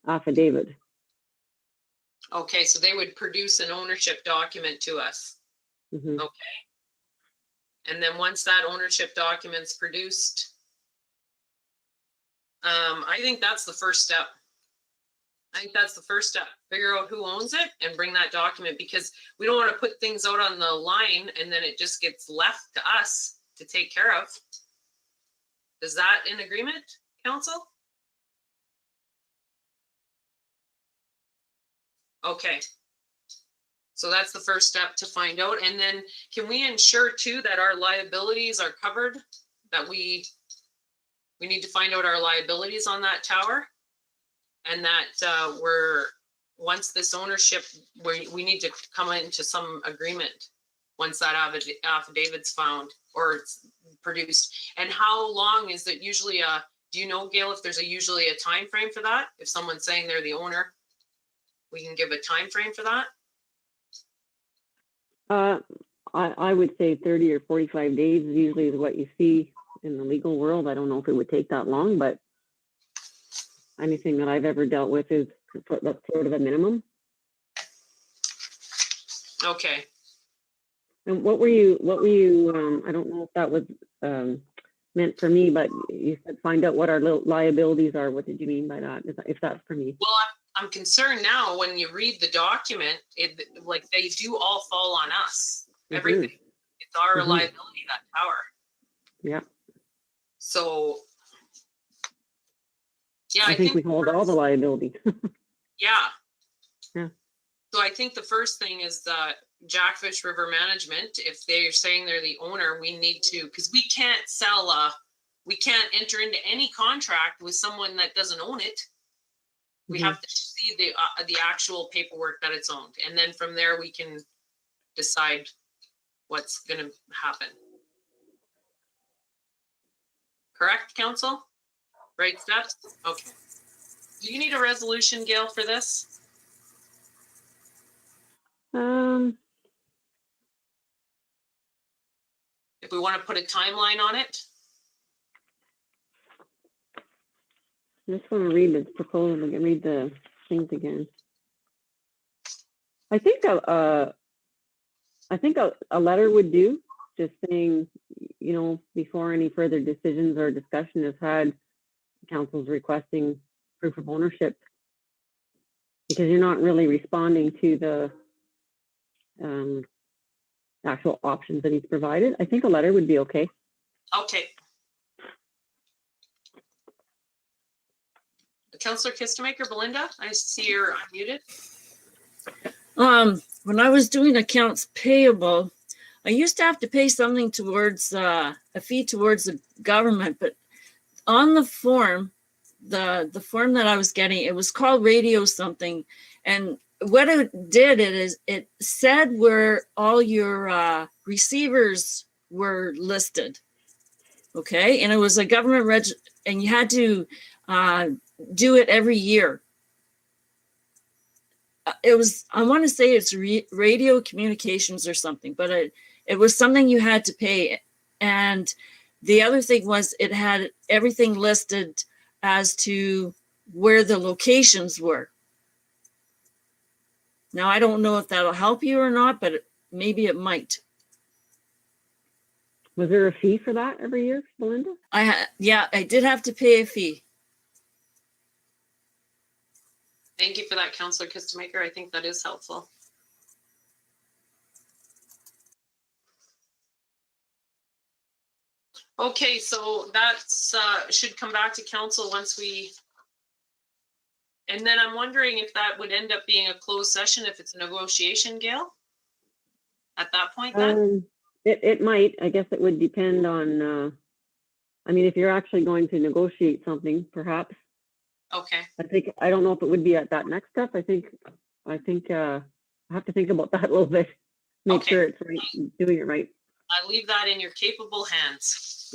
affidavit. Okay, so they would produce an ownership document to us. Mm-hmm. Okay. And then once that ownership document's produced, I think that's the first step. Figure out who owns it and bring that document, because we don't want to put things out on the line and then it just gets left to us to take care of. Is that in agreement, council? Okay. So that's the first step to find out. And then can we ensure too that our liabilities are covered? That we need to find out our liabilities on that tower, and that once this ownership, we need to come into some agreement once that affidavit's found or it's produced. And how long is it usually do you know, Gail, if there's usually a time frame for that? If someone's saying they're the owner, we can give a time frame for that? I would say 30 or 45 days usually is what you see in the legal world. I don't know if it would take that long, but anything that I've ever dealt with is that's sort of a minimum. Okay. And what were you, I don't know if that was meant for me, but you said find out what our liabilities are. What did you mean by that? If that's for me? Well, I'm concerned now when you read the document, like they do all fall on us. Mm-hmm. Everything. It's our mm-hmm. liability, that tower. Yeah. So, yeah, I think we hold all the liability. Yeah. Yeah. So I think the first thing is that Jackfish River Management, if they're saying they're the owner, we need to, because we can't we can't enter into any contract with someone that doesn't own it. We mm-hmm. have to see the actual paperwork that it's owned. And then from there, we can decide what's going to happen. Correct, council? Right steps? Okay. Do you need a resolution, Gail, for this? If we want to put a timeline on it. I just want to read the proposal again, read the things again. I think a letter would do, just saying, you know, before any further decisions or discussion is had, council's requesting proof of ownership, because you're not really responding to the actual options that he's provided. I think a letter would be okay. Okay. Councillor Kistemaker, Belinda, I see you're unmuted. When I was doing accounts payable, I used to have to pay something towards a fee towards the government, but on the form, the form that I was getting, it was called radio something, and what it did is it said where all your receivers were listed. Okay, and it was a government and you had to do it every year. It was, I want to say it's radio communications or something, but it was something you had to pay. And the other thing was it had everything listed as to where the locations were. Now, I don't know if that'll help you or not, but maybe it might. Was there a fee for that every year, Belinda? Yeah, I did have to pay a fee. Thank you for that, Councillor Kistemaker. I think that is helpful. Okay, so that's should come back to council once we, and then I'm wondering if that would end up being a closed session if it's a negotiation, Gail? At that point then? It might. I guess it would depend on, I mean, if you're actually going to negotiate something, perhaps. Okay. I don't know if it would be at that next step. I think I have to think about that a little bit. Make sure it's right, doing it right. I leave that in your capable hands.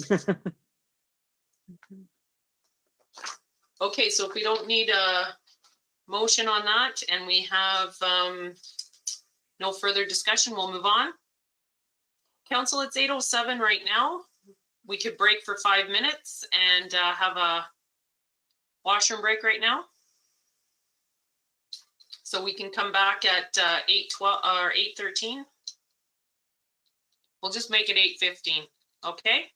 Okay, so if we don't need a motion on that and we have no further discussion, we'll move on. Council, it's 8:07 right now. We could break for 5 minutes and have a washroom break right now. So we can come back at 8:12 or 8:13. We'll just make it 8:15, okay?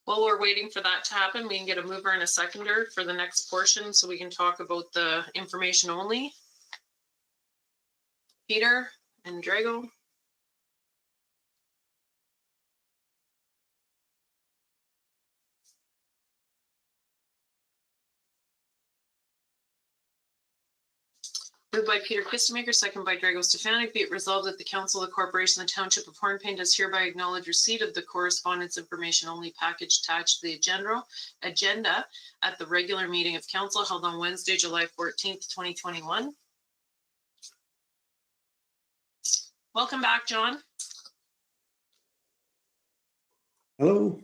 While we're waiting for that to happen, we can get a mover and a seconder for the next portion so we can talk about the information only. Peter and Drago. Moved by Peter Kistemaker, second by Drago Stefanic. Be it resolved that the Council of the Corporation of the Township of Hornepayne does hereby acknowledge receipt of the correspondence information only package attached to the agenda at the regular meeting of council held on Wednesday, July 14th, 2021. Welcome back, John. Hello?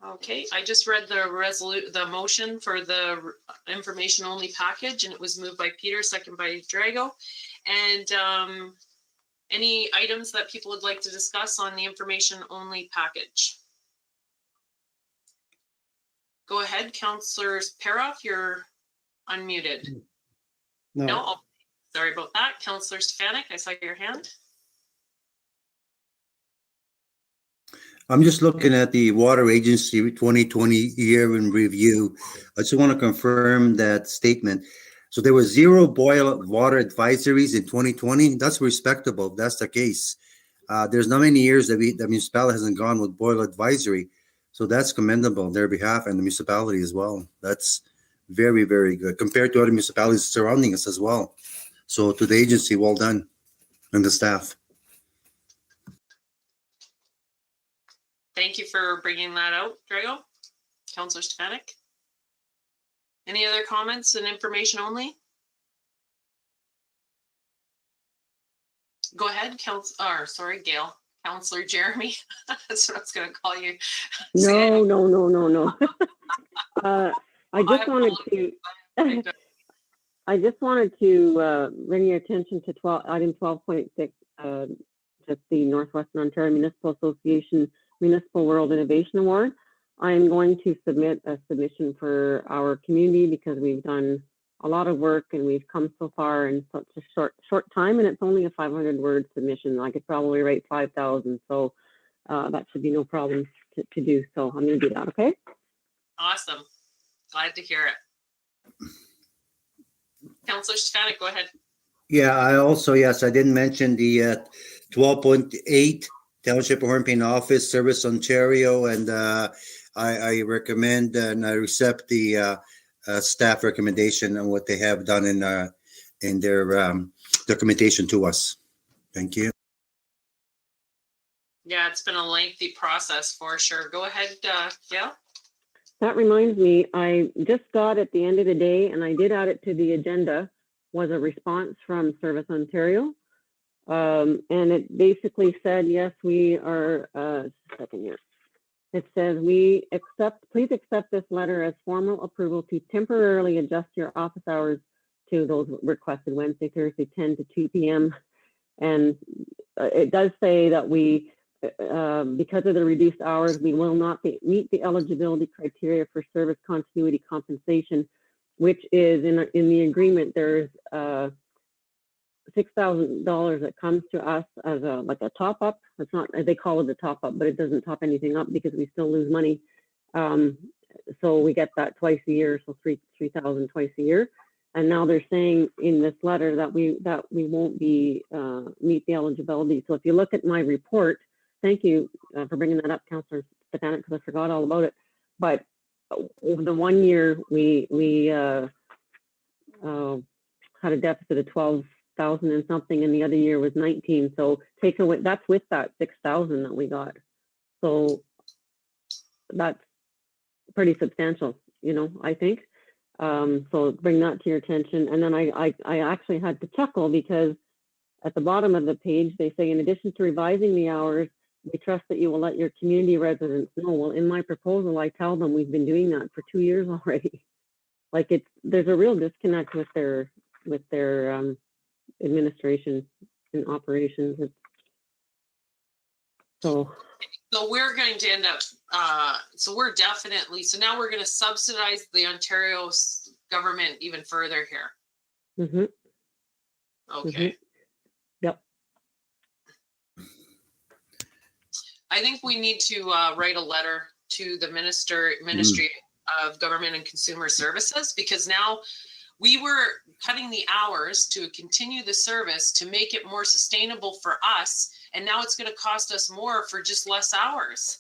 Okay, I just read the motion for the information only package, and it was moved by Peter, second by Drago. And any items that people would like to discuss on the information only package? Go ahead, Councillor Paroff, you're unmuted. No, oh, sorry about that. Councillor Stefanic, I saw your hand. I'm just looking at the Water Agency 2020 year in review. I just want to confirm that statement. So there was 0 boil water advisories in 2020. That's respectable if that's the case. There's not many years that the municipality hasn't gone with boil advisory. So that's commendable on their behalf and the municipality as well. That's very, very good compared to other municipalities surrounding us as well. So to the agency, well done, and the staff. Thank you for bringing that out, Drago. Councillor Stefanic. Any other comments and information only? Go ahead, Gail. Councillor Jeremy. That's what I was going to call you. No. I just wanted to bring your attention to item 12.6, just the Northwestern Ontario Municipal Association Municipal World Innovation Award. I am going to submit a submission for our community because we've done a lot of work and we've come so far in such a short time, and it's only a 500-word submission. I could probably write 5,000, so that should be no problem to do. So I'm going to do that. Okay. Awesome. Glad to hear it. Councillor Stefanic, go ahead. Yeah, I also, yes, I didn't mention the 12.8 Township of Hornepayne Office Service Ontario, and I recommend and I accept the staff recommendation on what they have done in their documentation to us. Thank you. Yeah, it's been a lengthy process for sure. Go ahead, Gail. That reminds me, I just got at the end of the day, and I did add it to the agenda, was a response from Service Ontario. And it basically said, yes, we are, second here. It says, please accept this letter as formal approval to temporarily adjust your office hours to those requested Wednesday, Thursday, 10 to 2 p.m. And it does say that we, because of the reduced hours, we will not meet the eligibility criteria for service continuity compensation, which is in the agreement. There's $6,000 that comes to us as like a top up. It's not, they call it a top up, but it doesn't top anything up because we still lose money. So we get that twice a year, so $3,000 twice a year. And now they're saying in this letter that we won't be meet the eligibility. So if you look at my report, thank you for bringing that up, Councillor Stefanic, because I forgot all about it. But over the 1 year, we had a deficit of 12,000 and something, and the other year was 19. So take away, that's with that 6,000 that we got. So that's pretty substantial, you know, I think. So bring that to your attention. And then I actually had to chuckle because at the bottom of the page, they say, in addition to revising the hours, we trust that you will let your community residents know. Well, in my proposal, I tell them we've been doing that for 2 years already. Like there's a real disconnect with their administration and operations. So we're going to end up, so now we're going to subsidize the Ontario government even further here. Mm-hmm. Okay. Mm-hmm. Yep. I think we need to write a letter to the Ministry of Government and Consumer Services, because now we were cutting the hours to continue the service to make it more sustainable for us. And now it's going to cost us more for just less hours.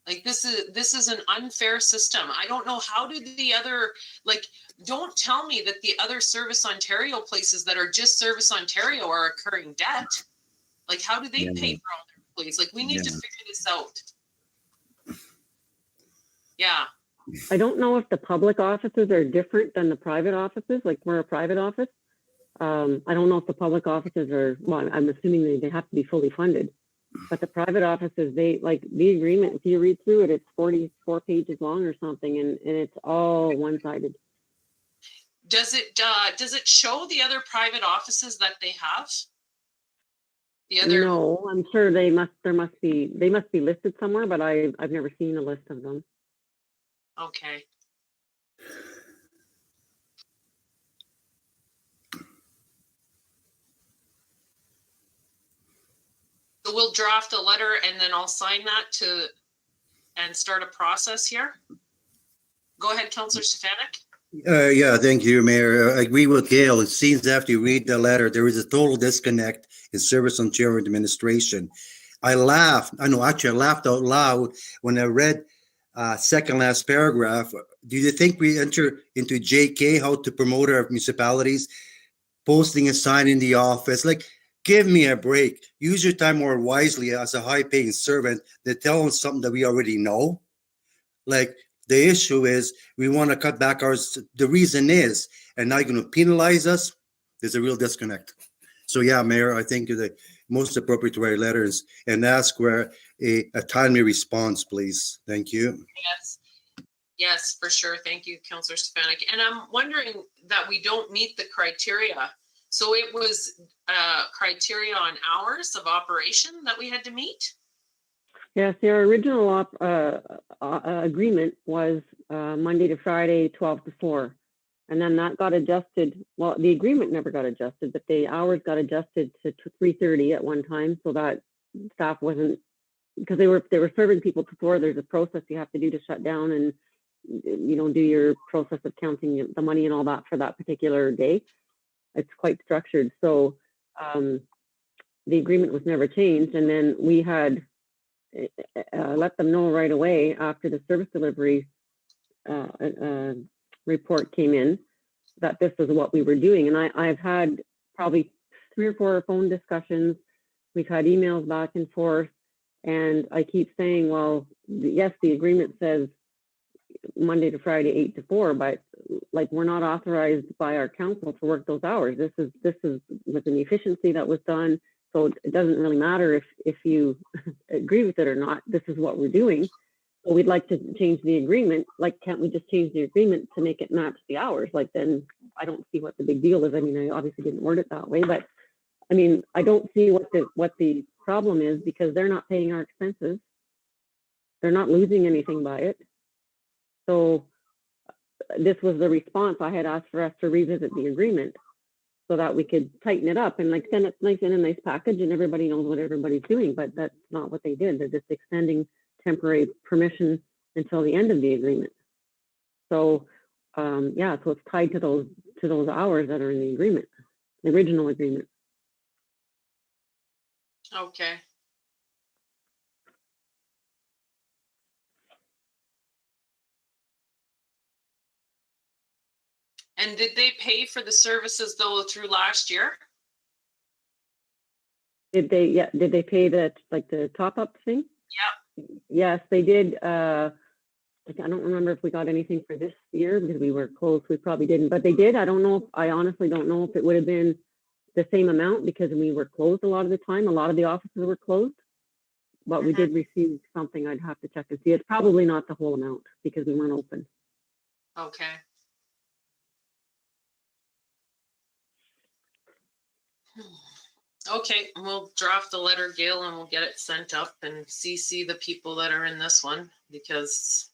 Like this is an unfair system. I don't know, how do the other, like, don't tell me that the other Service Ontario places that are just Service Ontario are incurring debt. Like, how do they pay for all their employees? Like, we need to figure this out. Yeah. I don't know if the public offices are different than the private offices. Like, we're a private office. I don't know if the public offices are, well, I'm assuming they have to be fully funded. But the private offices, they, like, the agreement, if you read through it, it's 44 pages long or something, and it's all one-sided. Does it show the other private offices that they have? The other? No, I'm sure they must be listed somewhere, but I've never seen a list of them. Okay. So we'll draft a letter and then I'll sign that and start a process here. Go ahead, Councillor Stefanik. Yeah, thank you, Mayor. I agree with Gail. It seems after you read the letter, there is a total disconnect in Service Ontario administration. I laughed out loud when I read second last paragraph. Do you think we enter into JK, how to promote our municipalities, posting a sign in the office? Like, give me a break. Use your time more wisely as a high-paying servant than tell them something that we already know. Like, the issue is we want to cut back ours. The reason is, and now you're going to penalize us. There's a real disconnect. So yeah, Mayor, I think the most appropriate to write letters and ask for a timely response, please. Thank you. Yes, for sure. Thank you, Councillor Stefanik. And I'm wondering that we don't meet the criteria. So it was criteria on hours of operation that we had to meet? Yes, our original agreement was Monday to Friday, 12 to 4. And then that got adjusted. Well, the agreement never got adjusted, but the hours got adjusted to 3:30 at one time, so that staff wasn't, because they were serving people before. There's a process you have to do to shut down and, you know, do your process of counting the money and all that for that particular day. It's quite structured. So the agreement was never changed. And then we had let them know right away after the service delivery report came in that this is what we were doing. And I've had probably 3 or 4 phone discussions. We've had emails back and forth. And I keep saying, well, yes, the agreement says Monday to Friday, 8 to 4, but like, we're not authorized by our council to work those hours. This is with an efficiency that was done. So it doesn't really matter if you agree with it or not. This is what we're doing. So we'd like to change the agreement. Like, can't we just change the agreement to make it match the hours? Like, then I don't see what the big deal is. I mean, I obviously didn't word it that way, but I mean, I don't see what the problem is, because they're not paying our expenses. They're not losing anything by it. So this was the response. I had asked for us to revisit the agreement so that we could tighten it up and like send it nice in a nice package and everybody knows what everybody's doing, but that's not what they did. They're just extending temporary permission until the end of the agreement. So yeah, so it's tied to those hours that are in the agreement, the original agreement. Okay. And did they pay for the services though through last year? Did they? Yeah. Did they pay the top up thing? Yeah. Yes, they did. I don't remember if we got anything for this year because we were closed. We probably didn't, but they did. I don't know. I honestly don't know if it would have been the same amount because we were closed a lot of the time. A lot of the offices were closed, but we did receive something. I'd have to check and see. It's probably not the whole amount because we weren't open. Okay. Okay, we'll draft the letter, Gail, and we'll get it sent up and CC the people that are in this one, because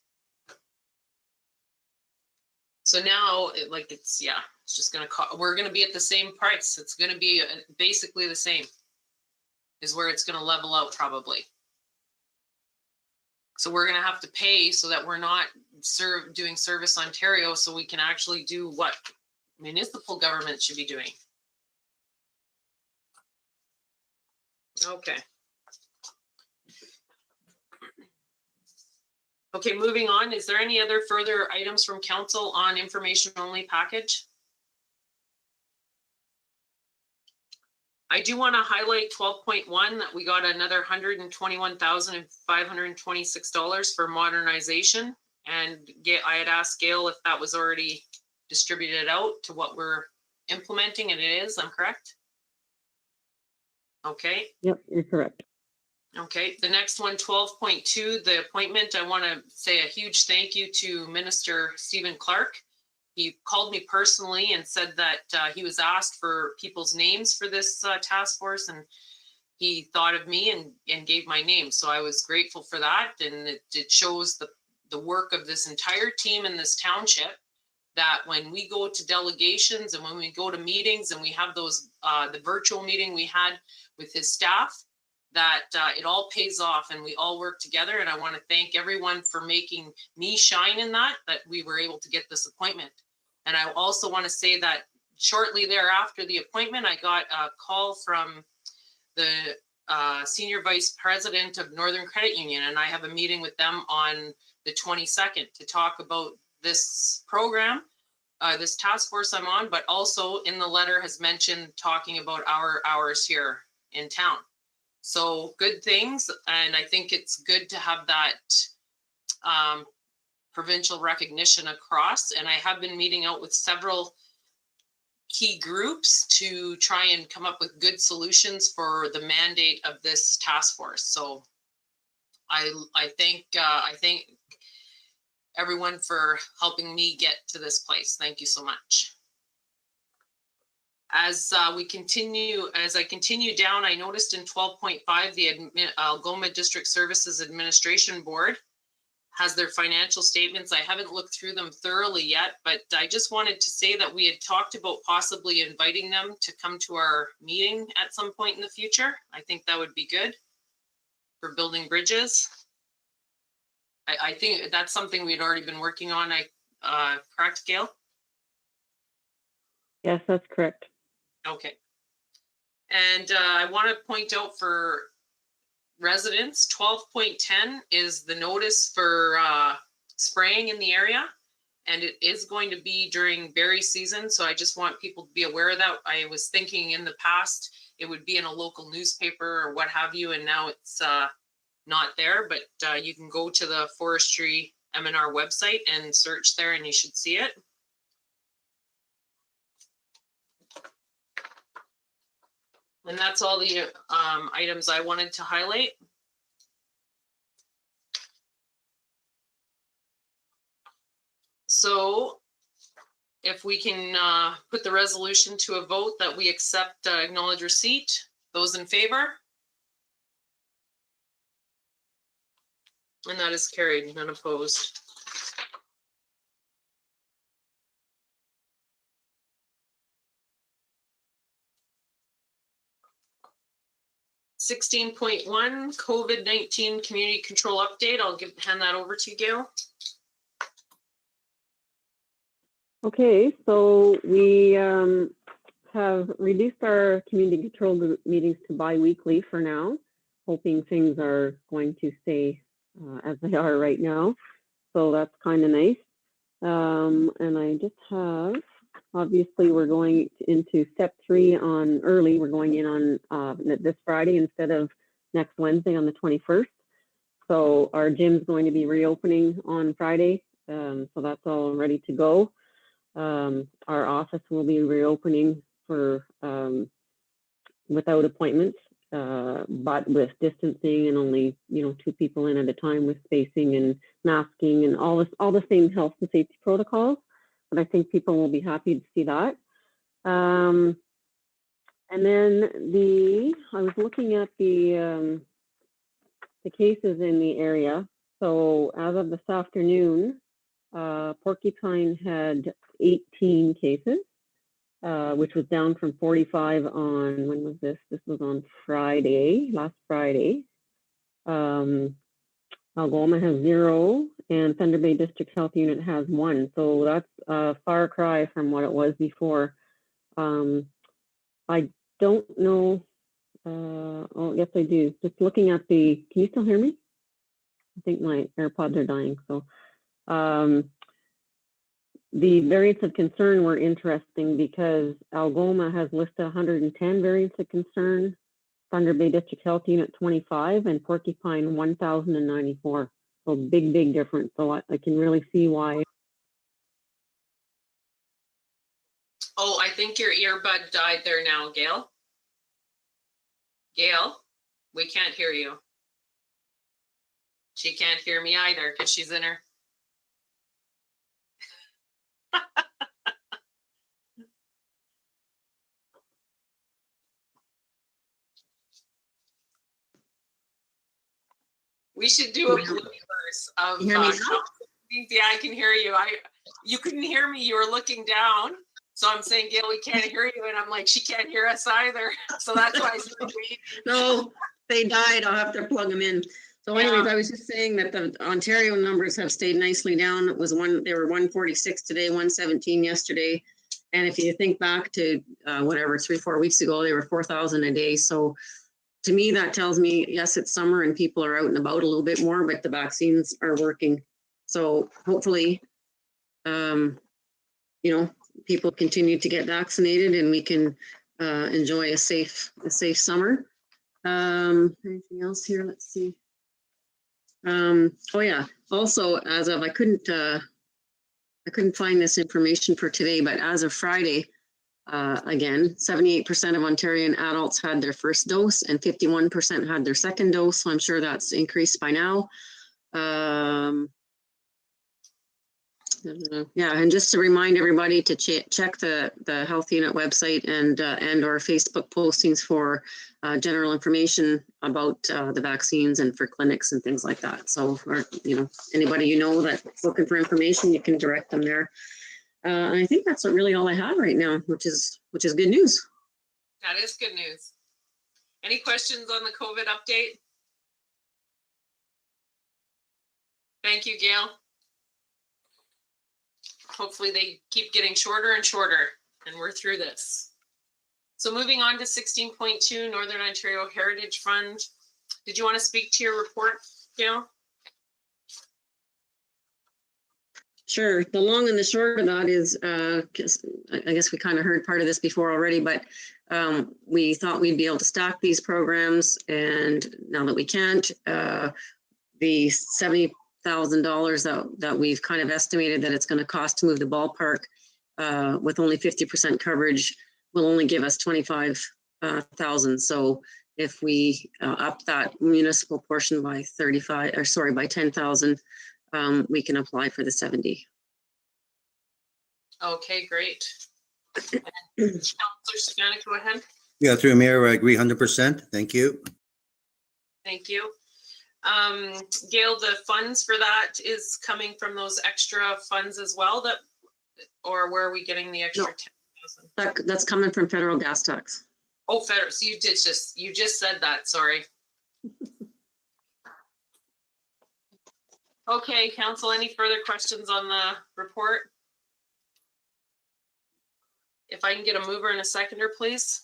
so now it's just gonna we're gonna be at the same price. It's gonna be basically the same is where it's gonna level out probably. So we're gonna have to pay so that we're not doing Service Ontario, so we can actually do what municipal government should be doing. Okay. Okay, moving on. Is there any other further items from council on information only package? I do want to highlight 12.1 that we got another $121,526 for modernization. And I had asked Gail if that was already distributed out to what we're implementing, and it is, I'm correct? Okay. Yep, you're correct. Okay, the next one, 12.2, the appointment. I want to say a huge thank you to Minister Stephen Clark. He called me personally and said that he was asked for people's names for this task force, and he thought of me and gave my name. So I was grateful for that, and it shows the work of this entire team in this township, that when we go to delegations and when we go to meetings and we have those, the virtual meeting we had with his staff, that it all pays off and we all work together. And I want to thank everyone for making me shine in that we were able to get this appointment. And I also want to say that shortly thereafter the appointment, I got a call from the Senior Vice President of Northern Credit Union, and I have a meeting with them on the 22nd to talk about this program, this task force I'm on, but also in the letter has mentioned talking about our hours here in town. So good things, and I think it's good to have that provincial recognition across. And I have been meeting out with several key groups to try and come up with good solutions for the mandate of this task force. So I thank everyone for helping me get to this place. Thank you so much. As I continue down, I noticed in 12.5, the Algoma District Services Administration Board has their financial statements. I haven't looked through them thoroughly yet, but I just wanted to say that we had talked about possibly inviting them to come to our meeting at some point in the future. I think that would be good for building bridges. I think that's something we'd already been working on. Correct, Gail? Yes, that's correct. Okay. And I want to point out for residents, 12.10 is the notice for spraying in the area. And it is going to be during berry season. So I just want people to be aware of that. I was thinking in the past, it would be in a local newspaper or what have you. And now it's not there, but you can go to the Forestry M&R website and search there and you should see it. And that's all the items I wanted to highlight. So if we can put the resolution to a vote that we accept acknowledge receipt, those in favor? And that is carried, none opposed. $16.1 COVID-19 community control update. I'll hand that over to you, Gail. Okay, so we have reduced our community control group meetings to bi-weekly for now, hoping things are going to stay as they are right now. So that's kind of nice. And I just have, obviously we're going into step 3 on early. We're going in on this Friday instead of next Wednesday on the 21st. So our gym's going to be reopening on Friday. So that's all ready to go. Our office will be reopening for without appointments, but with distancing and only 2 people in at a time, with spacing and masking and all the same health and safety protocols. But I think people will be happy to see that. And then I was looking at the cases in the area. So as of this afternoon, Porcupine had 18 cases, which was down from 45 on, when was this? This was on Friday, last Friday. Algoma has 0, and Thunder Bay District Health Unit has 1. So that's a far cry from what it was before. I don't know. Oh, yes, I do. Just looking at the, can you still hear me? I think my AirPods are dying. So the variants of concern were interesting because Algoma has listed 110 variants of concern, Thunder Bay District Health Unit 25, and Porcupine 1,094. So big difference. So I can really see why. Oh, I think your earbud died there now, Gail. Gail, we can't hear you. She can't hear me either because she's in her. We should do a blue verse of. Hear me now? Yeah, I can hear you. You couldn't hear me. You were looking down. So I'm saying, Gail, we can't hear you. And I'm like, she can't hear us either. So that's why I said we. No, they died. I'll have to plug them in. So anyways, I was just saying that the Ontario numbers have stayed nicely down. It was they were 146 today, 117 yesterday. And if you think back to whatever, 3-4 weeks ago, they were 4,000 a day. So to me, that tells me, yes, it's summer and people are out and about a little bit more, but the vaccines are working. So hopefully, people continue to get vaccinated and we can enjoy a safe summer. Anything else here? Let's see. Oh yeah. Also, as of I couldn't find this information for today, but as of Friday, again, 78% of Ontarian adults had their first dose and 51% had their second dose. So I'm sure that's increased by now. Yeah, and just to remind everybody to check the Health Unit website and or Facebook postings for general information about the vaccines and for clinics and things like that. So, or, anybody that's looking for information, you can direct them there. And I think that's really all I have right now, which is good news. That is good news. Any questions on the COVID update? Thank you, Gail. Hopefully they keep getting shorter and shorter and we're through this. So moving on to 16.2 Northern Ontario Heritage Fund. Did you want to speak to your report, Gail? Sure. The long and the short of that is, I guess we kind of heard part of this before already, but we thought we'd be able to stack these programs, and now that we can't, the $70,000 that we've kind of estimated that it's going to cost to move the ballpark with only 50% coverage will only give us $25,000. So if we up that municipal portion by by 10,000, we can apply for the 70. Okay, great. Councillor Stefanik, go ahead. Yeah, through Mayor, I agree 100%. Thank you. Thank you. Gail, the funds for that is coming from those extra funds as well, or where are we getting the extra 10,000? That's coming from federal gas tax. Oh, federal. So you just said that. Sorry. Okay, council, any further questions on the report? If I can get a mover and a seconder, please.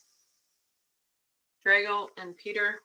Drago and Peter.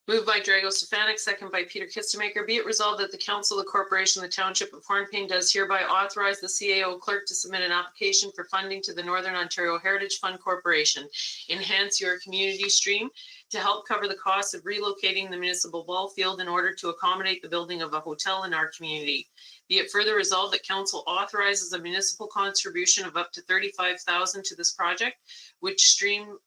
Moved by Drago Stefanik, second by Peter Kistemaker. Be it resolved that the council, the corporation, the township of Hornepayne does hereby authorize the CAO clerk to submit an application for funding to the Northern Ontario Heritage Fund Corporation. Enhance your community stream to help cover the cost of relocating the municipal ball field in order to accommodate the building of a hotel in our community. Be it further resolved that council authorizes a municipal contribution of up to $35,000 to this project, which stream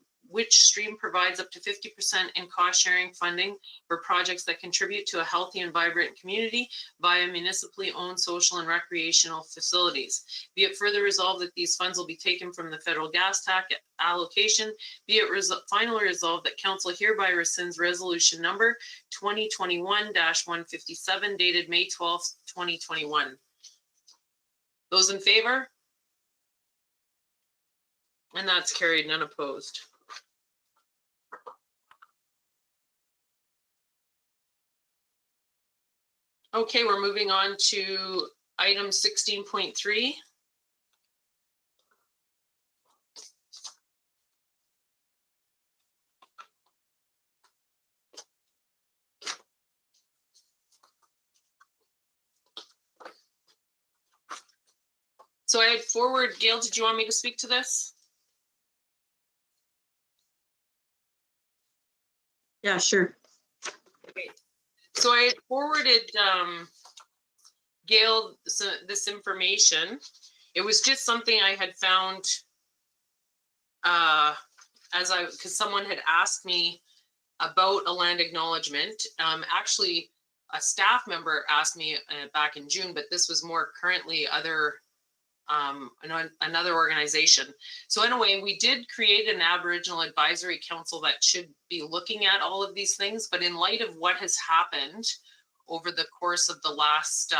provides up to 50% in cost-sharing funding for projects that contribute to a healthy and vibrant community via municipally owned social and recreational facilities. Be it further resolved that these funds will be taken from the federal gas tax allocation. Be it finally resolved that council hereby rescinds resolution number 2021-157 dated May 12th, 2021. Those in favor? And that's carried, none opposed. Okay, we're moving on to item 16.3. So I had forward, Gail, did you want me to speak to this? Yeah, sure. So I had forwarded Gail this information. It was just something I had found because someone had asked me about a land acknowledgement. Actually, a staff member asked me back in June, but this was more currently another organization. So in a way, we did create an Aboriginal Advisory Council that should be looking at all of these things, but in light of what has happened over the course of the last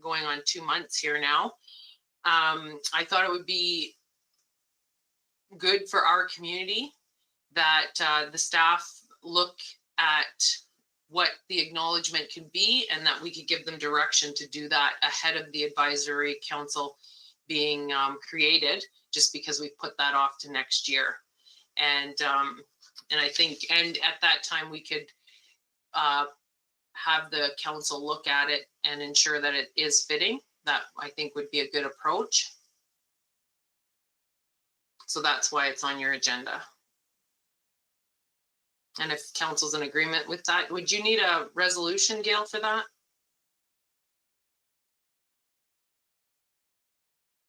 going on 2 months here now, I thought it would be good for our community that the staff look at what the acknowledgement could be and that we could give them direction to do that ahead of the advisory council being created, just because we put that off to next year. And I think, and at that time we could have the council look at it and ensure that it is fitting. That I think would be a good approach. So that's why it's on your agenda. And if council's in agreement with that, would you need a resolution, Gail, for that?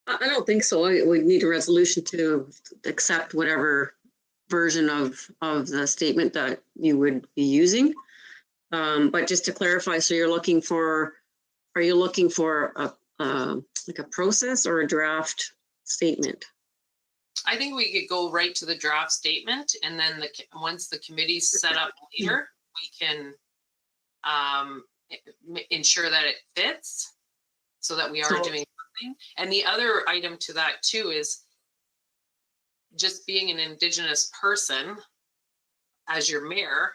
I don't think so. We need a resolution to accept whatever version of the statement that you would be using. But just to clarify, so you're looking for, are you looking for like a process or a draft statement? I think we could go right to the draft statement, and then once the committee's set up later, we can ensure that it fits so that we are doing something. And the other item to that too is just being an Indigenous person as your mayor,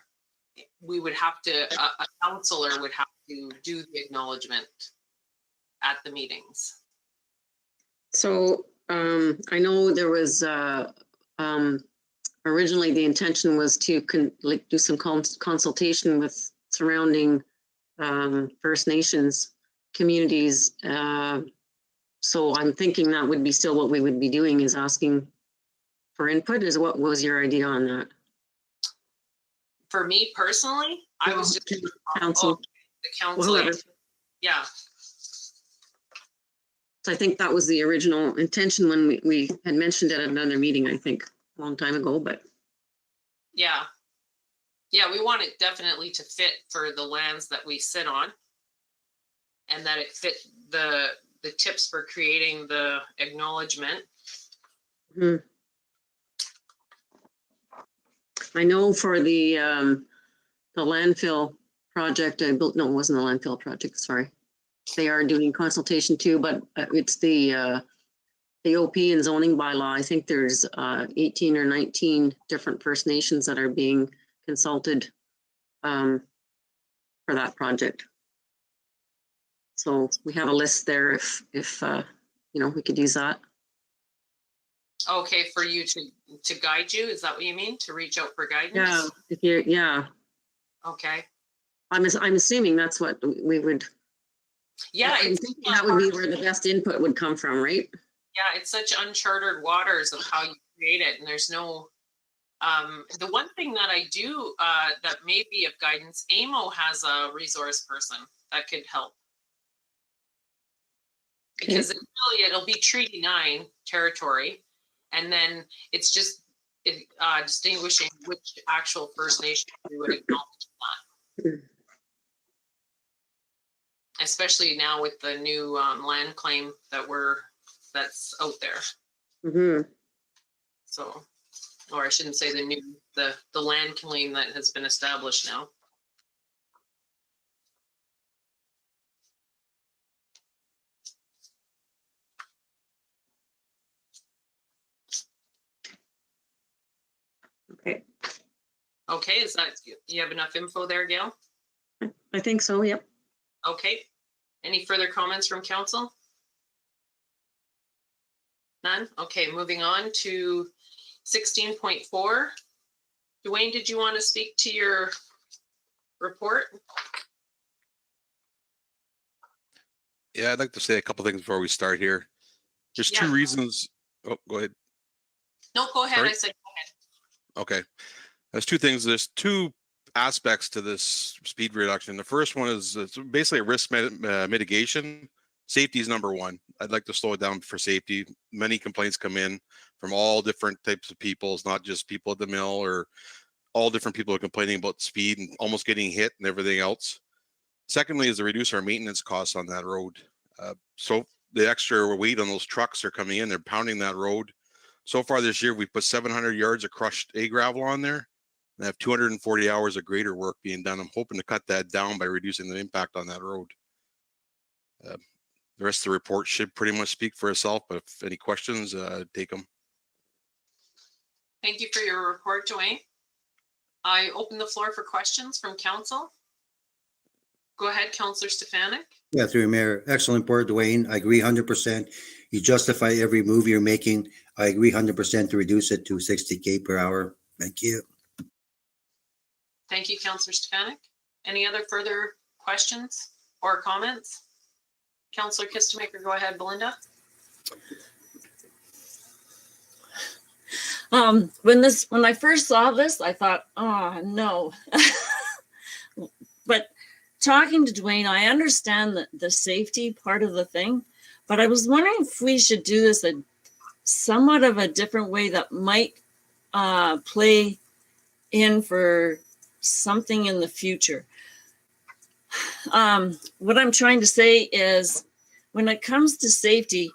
we would have to, a councillor would have to do the acknowledgement at the meetings. So I know there was originally the intention was to do some consultation with surrounding First Nations communities. So I'm thinking that would be still what we would be doing, is asking for input. Is what was your idea on that? For me personally, I was just council. The council. Well, yeah. So I think that was the original intention when we had mentioned it at another meeting, I think, a long time ago, but. Yeah. Yeah, we want it definitely to fit for the lands that we sit on, and that it fit the tips for creating the acknowledgement. Hmm. I know for the landfill project, no, it wasn't the landfill project, sorry. They are doing consultation too, but it's the OP and zoning bylaw. I think there's 18 or 19 different First Nations that are being consulted for that project. So we have a list there if you know, we could use that. Okay, for you to guide you, is that what you mean? To reach out for guidance? Yeah, if you're, yeah. Okay. I'm assuming that's what we would. Yeah, I'm thinking that would be where the best input would come from, right? Yeah, it's such uncharted waters of how you create it, and there's no. The one thing that I do that may be of guidance, AMO has a resource person that could help. Because it'll be Treaty 9 territory, and then it's just distinguishing which actual First Nation we would acknowledge that. Especially now with the new land claim that's out there. Mm-hmm. So, or I shouldn't say the land claim that has been established now. Okay, is that, you have enough info there, Gail? I think so, yep. Okay. Any further comments from council? None? Okay, moving on to 16.4. Dwayne, did you want to speak to your report? Yeah, I'd like to say a couple things before we start here. There's two Yeah. reasons. Oh, go ahead. No, go ahead. Sorry? I said, go ahead. Okay. There's two things. There's two aspects to this speed reduction. The first one is it's basically a risk mitigation. Safety is number one. I'd like to slow it down for safety. Many complaints come in from all different types of people. It's not just people at the mill, or all different people are complaining about speed and almost getting hit and everything else. Secondly is to reduce our maintenance costs on that road. So the extra weight on those trucks are coming in, they're pounding that road. So far this year, we've put 700 yards of crushed A gravel on there. And I have 240 hours of grader work being done. I'm hoping to cut that down by reducing the impact on that road. The rest of the report should pretty much speak for itself, but if any questions, take them. Thank you for your report, Dwayne. I open the floor for questions from council. Go ahead, Councillor Stefanik. Yeah, through Mayor. Excellent report, Dwayne. I agree 100%. You justify every move you're making. I agree 100% to reduce it to 60K per hour. Thank you. Thank you, Councillor Stefanik. Any other further questions or comments? Councillor Kistemaker, go ahead, Belinda. When I first saw this, I thought, oh no. But talking to Dwayne, I understand the safety part of the thing, but I was wondering if we should do this a somewhat of a different way that might play in for something in the future. What I'm trying to say is, when it comes to safety,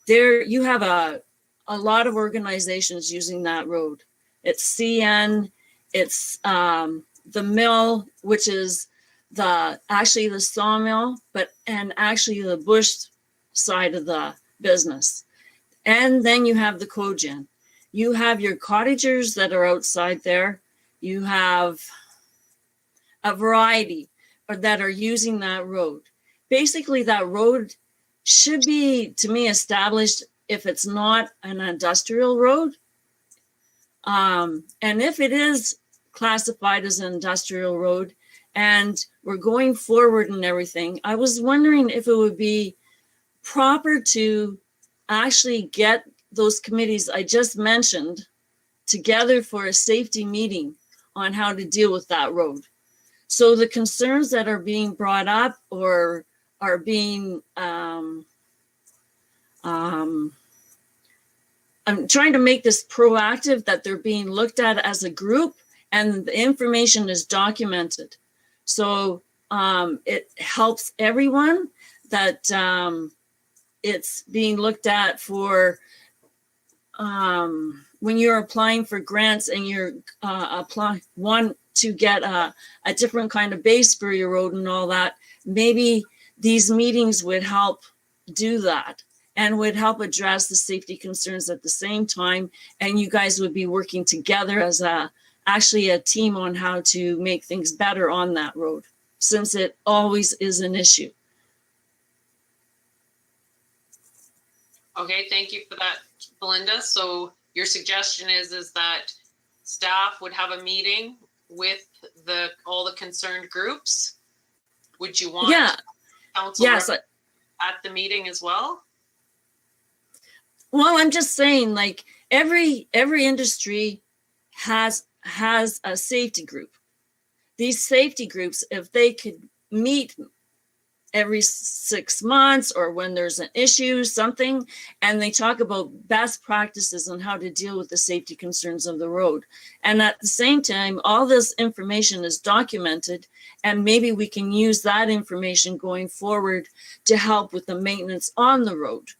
you have a lot of organizations using that road. It's CN, it's the mill, which is actually the sawmill, and actually the bush side of the business. And then you have the cogen. You have your cottagers that are outside there. You have a variety that are using that road. Basically, that road should be, to me, established if it's not an industrial road. And if it is classified as an industrial road and we're going forward and everything, I was wondering if it would be proper to actually get those committees I just mentioned together for a safety meeting on how to deal with that road. So the concerns that are being brought up or are being, I'm trying to make this proactive, that they're being looked at as a group and the information is documented. So it helps everyone that it's being looked at for when you're applying for grants and you're want to get a different kind of base for your road and all that. Maybe these meetings would help do that and would help address the safety concerns at the same time. And you guys would be working together as actually a team on how to make things better on that road, since it always is an issue. Okay, thank you for that, Belinda. So your suggestion is that staff would have a meeting with all the concerned groups? Would you want council at the meeting as well? Well, I'm just saying, like, every industry has a safety group. These safety groups, if they could meet every 6 months or when there's an issue, something, and they talk about best practices on how to deal with the safety concerns of the road. And at the same time, all this information is documented, and maybe we can use that information going forward to help with the maintenance on the road.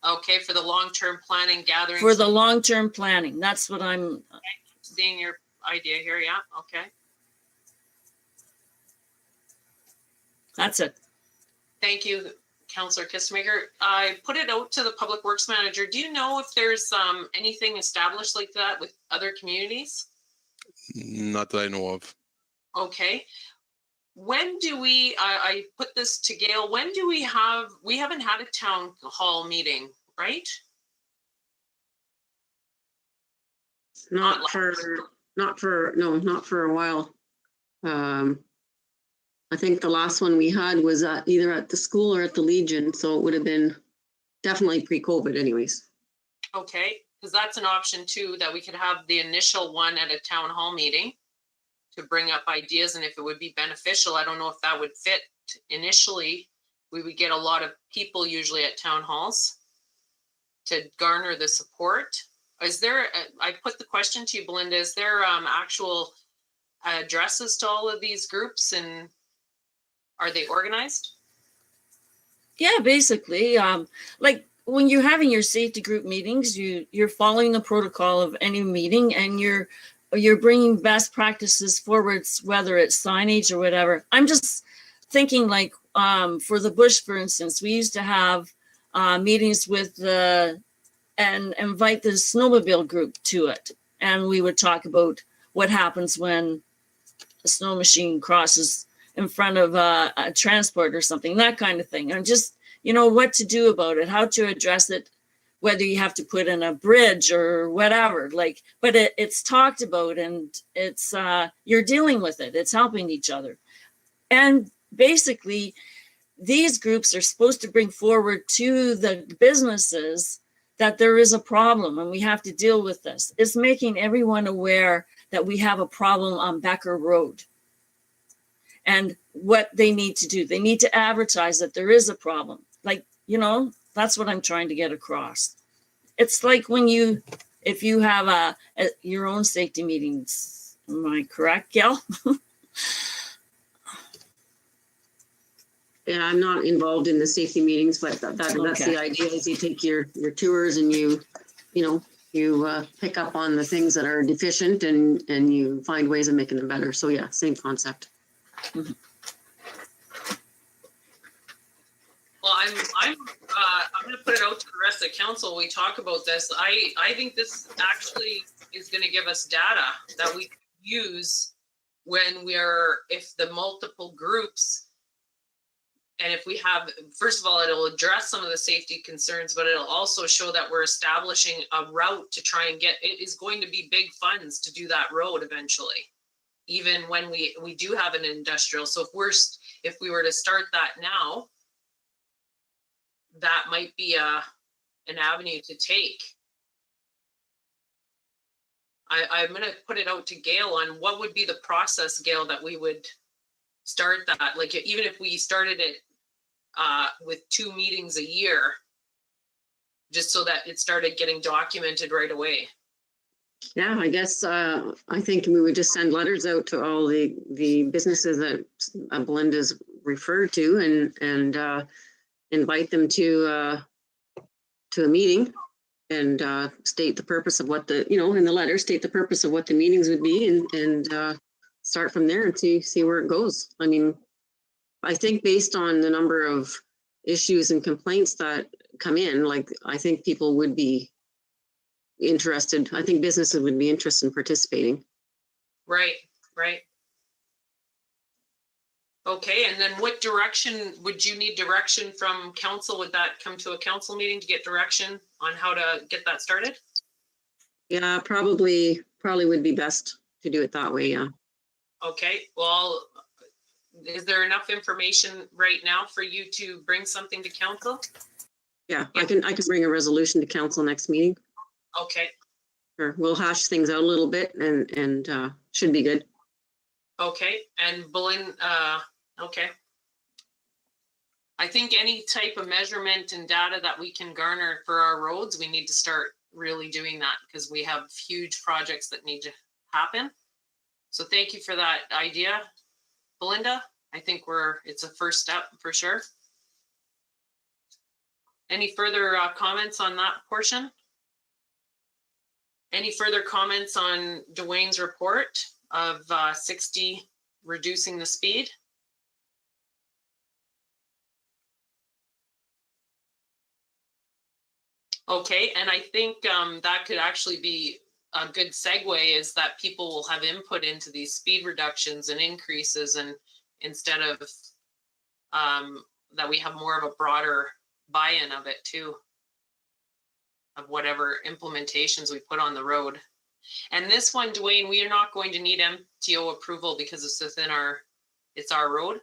Okay, for the long-term planning, gathering. For the long-term planning, that's what I'm seeing your idea here. Yeah, okay. That's it. Thank you, Councillor Kistemaker. I put it out to the Public Works Manager. Do you know if there's anything established like that with other communities? Not that I know of. Okay. When do we, I put this to Gail, when do we haven't had a town hall meeting, right? Not for a while. I think the last one we had was either at the school or at the Legion, so it would have been definitely pre-COVID anyways. Okay, because that's an option too, that we could have the initial one at a town hall meeting to bring up ideas, and if it would be beneficial, I don't know if that would fit initially. We would get a lot of people usually at town halls to garner the support. Is there, I put the question to you, Belinda, is there actual addresses to all of these groups, and are they organized? Yeah, basically, like when you're having your safety group meetings, you're following the protocol of any meeting, and you're bringing best practices forwards, whether it's signage or whatever. I'm just thinking, like, for the bush, for instance, we used to have meetings with and invite the snowmobile group to it, and we would talk about what happens when a snow machine crosses in front of a transport or something, that kind of thing. And just, what to do about it, how to address it, whether you have to put in a bridge or whatever, like, but it's talked about, and it's, you're dealing with it. It's helping each other. And basically, these groups are supposed to bring forward to the businesses that there is a problem and we have to deal with this. It's making everyone aware that we have a problem on Becker Road and what they need to do. They need to advertise that there is a problem. Like, that's what I'm trying to get across. It's like if you have your own safety meetings. Am I correct, Gail? Yeah, I'm not involved in the safety meetings, but that's Okay. the idea. Is you take your tours and you pick up on the things that are deficient and you find ways of making them better. So yeah, same concept. Well, I'm going to put it out to the rest of the council. We talk about this. I think this actually is going to give us data that we can use if the multiple groups, and if we have, first of all, it'll address some of the safety concerns, but it'll also show that we're establishing a route to try and it is going to be big funds to do that road eventually, even when we do have an industrial. So if we were to start that now, that might be an avenue to take. I'm going to put it out to Gail on what would be the process, Gail, that we would start that. Like, even if we started it with 2 meetings a year, just so that it started getting documented right away. Yeah, I guess I think we would just send letters out to all the businesses that Belinda's referred to and invite them to a meeting and state the purpose of what in the letter, state the purpose of what the meetings would be and start from there and see where it goes. I mean, I think based on the number of issues and complaints that come in, like, I think people would be interested. I think businesses would be interested in participating. Right. Okay, and then what direction would you need direction from council? Would that come to a council meeting to get direction on how to get that started? Yeah, probably would be best to do it that way. Yeah. Okay, well, is there enough information right now for you to bring something to council? Yeah, I can bring a resolution to council next meeting. Okay. Sure. We'll hash things out a little bit and should be good. Okay, and Belinda, okay. I think any type of measurement and data that we can garner for our roads, we need to start really doing that, because we have huge projects that need to happen. So thank you for that idea, Belinda. I think it's a first step for sure. Any further comments on that portion? Any further comments on Dwayne's report of 60 reducing the speed? Okay, and I think that could actually be a good segue is that people will have input into these speed reductions and increases, and instead of that we have more of a broader buy-in of it too, of whatever implementations we put on the road. And this one, Dwayne, we are not going to need MTO approval because it's within it's our road.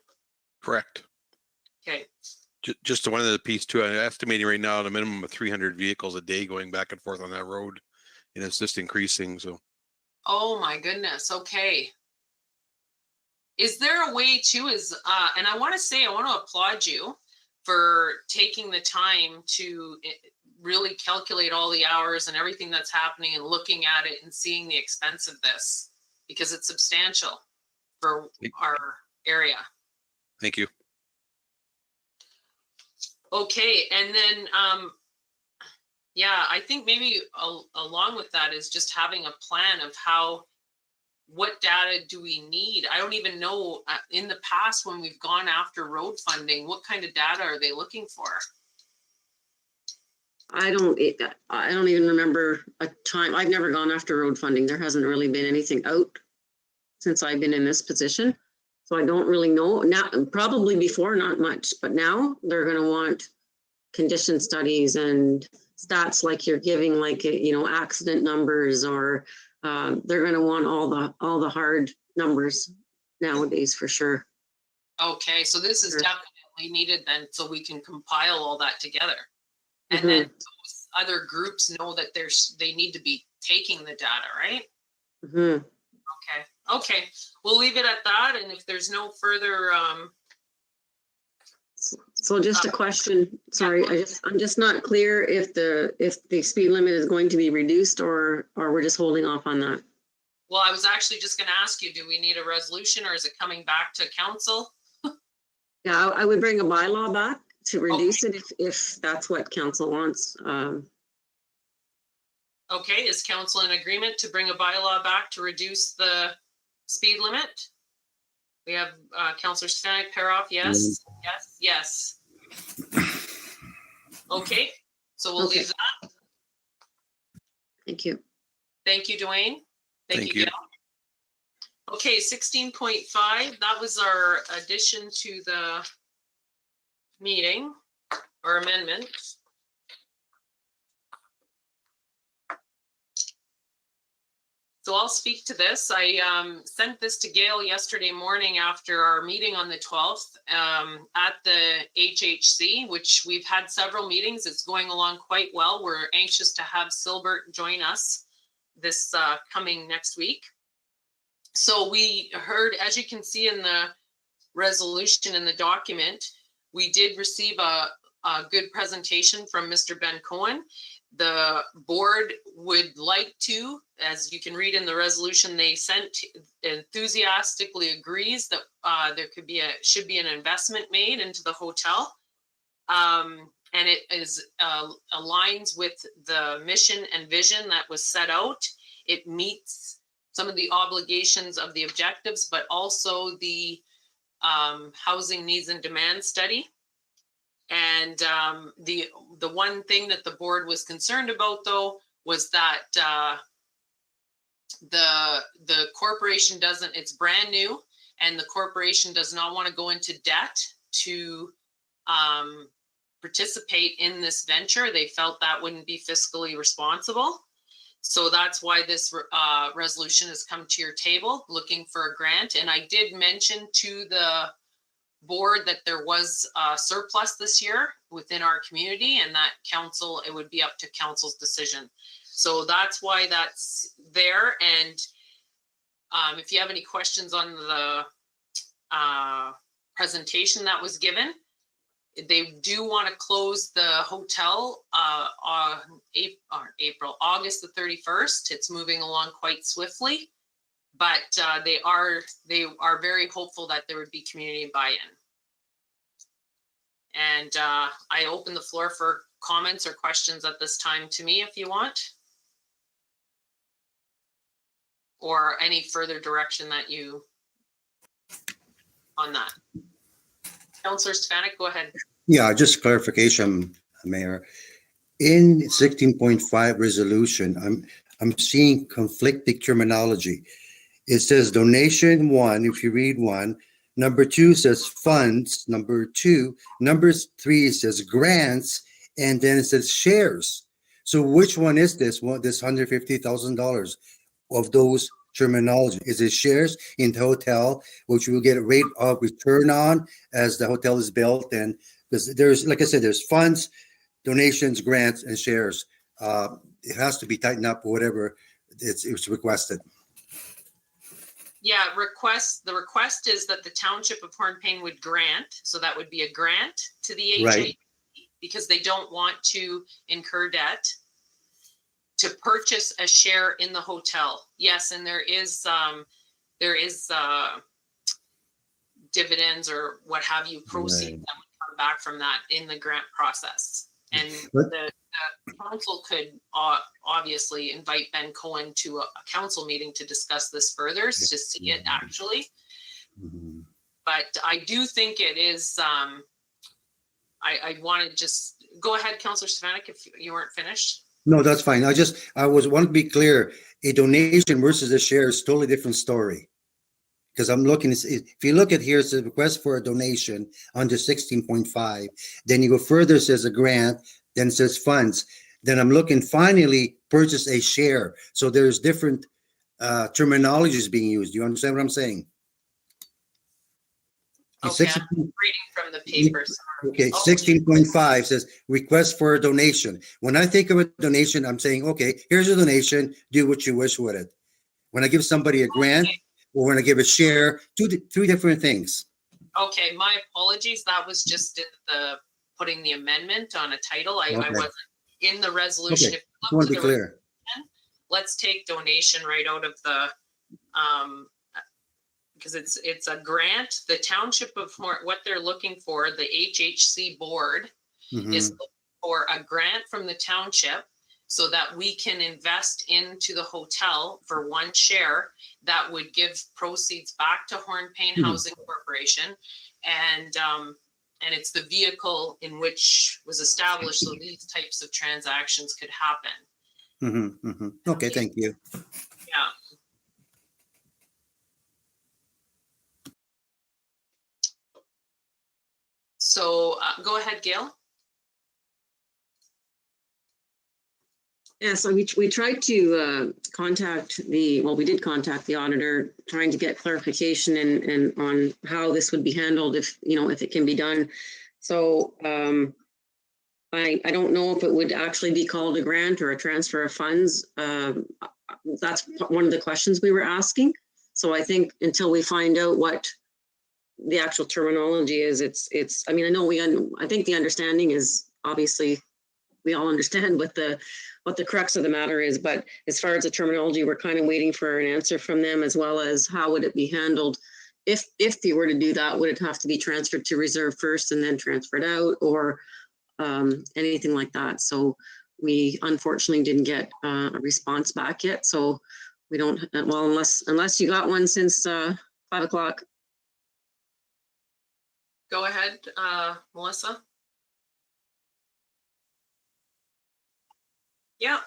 Correct. Okay. Just one other piece too. I'm estimating right now at a minimum of 300 vehicles a day going back and forth on that road, and it's just increasing. So. Oh my goodness. Okay. Is there a way to and I want to applaud you for taking the time to really calculate all the hours and everything that's happening and looking at it and seeing the expense of this, because it's substantial for our area. Thank you. Okay. And then, yeah, I think maybe along with that is just having a plan of what data do we need? I don't even know in the past when we've gone after road funding, what kind of data are they looking for? I don't even remember a time. I've never gone after road funding. There hasn't really been anything out since I've been in this position. So I don't really know now. Probably before, not much, but now they're going to want condition studies and stats like you're giving, like, accident numbers, or they're going to want all the hard numbers nowadays for sure. Okay, so this is definitely needed then, so we can compile all that together. And Mm-hmm. then those other groups know that they need to be taking the data, right? Mm-hmm. Okay, we'll leave it at that. And if there's no further, So just a question, sorry, I'm just not clear if the speed limit is going to be reduced or we're just holding off on that. well, I was actually just going to ask you, do we need a resolution or is it coming back to council? Yeah, I would bring a bylaw back to reduce it if that's what council wants. Okay, is council in agreement to bring a bylaw back to reduce the speed limit? We have Councillor Stanek, Paroff, yes, yes. Okay, so we'll leave that. Thank you. Thank you, Dwayne. Thank you, you. Gail. Okay, 16.5, that was our addition to the meeting or amendment. So I'll speak to this. I sent this to Gail yesterday morning after our meeting on the 12th at the HHC, which we've had several meetings. It's going along quite well. We're anxious to have Silbert join us this coming next week. So we heard, as you can see in the resolution in the document, we did receive a good presentation from Mr. Ben Cohen. The board would like to, as you can read in the resolution they sent, enthusiastically agrees that there should be an investment made into the hotel. And it aligns with the mission and vision that was set out. It meets some of the obligations of the objectives, but also the housing needs and demand study. And the one thing that the board was concerned about, though, was that the corporation it's brand new, and the corporation does not want to go into debt to participate in this venture. They felt that wouldn't be fiscally responsible. So that's why this resolution has come to your table, looking for a grant. And I did mention to the board that there was a surplus this year within our community, and that it would be up to council's decision. So that's why that's there. And if you have any questions on the presentation that was given, they do want to close the hotel on August the 31st. It's moving along quite swiftly. But they are very hopeful that there would be community buy-in. And I open the floor for comments or questions at this time to me if you want. Or any further direction that you on that. Councillor Stefanik, go ahead. Yeah, just clarification, Mayor. In 16.5 resolution, I'm seeing conflicting terminology. It says donation one, if you read one. Number two says funds. Number two. Number three says grants. And then it says shares. So which one is this one, this $150,000 of those terminology? Is it shares in the hotel, which we will get a rate of return on as the hotel is built? And there's, like I said, there's funds, donations, grants, and shares. It has to be tightened up or whatever it's requested. Yeah, the request is that the Township of Hornepayne would grant, so that would be a grant to the HA, Right. because they don't want to incur debt to purchase a share in the hotel. Yes, and there is dividends or what have you, proceeds Right. that would come back from that in the grant process. And But- the council could obviously invite Ben Cohen to a council meeting to discuss this further, to see it actually. Mhm. But I do think it is, I want to just, go ahead, Councillor Stefanik, if you weren't finished. No, that's fine. I want to be clear. A donation versus a share is totally different story. Because I'm looking, if you look at here, it says request for a donation under 16.5. Then you go further, it says a grant, then it says funds. Then I'm looking, finally, purchase a share. So there's different terminologies being used. Do you understand what I'm saying? Okay, 16 I'm reading from the paper. Sorry. Okay, Oh, 16.5 says request for a donation. When I think of a donation, I'm saying, okay, here's a donation, do what you wish with it. When I give somebody a grant or when I give a share, three different things. Okay, my apologies. That was just in the putting the amendment on a title. I Okay. wasn't in the resolution. Okay, If you I look want to to be the clear. let's take donation right out of the because it's a grant. The Township of what they're looking for, the HHC board Mhm. is looking for a grant from the township so that we can invest into the hotel for one share that would give proceeds back to Hornepayne Mhm. Housing Corporation. And it's the vehicle in which was established so these types of transactions could happen. Mhm, mhm. Okay, thank you. Yeah. So go ahead, Gail. Yeah, so we tried to contact we did contact the auditor, trying to get clarification and on how this would be handled if it can be done. So I don't know if it would actually be called a grant or a transfer of funds. That's one of the questions we were asking. So I think until we find out what the actual terminology is, it's. I mean, I think the understanding is obviously we all understand what the crux of the matter is, but as far as the terminology, we're kind of waiting for an answer from them, as well as how would it be handled if you were to do that. Would it have to be transferred to reserve first and then transferred out, or anything like that? So we unfortunately didn't get a response back yet. So we don't, well, unless you got one since 5 o'clock. Go ahead, Melissa. Yeah.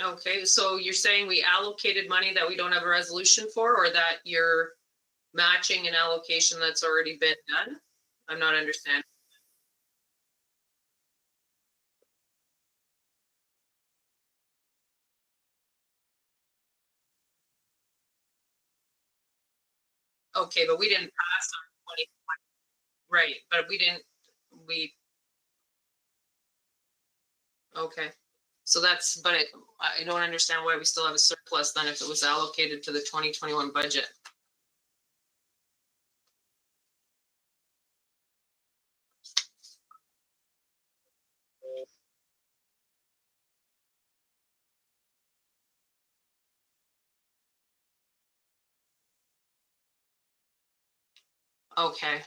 Okay, so you're saying we allocated money that we don't have a resolution for, or that you're matching an allocation that's already been done? I'm not understanding. Okay, but we didn't pass on 2020. Right, but we, okay. So that's, but I don't understand why we still have a surplus then if it was allocated to the 2021 budget. Okay.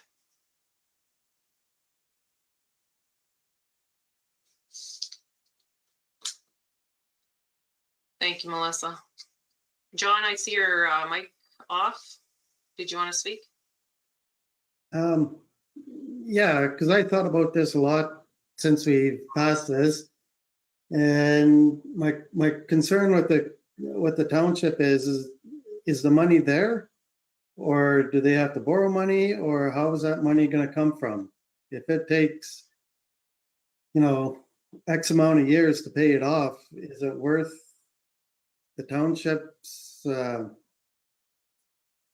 Thank you, Melissa. John, I see your mic off. Did you want to speak? Yeah, because I thought about this a lot since we passed this. And my concern with the township is the money there? Or do they have to borrow money, or how is that money gonna come from? If it takes, X amount of years to pay it off, is it worth the townships?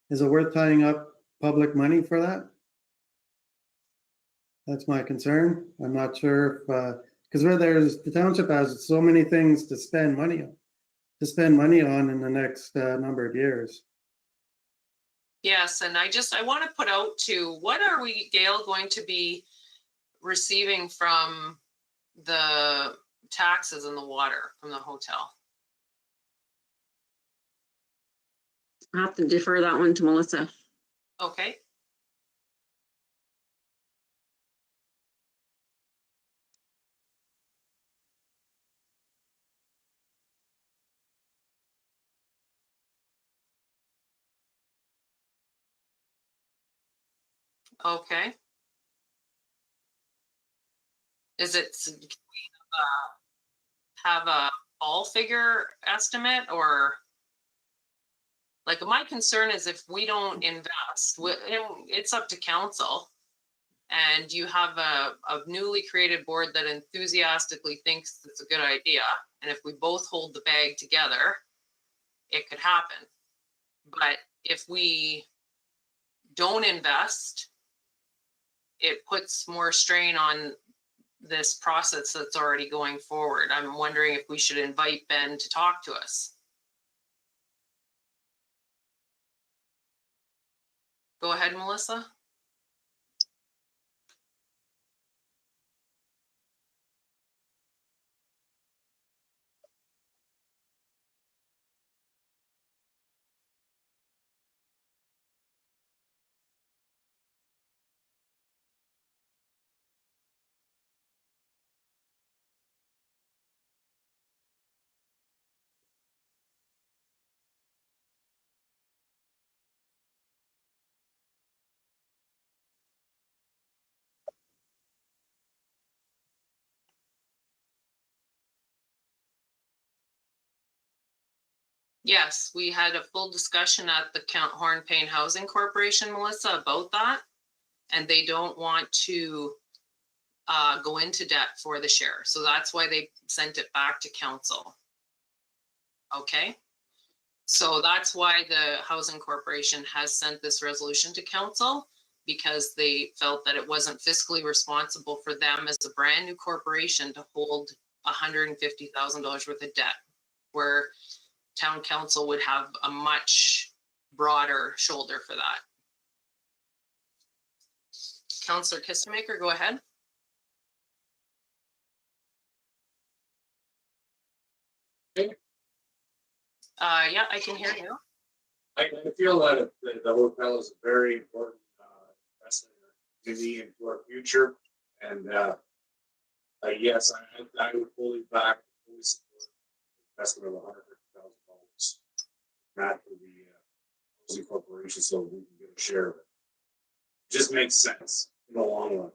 Is it worth tying up public money for that? That's my concern. I'm not sure if, because the township has so many things to spend money on in the next number of years. Yes, and I want to put out to, what are we, Gail, going to be receiving from the taxes and the water from the hotel? I have to defer that one to Melissa. Okay. Okay. Is it, have a all figure estimate, or like, my concern is if we don't invest, it's up to council, and you have a newly created board that enthusiastically thinks it's a good idea, and if we both hold the bag together, it could happen. But if we don't invest, it puts more strain on this process that's already going forward. I'm wondering if we should invite Ben to talk to us. Go ahead, Melissa. Yes, we had a full discussion at the Hornepayne Housing Corporation, Melissa, about that. And they don't want to go into debt for the share. So that's why they sent it back to council. Okay. So that's why the Housing Corporation has sent this resolution to council, because they felt that it wasn't fiscally responsible for them as a brand new corporation to hold $150,000 worth of debt, where town council would have a much broader shoulder for that. Councillor Kistemaker, go ahead. Yeah, I can hear you. I feel that the hotel is a very important investment in our community and to our future. And yes, I would fully back, fully support investment of $150,000 not for the housing corporation, so we can get a share of it. Just makes sense in the long run.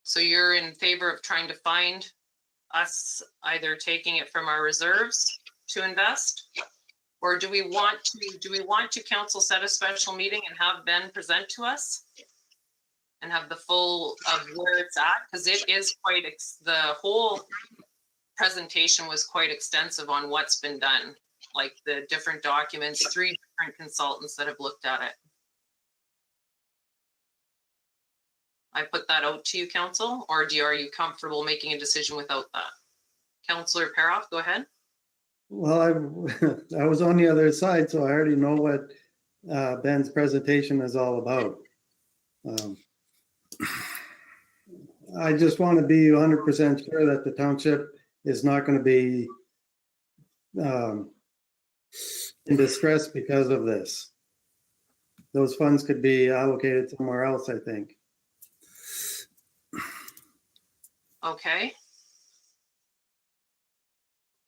So you're in favor of trying to find us either taking it from our reserves to invest? Or do we want to council set a special meeting and have Ben present to us? And have the full of where it's at? Because it is quite, the whole presentation was quite extensive on what's been done. Like the different documents, 3 different consultants that have looked at it. I put that out to you, council, or are you comfortable making a decision without that? Councillor Paroff, go ahead. Well, I was on the other side, so I already know what Ben's presentation is all about. I just want to be 100% sure that the township is not going to be in distress because of this. Those funds could be allocated somewhere else, I think. Okay.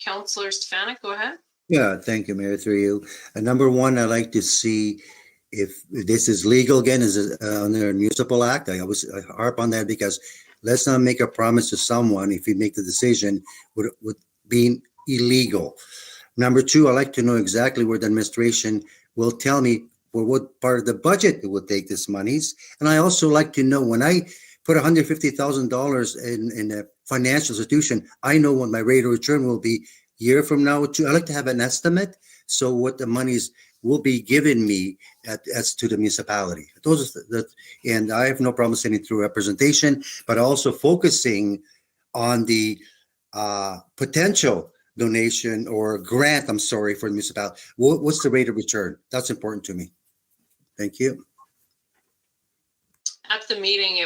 Councillor Stefanik, go ahead. Yeah, thank you, Mayor, through you. Number one, I'd like to see if this is legal again, is it under the Municipal Act? I harp on that because let's not make a promise to someone if we make the decision with being illegal. Number two, I'd like to know exactly where the administration will tell me for what part of the budget it will take this monies. And I also like to know when I put $150,000 in a financial institution, I know what my rate of return will be year from now or two. I like to have an estimate. So what the monies will be given me as to the municipality. Those are and I have no problem sending through representation, but also focusing on the potential donation or grant, I'm sorry, for the municipality. What's the rate of return? That's important to me. Thank you. At the meeting,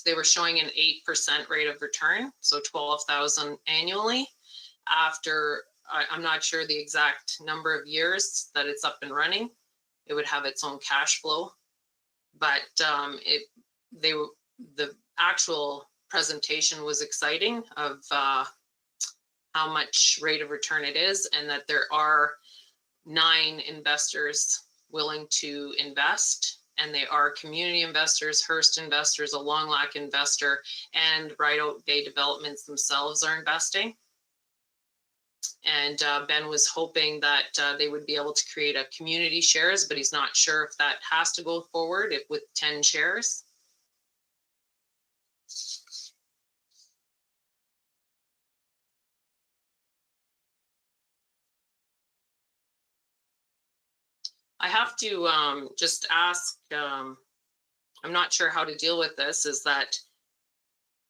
they were showing an 8% rate of return, so 12,000 annually. After, I'm not sure the exact number of years that it's up and running, it would have its own cash flow. But the actual presentation was exciting of how much rate of return it is, and that there are 9 investors willing to invest. And they are community investors, Hearst investors, a Long Lac investor, and Right Oak Bay Developments themselves are investing. And Ben was hoping that they would be able to create a community shares, but he's not sure if that has to go forward with 10 shares. I have to just ask, I'm not sure how to deal with this, is that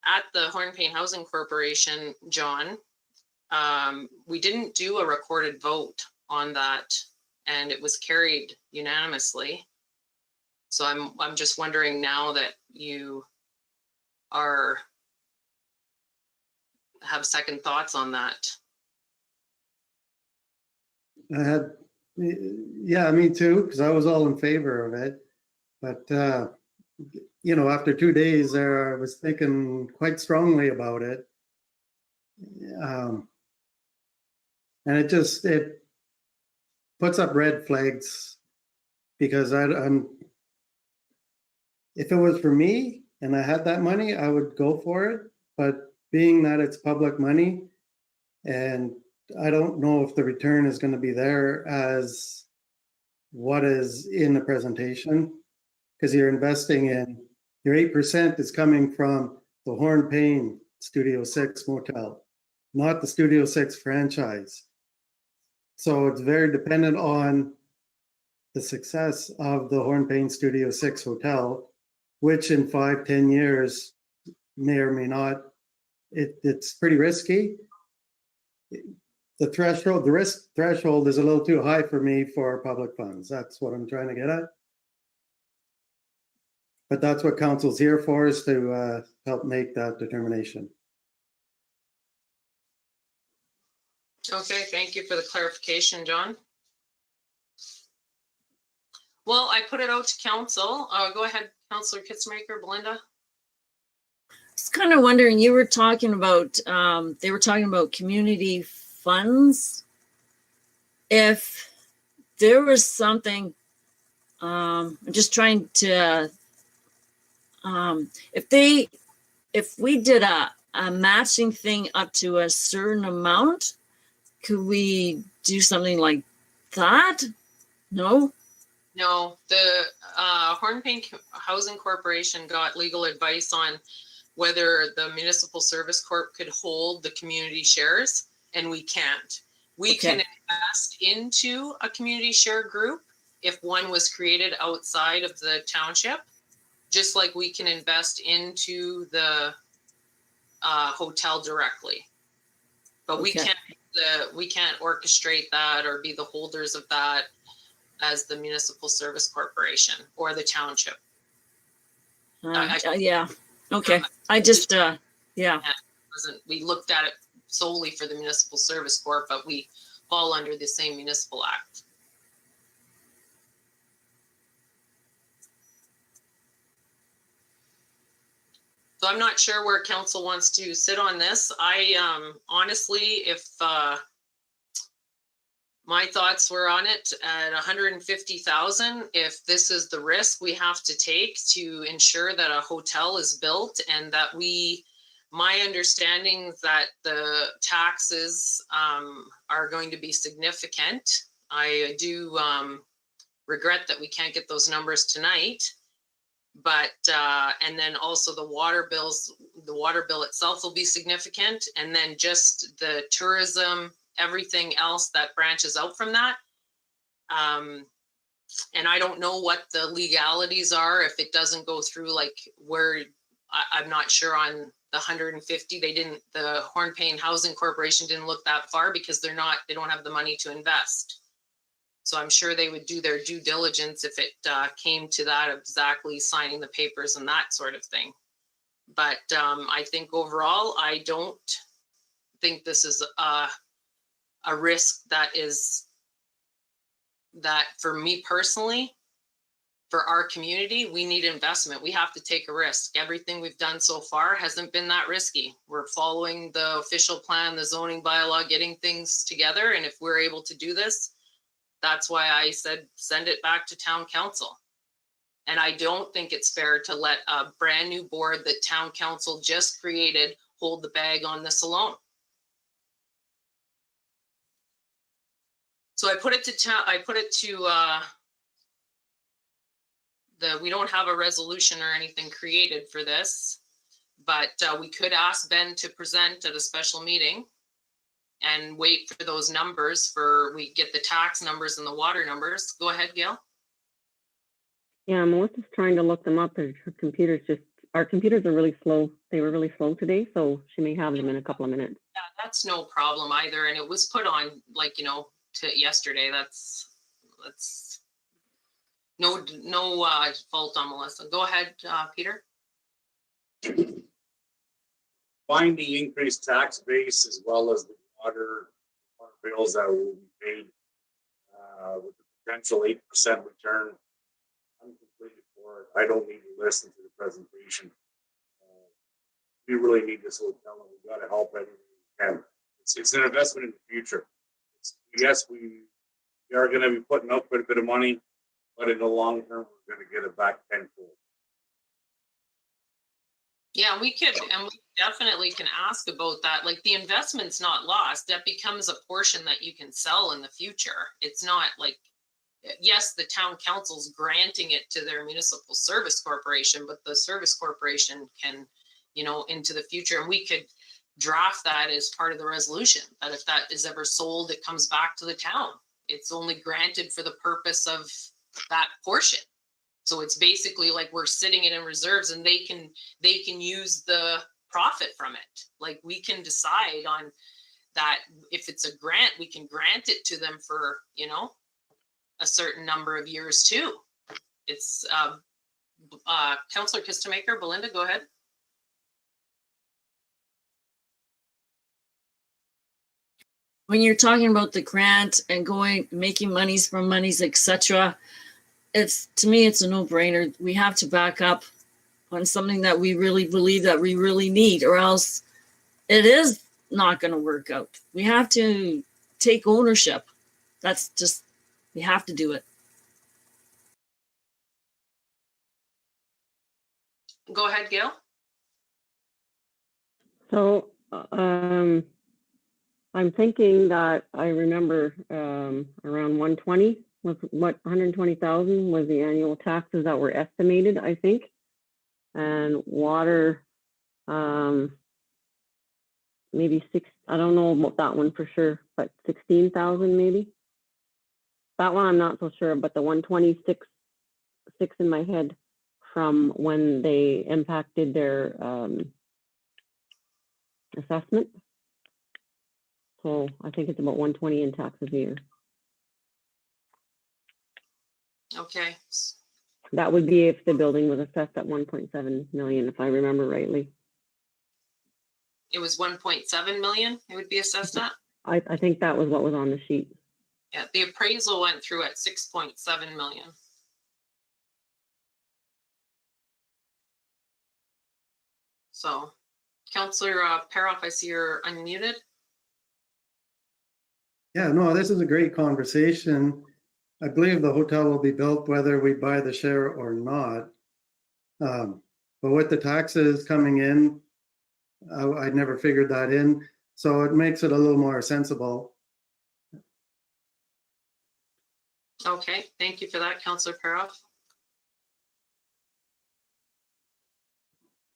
at the Hornepayne Housing Corporation, John, we didn't do a recorded vote on that, and it was carried unanimously. So I'm just wondering now that you have second thoughts on that. Yeah, me too, because I was all in favor of it. But, you know, after 2 days there, I was thinking quite strongly about it. And it puts up red flags because if it was for me and I had that money, I would go for it. But being that it's public money, and I don't know if the return is going to be there as what is in the presentation, because you're investing in, your 8% is coming from the Hornepayne Studio 6 motel, not the Studio 6 franchise. So it's very dependent on the success of the Hornepayne Studio 6 hotel, which in 5-10 years may or may not. It's pretty risky. The risk threshold is a little too high for me for public funds. That's what I'm trying to get at. But that's what council's here for, is to help make that determination. Okay, thank you for the clarification, John. Well, I put it out to council. Go ahead, Councillor Kitzmaker, Belinda. Just kind of wondering, you were talking about, they were talking about community funds. If there was something, I'm just trying to, if we did a matching thing up to a certain amount? Could we do something like that? No? No, the Hornepayne Housing Corporation got legal advice on whether the Municipal Service Corp could hold the community shares, and we can't. We Okay. can invest into a community share group if one was created outside of the township, just like we can invest into the hotel directly. But we Okay. can't orchestrate that or be the holders of that as the Municipal Service Corporation or the township. Yeah. Okay. I just, yeah. We looked at it solely for the Municipal Service Corp, but we fall under the same municipal act. So I'm not sure where council wants to sit on this. I honestly, if my thoughts were on it at 150,000, if this is the risk we have to take to ensure that a hotel is built, and that my understanding that the taxes are going to be significant. I do regret that we can't get those numbers tonight. But and then also the water bill itself will be significant, and then just the tourism, everything else that branches out from that. And I don't know what the legalities are if it doesn't go through, like where I'm not sure on the 150. The Hornepayne Housing Corporation didn't look that far because they don't have the money to invest. So I'm sure they would do their due diligence if it came to that, exactly signing the papers and that sort of thing. But I think overall, I don't think this is a risk that for me personally, for our community, we need investment. We have to take a risk. Everything we've done so far hasn't been that risky. We're following the official plan, the zoning bylaw, getting things together. And if we're able to do this, that's why I said, send it back to town council. And I don't think it's fair to let a brand new board that town council just created hold the bag on this alone. So I put it to we don't have a resolution or anything created for this, but we could ask Ben to present at a special meeting and wait for those numbers we get the tax numbers and the water numbers. Go ahead, Gail. Yeah, Melissa's trying to look them up, and our computers are really slow. They were really slow today, so she may have them in a couple of minutes. Yeah, that's no problem either. And it was put on to yesterday. That's no fault on Melissa. Go ahead, Peter. Find the increased tax base as well as the water bills that will be paid with the potential 8% return. I'm completely for it. I don't need to listen to the presentation. We really need this hotel, and we got to help everything we can. It's an investment in the future. Yes, we are going to be putting out quite a bit of money, but in the long term, we're going to get it back tenfold. Yeah, we definitely can ask about that. Like, the investment's not lost. That becomes a portion that you can sell in the future. It's not like, yes, the town council's granting it to their Municipal Service Corporation, but the service corporation can, into the future, and we could draft that as part of the resolution, that if that is ever sold, it comes back to the town. It's only granted for the purpose of that portion. So it's basically like we're sitting it in reserves, and they can use the profit from it. Like, we can decide on that. If it's a grant, we can grant it to them for, a certain number of years too. It's Councillor Kistemaker. Belinda, go ahead. When you're talking about the grant and making monies from monies, etc., to me, it's a no-brainer. We have to back up on something that we really believe that we really need, or else it is not going to work out. We have to take ownership. We have to do it. Go ahead, Gail. So, I'm thinking that I remember, around 120 was what, 120,000 was the annual taxes that were estimated, I think. And water, maybe I don't know about that one for sure, but 16,000 maybe. That one I'm not so sure, but the 126 in my head from when they impacted their assessment. So I think it's about 120 in taxes a year. Okay. That would be if the building was assessed at 1.7 million, if I remember rightly. It was 1.7 million it would be assessed at? I think that was what was on the sheet. Yeah, the appraisal went through at 6.7 million. So, Councillor Paroff, I see you're unmuted. Yeah, no, this is a great conversation. I believe the hotel will be built whether we buy the share or not. But with the taxes coming in, I never figured that in. So it makes it a little more sensible. Okay, thank you for that, Councillor Paroff.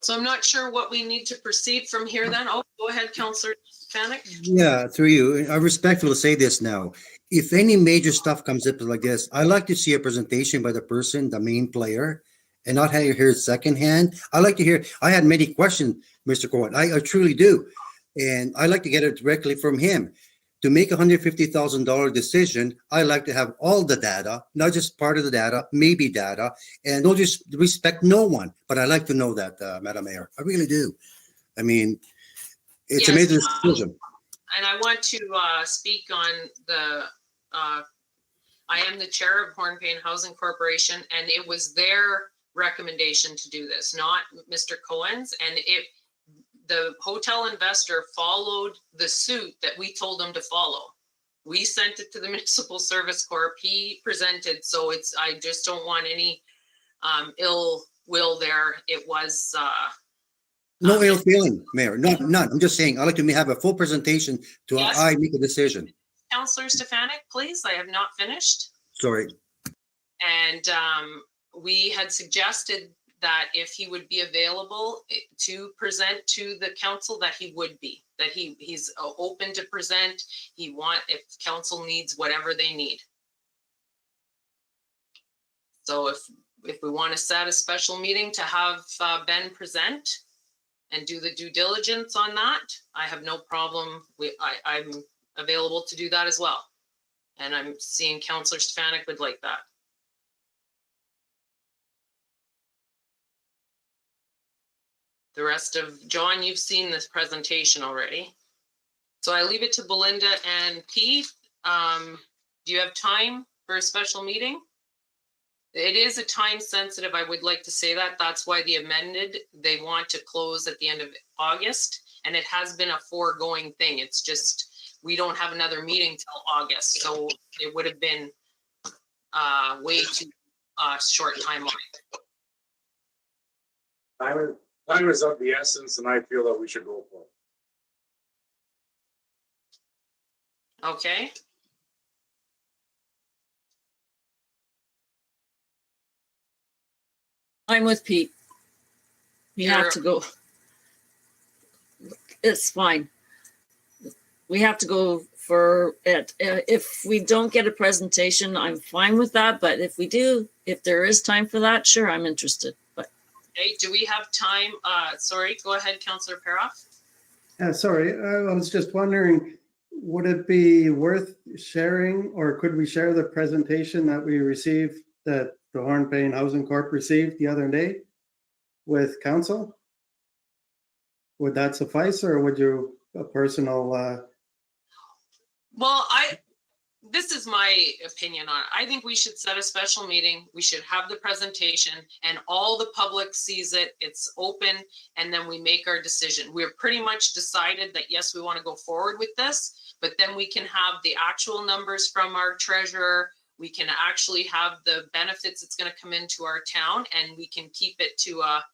So I'm not sure what we need to proceed from here then. Oh, go ahead, Councillor Fanek. Yeah, through you. I respectfully say this now. If any major stuff comes up like this, I like to see a presentation by the person, the main player, and not have you hear it secondhand. I like to hear, I had many questions, Mr. Cohen. I truly do. And I like to get it directly from him. To make a $150,000 decision, I like to have all the data, not just part of the data, maybe data, and don't just respect no one. But I like to know that, Madam Mayor. I really do. I mean, it's a major decision. And I want to speak on the, I am the chair of Hornepayne Housing Corporation, and it was their recommendation to do this, not Mr. Cohen's. And the hotel investor followed the suit that we told him to follow. We sent it to the Municipal Service Corp. He presented, so I just don't want any ill will there. It was no ill feeling, Mayor. None. I'm just saying I like to have a full presentation to yes. I make a decision. Councillor Stefanik, please. I have not finished. Sorry. And we had suggested that if he would be available to present to the council, that he would be, that he's open to present. If council needs whatever they need. So if we want to set a special meeting to have Ben present and do the due diligence on that, I have no problem. I'm available to do that as well. And I'm seeing Councillor Stefanik would like that. The rest of, John, you've seen this presentation already. So I leave it to Belinda and Pete. Do you have time for a special meeting? It is a time sensitive, I would like to say that. That's why the amended, they want to close at the end of August. And it has been a foregoing thing. It's just, we don't have another meeting till August. So it would have been way too short timeline. Time is of the essence, and I feel that we should go for it. Okay. I'm with Pete. We have to go. It's fine. We have to go for it. If we don't get a presentation, I'm fine with that. But if we do, if there is time for that, sure, I'm interested. But okay, do we have time? Sorry, go ahead, Councillor Paroff. Yeah, sorry, I was just wondering, would it be worth sharing, or could we share the presentation that we received, that the Hornepayne Housing Corp received the other day with council? Would that suffice, or would you a personal? Well, this is my opinion on it. I think we should set a special meeting. We should have the presentation and all the public sees it. It's open, and then we make our decision. We're pretty much decided that yes, we want to go forward with this, but then we can have the actual numbers from our treasurer. We can actually have the benefits that's going to come into our town, and we can keep it to a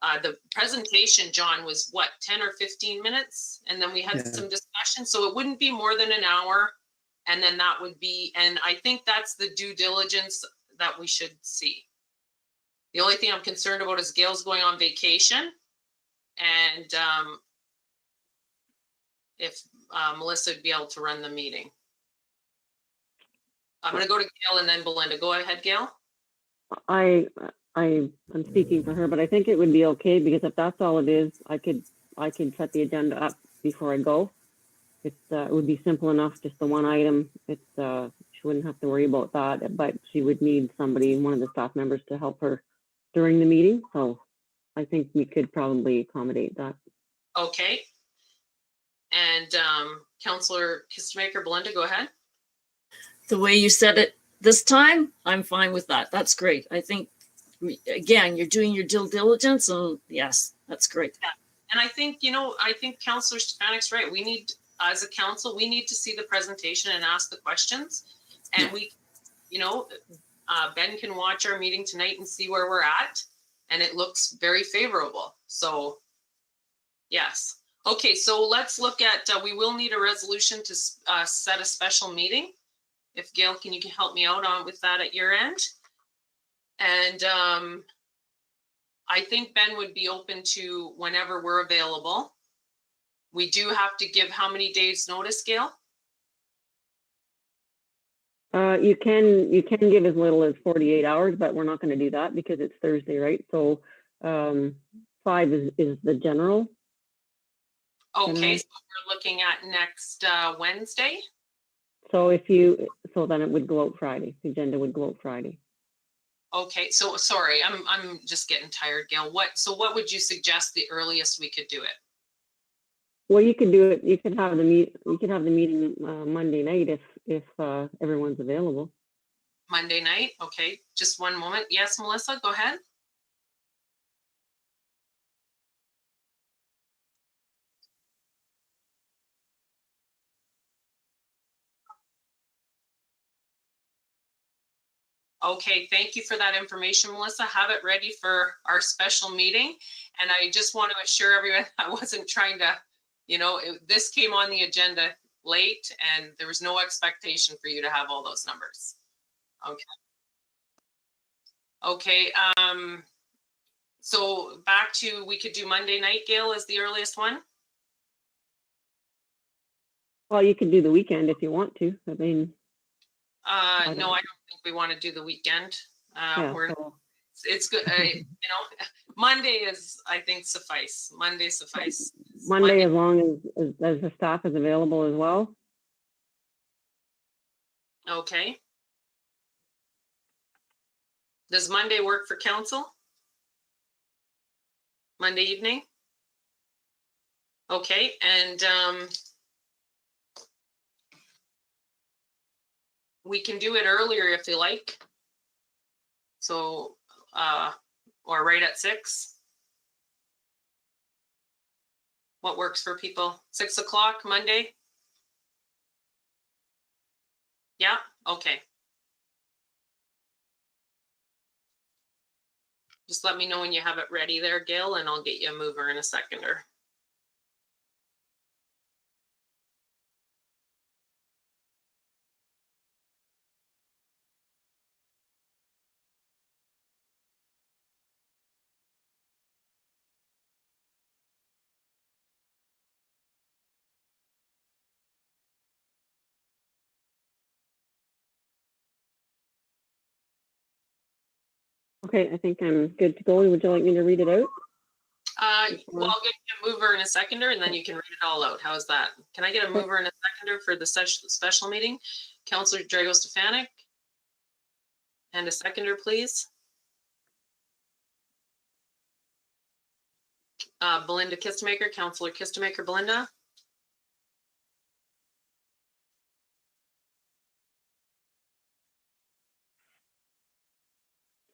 The presentation, John, was what, 10 or 15 minutes? And then we had Yeah. some discussion, so it wouldn't be more than an hour. And then that would be, and I think that's the due diligence that we should see. The only thing I'm concerned about is Gail's going on vacation. And if Melissa would be able to run the meeting. I'm going to go to Gail and then Belinda. Go ahead, Gail. I'm speaking for her, but I think it would be okay, because if that's all it is, I could set the agenda up before I go. It would be simple enough, just the one item. She wouldn't have to worry about that, but she would need somebody, one of the staff members, to help her during the meeting. So I think we could probably accommodate that. Okay. And Councillor Kistemaker, Belinda, go ahead. The way you said it this time, I'm fine with that. That's great. I think, again, you're doing your due diligence, and yes, that's great. Yeah. And I think, I think Councillor Stefanik's right. We need, as a council, we need to see the presentation and ask the questions. And we, Ben can watch our meeting tonight and see where we're at. And it looks very favorable. So, yes. Okay, so let's look at, we will need a resolution to set a special meeting. If Gail, can you help me out on with that at your end? And I think Ben would be open to whenever we're available. We do have to give how many days notice, Gail? You can give as little as 48 hours, but we're not going to do that because it's Thursday, right? So 5 is the general. Okay, so we're looking at next Wednesday. So then it would go out Friday. The agenda would go out Friday. Okay, so sorry, I'm just getting tired, Gail. What would you suggest the earliest we could do it? Well, you could do it. You could have the meeting Monday night if everyone's available. Monday night. Okay, just one moment. Yes, Melissa, go ahead. Okay, thank you for that information, Melissa. Have it ready for our special meeting. And I just want to assure everyone, I wasn't trying to, this came on the agenda late and there was no expectation for you to have all those numbers. Okay. Okay, so back to, we could do Monday night, Gail, is the earliest one? Well, you could do the weekend if you want to. I mean, no, I don't think we want to do the weekend. It's good. Monday is, I think, suffice. Monday suffice. Monday, as long as the staff is available as well. Okay. Does Monday work for council? Monday evening? Okay, and we can do it earlier if you like. So, or right at 6. What works for people? 6 o'clock Monday? Yeah, okay. Just let me know when you have it ready there, Gail, and I'll get you a mover and a seconder. Okay, I think I'm good to go. Would you like me to read it out? Well, I'll get you a mover and a seconder, and then you can read it all out. How's that? Can I get a mover and a seconder for the special meeting? Councillor Drago Stefanik. And a seconder, please. Belinda Kistemaker, Councillor Kistemaker, Belinda.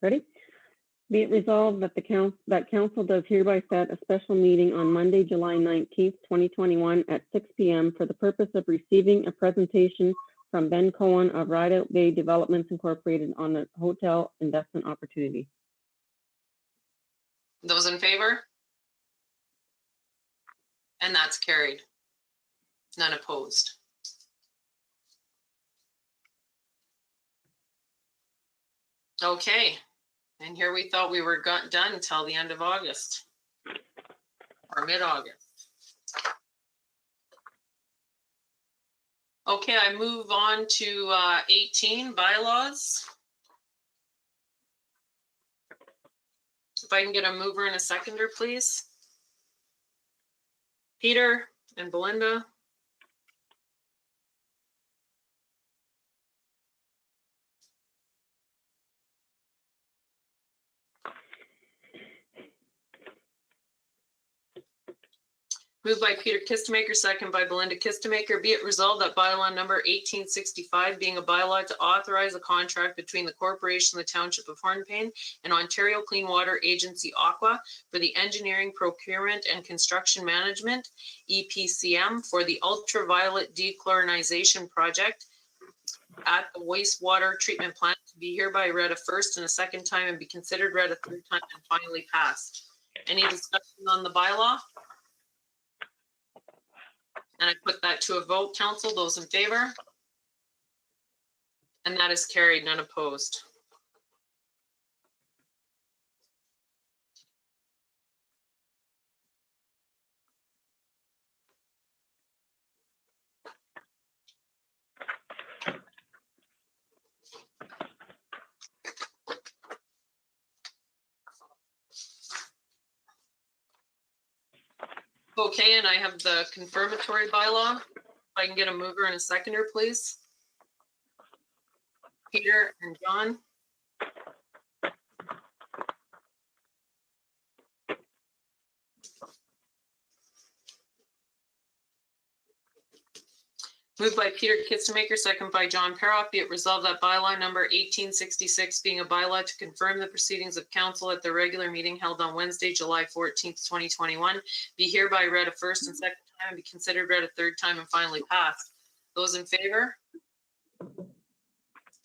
Ready? Be it resolved that council does hereby set a special meeting on Monday, July 19th, 2021 at 6 p.m. for the purpose of receiving a presentation from Ben Cohen of Rideout Bay Developments Incorporated on the hotel investment opportunity. Those in favor? And that's carried. None opposed. Okay, and here we thought we were done until the end of August or mid-August. Okay, I move on to 18, bylaws. If I can get a mover and a seconder, please. Peter and Belinda. Moved by Peter Kistemaker, second by Belinda Kistemaker. Be it resolved that bylaw number 1865, being a bylaw to authorize a contract between the corporation, the township of Hornepayne, and Ontario Clean Water Agency Aqua for the engineering, procurement, and construction management (EPCM) for the ultraviolet dechlorinization project at the wastewater treatment plant, to be hereby read a first and a second time and be considered read a third time and finally passed. Any discussion on the bylaw? And I put that to a vote. Council, those in favor? And that is carried, none opposed. Okay, and I have the confirmatory bylaw. If I can get a mover and a seconder, please. Peter and John. Moved by Peter Kistemaker, second by John Paroff. Be it resolved that bylaw number 1866, being a bylaw to confirm the proceedings of council at the regular meeting held on Wednesday, July 14th, 2021, be hereby read a first and second time and be considered read a third time and finally passed. Those in favor?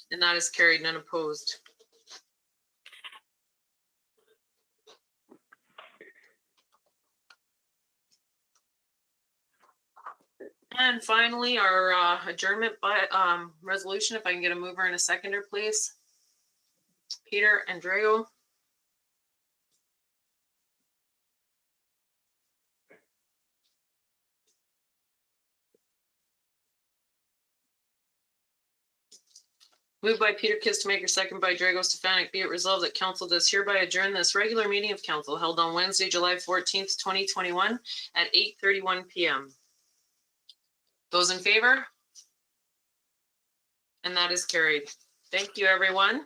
And that is carried, none opposed. And finally, our adjournment by resolution, if I can get a mover and a seconder, please. Peter and Drago. Moved by Peter Kistemaker, second by Drago Stefanik. Be it resolved that council does hereby adjourn this regular meeting of council held on Wednesday, July 14th, 2021 at 8:31 p.m. Those in favor? And that is carried. Thank you, everyone.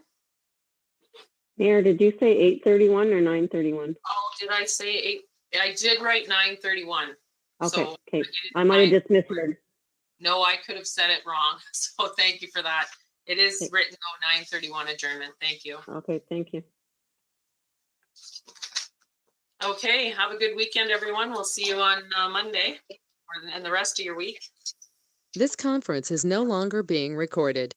Mayor, did you say 8:31 or 9:31? Oh, did I say 8? I did write 9:31. Okay, So okay. I might have just misheard. No, I could have said it wrong. So thank you for that. It is Okay. written 9:31 adjournment. Thank you. Okay, thank you. Okay, have a good weekend, everyone. We'll see you on Monday and the rest of your week. This conference is no longer being recorded.